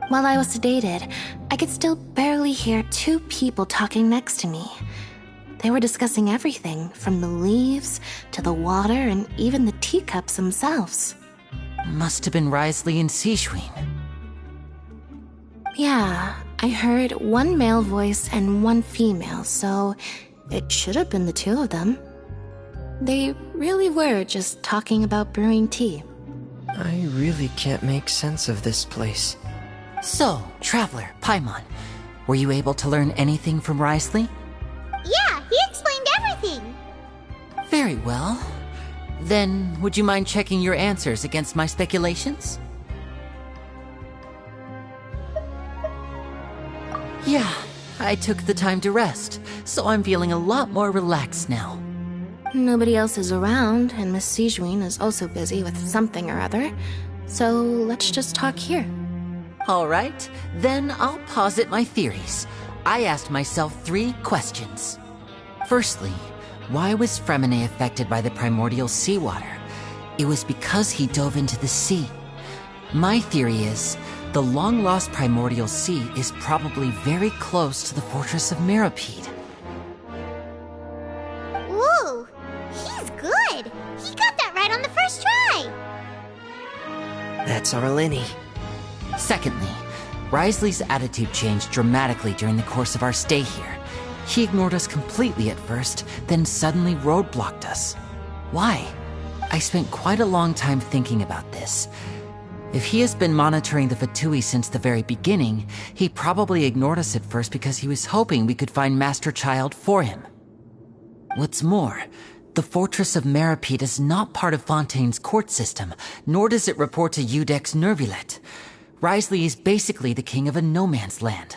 While I was sedated, I could still barely hear 2 people talking next to me. They were discussing everything, from the leaves to the water and even the teacups themselves.
Must have been Risley and Seishween.
Yeah, I heard 1 male voice and 1 female, so it should have been the 2 of them. They really were just talking about brewing tea.
I really can't make sense of this place.
So, Traveler, Paimon, were you able to learn anything from Risley?
Yeah, he explained everything.
Very well. Then, would you mind checking your answers against my speculations? Yeah, I took the time to rest, so I'm feeling a lot more relaxed now.
Nobody else is around, and Miss Seishween is also busy with something or other, so let's just talk here.
All right, then I'll posit my theories. I asked myself 3 questions. Firstly, why was Fremine affected by the primordial seawater? It was because he dove into the sea. My theory is, the long-lost primordial sea is probably very close to the fortress of Mirapede.
Ooh, he's good. He got that right on the first try.
That's Arlene.
Secondly, Risley's attitude changed dramatically during the course of our stay here. He ignored us completely at first, then suddenly roadblocked us. Why? I spent quite a long time thinking about this. If he has been monitoring the Fatui since the very beginning, he probably ignored us at first because he was hoping we could find Master Child for him. What's more, The Fortress of Meripede is not part of Fontaine's court system, nor does it report to Udex Nervulet. Wriothesley is basically the king of a no-man's land.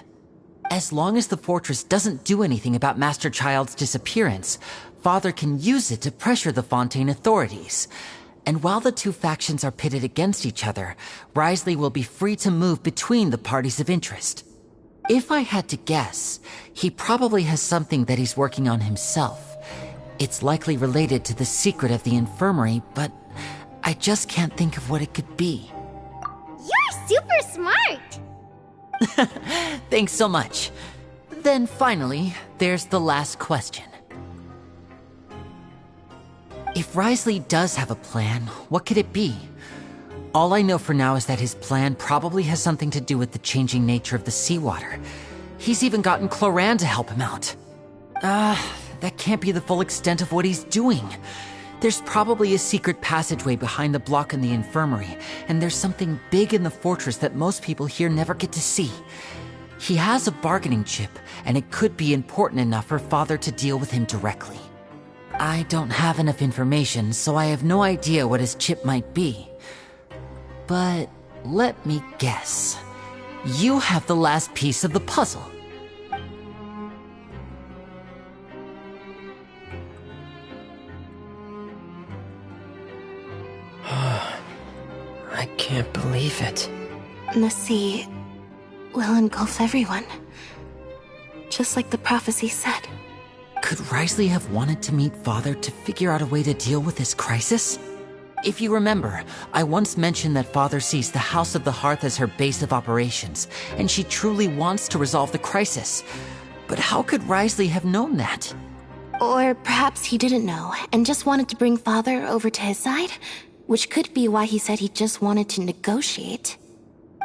As long as the fortress doesn't do anything about Master Child's disappearance, Father can use it to pressure the Fontaine authorities. And while the two factions are pitted against each other, Wriothesley will be free to move between the parties of interest. If I had to guess, he probably has something that he's working on himself. It's likely related to the secret of the infirmary, but I just can't think of what it could be.
You're super smart!
Thanks so much. Then finally, there's the last question. If Wriothesley does have a plan, what could it be? All I know for now is that his plan probably has something to do with the changing nature of the seawater. He's even gotten Cloran to help him out. That can't be the full extent of what he's doing. There's probably a secret passageway behind the block in the infirmary, and there's something big in the fortress that most people here never get to see. He has a bargaining chip, and it could be important enough for Father to deal with him directly. I don't have enough information, so I have no idea what his chip might be. But let me guess. You have the last piece of the puzzle.
I can't believe it.
The sea will engulf everyone. Just like the prophecy said.
Could Wriothesley have wanted to meet Father to figure out a way to deal with this crisis? If you remember, I once mentioned that Father sees the House of the Hearth as her base of operations, and she truly wants to resolve the crisis. But how could Wriothesley have known that?
Or perhaps he didn't know, and just wanted to bring Father over to his side? Which could be why he said he just wanted to negotiate.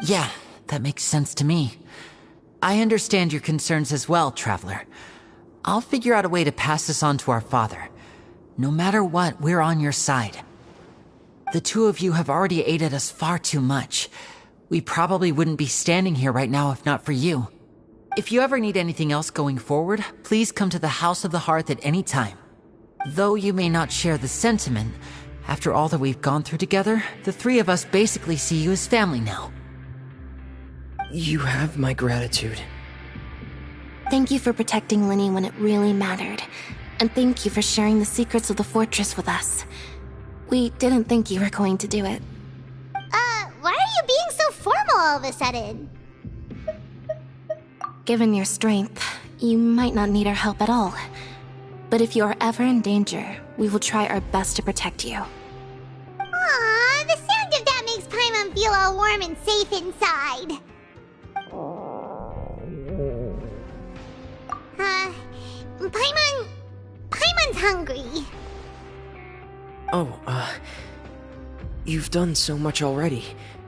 Yeah, that makes sense to me. I understand your concerns as well, Traveler. I'll figure out a way to pass this on to our father. No matter what, we're on your side. The two of you have already aided us far too much. We probably wouldn't be standing here right now if not for you. If you ever need anything else going forward, please come to the House of the Hearth at any time. Though you may not share the sentiment, after all that we've gone through together, the three of us basically see you as family now.
You have my gratitude.
Thank you for protecting Linny when it really mattered. And thank you for sharing the secrets of the fortress with us. We didn't think you were going to do it.
Why are you being so formal all of a sudden?
Given your strength, you might not need our help at all. But if you are ever in danger, we will try our best to protect you.
Aww, the sound of that makes Paimon feel all warm and safe inside. Paimon's hungry.
Oh, you've done so much already.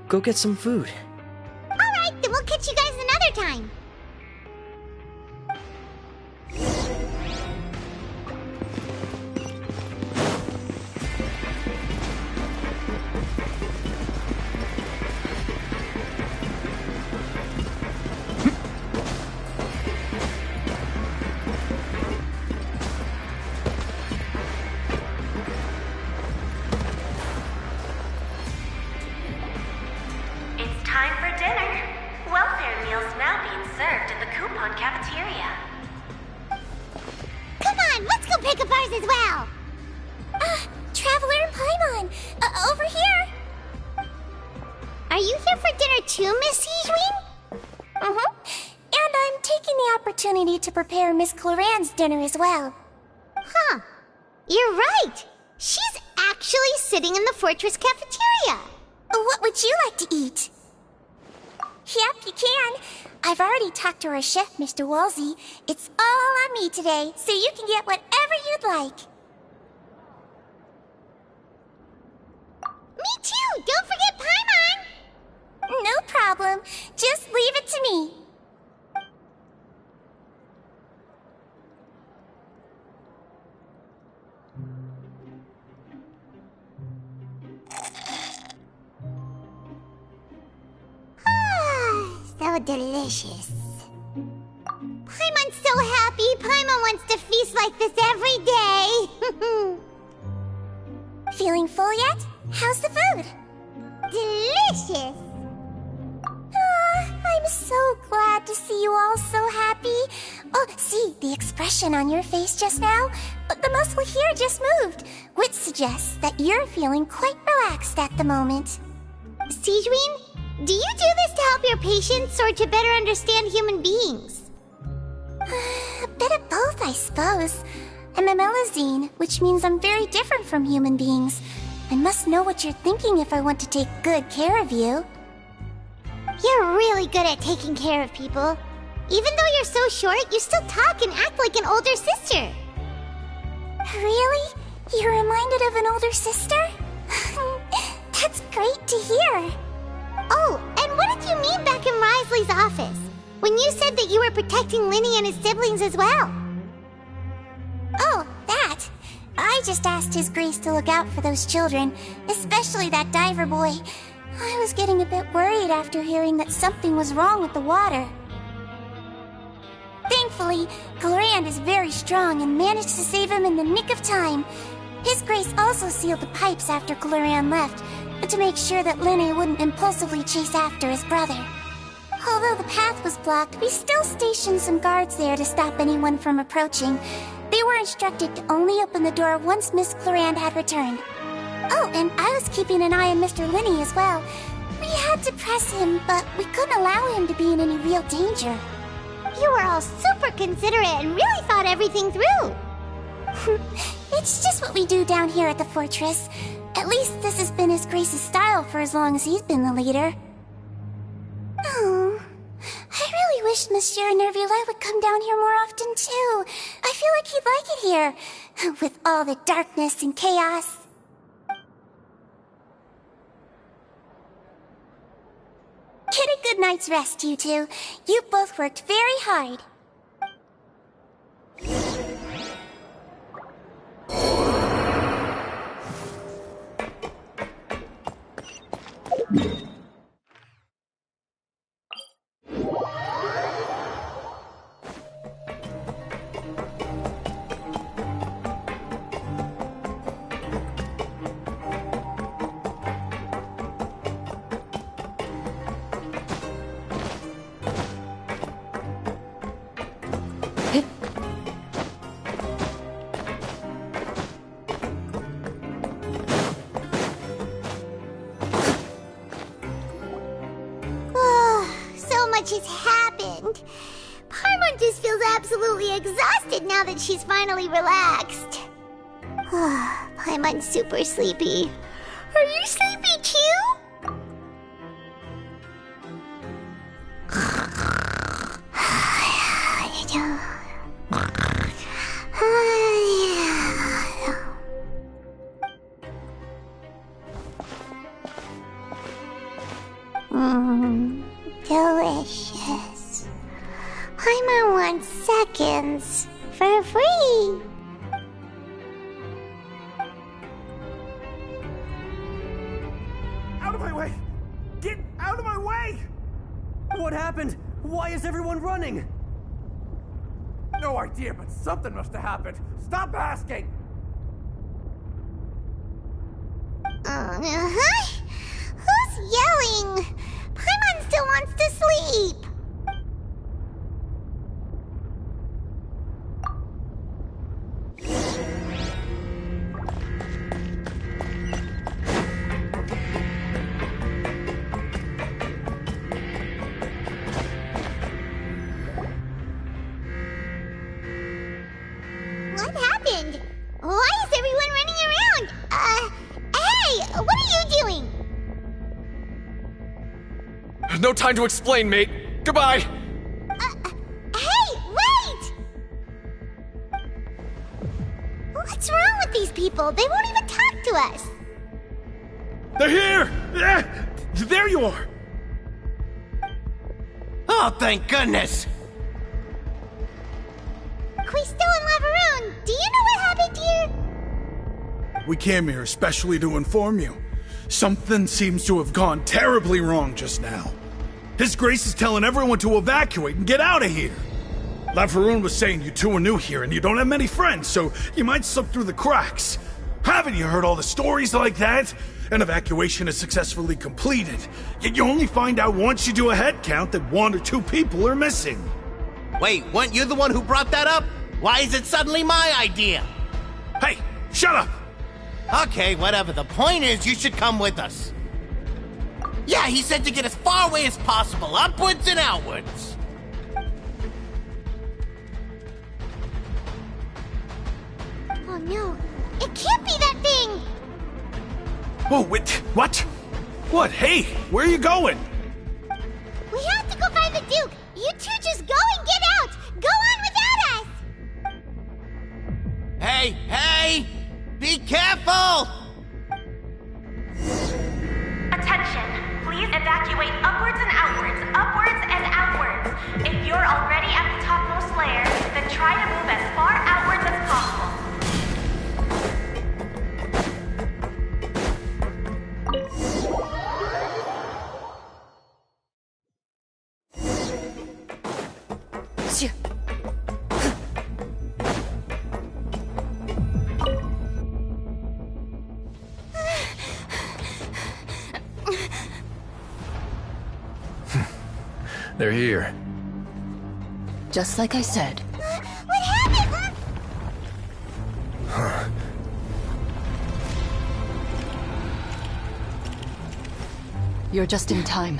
Go get some food.
Alright, then we'll catch you guys another time. As well.
Traveler and Paimon, over here.
Are you here for dinner too, Miss Sijwin?
And I'm taking the opportunity to prepare Miss Cloran's dinner as well.
Huh. You're right. She's actually sitting in the fortress cafeteria.
What would you like to eat? Yep, you can. I've already talked to our chef, Mr. Wolsey. It's all on me today, so you can get whatever you'd like.
Me too! Don't forget Paimon!
No problem. Just leave it to me.
So delicious. Paimon's so happy. Paimon wants to feast like this every day.
feeling full yet? How's the food?
Delicious!
I'm so glad to see you all so happy. Oh, see, the expression on your face just now? The muscle here just moved, which suggests that you're feeling quite relaxed at the moment.
Sigewinne, do you do this to help your patients or to better understand human beings?
A bit of both, I suppose. I'm a Melusine, which means I'm very different from human beings. I must know what you're thinking if I want to take good care of you.
You're really good at taking care of people. Even though you're so short, you still talk and act like an older sister.
Really? You're reminded of an older sister? That's great to hear.
Oh, and what did you mean back in Risley's office? When you said that you were protecting Linny and his siblings as well?
Oh, that. I just asked His Grace to look out for those children, especially that diver boy. I was getting a bit worried after hearing that something was wrong with the water. Thankfully, Glorand is very strong and managed to save him in the nick of time. His Grace also sealed the pipes after Glorand left, to make sure that Linny wouldn't impulsively chase after his brother. Although the path was blocked, we still stationed some guards there to stop anyone from approaching. They were instructed to only open the door once Miss Glorand had returned. Oh, and I was keeping an eye on Mr. Linny as well. We had to press him, but we couldn't allow him to be in any real danger.
You were all super considerate and really thought everything through.
It's just what we do down here at the fortress. At least this has been His Grace's style for as long as he's been the leader. Oh, I really wish Monsieur Nervula would come down here more often too. I feel like he'd like it here, with all the darkness and chaos. Get a good night's rest, you two. You both worked very hard.
Has happened. Paimon just feels absolutely exhausted now that she's finally relaxed. Paimon's super sleepy. Are you sleepy too? Delicious. Paimon wants seconds for free.
Out of my way! Get out of my way! What happened? Why is everyone running? No idea, but something must have happened. Stop asking!
Who's yelling? Paimon still wants to sleep. What happened? Why is everyone running around? Hey, what are you doing?
No time to explain, mate. Goodbye.
Hey, wait! What's wrong with these people? They won't even talk to us.
They're here! There you are!
Oh, thank goodness!
We still in Lavaroon. Do you know what happened here?
We came here especially to inform you. Something seems to have gone terribly wrong just now. His Grace is telling everyone to evacuate and get out of here. Lavaroon was saying you two are new here and you don't have many friends, so you might slip through the cracks. Haven't you heard all the stories like that? An evacuation is successfully completed, yet you only find out once you do a head count that 1 or 2 people are missing.
Wait, weren't you the one who brought that up? Why is it suddenly my idea?
Hey, shut up!
Okay, whatever. The point is, you should come with us. Yeah, he said to get as far away as possible, upwards and outwards.
Oh no, it can't be that thing!
Oh, wait, what? What? Hey, where are you going?
We have to go find the Duke! You two just go and get out! Go on without us!
Hey, hey! Be careful!
Attention! Please evacuate upwards and outwards, upwards and outwards. If you're already at the topmost layer, then try to move as far outwards as possible.
They're here.
Just like I said.
What happened?
Huh.
You're just in time.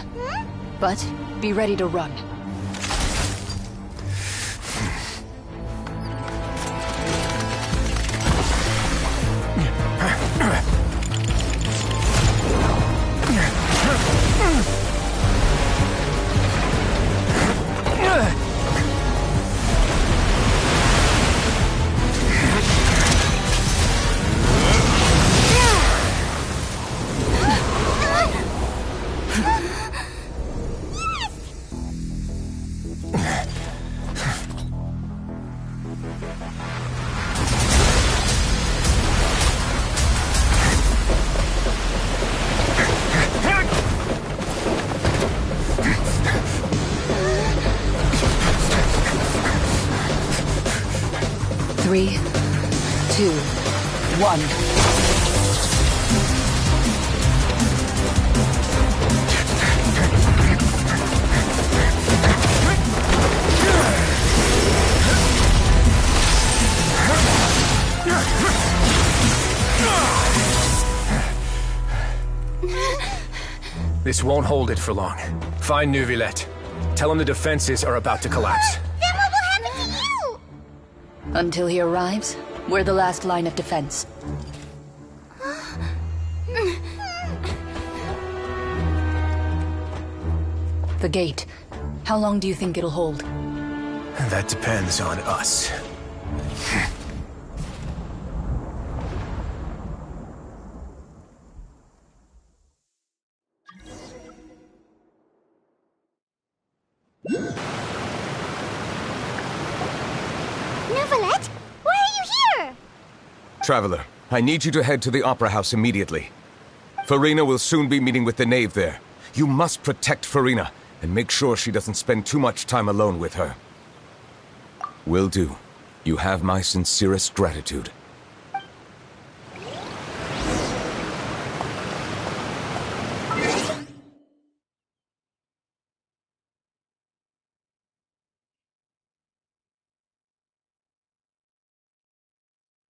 But be ready to run. Three, 2, 1.
This won't hold it for long. Find Neuvillette. Tell him the defenses are about to collapse.
Then what will happen to you?
Until he arrives, we're the last line of defense. The gate. How long do you think it'll hold?
That depends on us.
Neuvillette? Why are you here?
Traveler, I need you to head to the Opera House immediately. Farina will soon be meeting with the knave there. You must protect Farina, and make sure she doesn't spend too much time alone with her. Will do. You have my sincerest gratitude.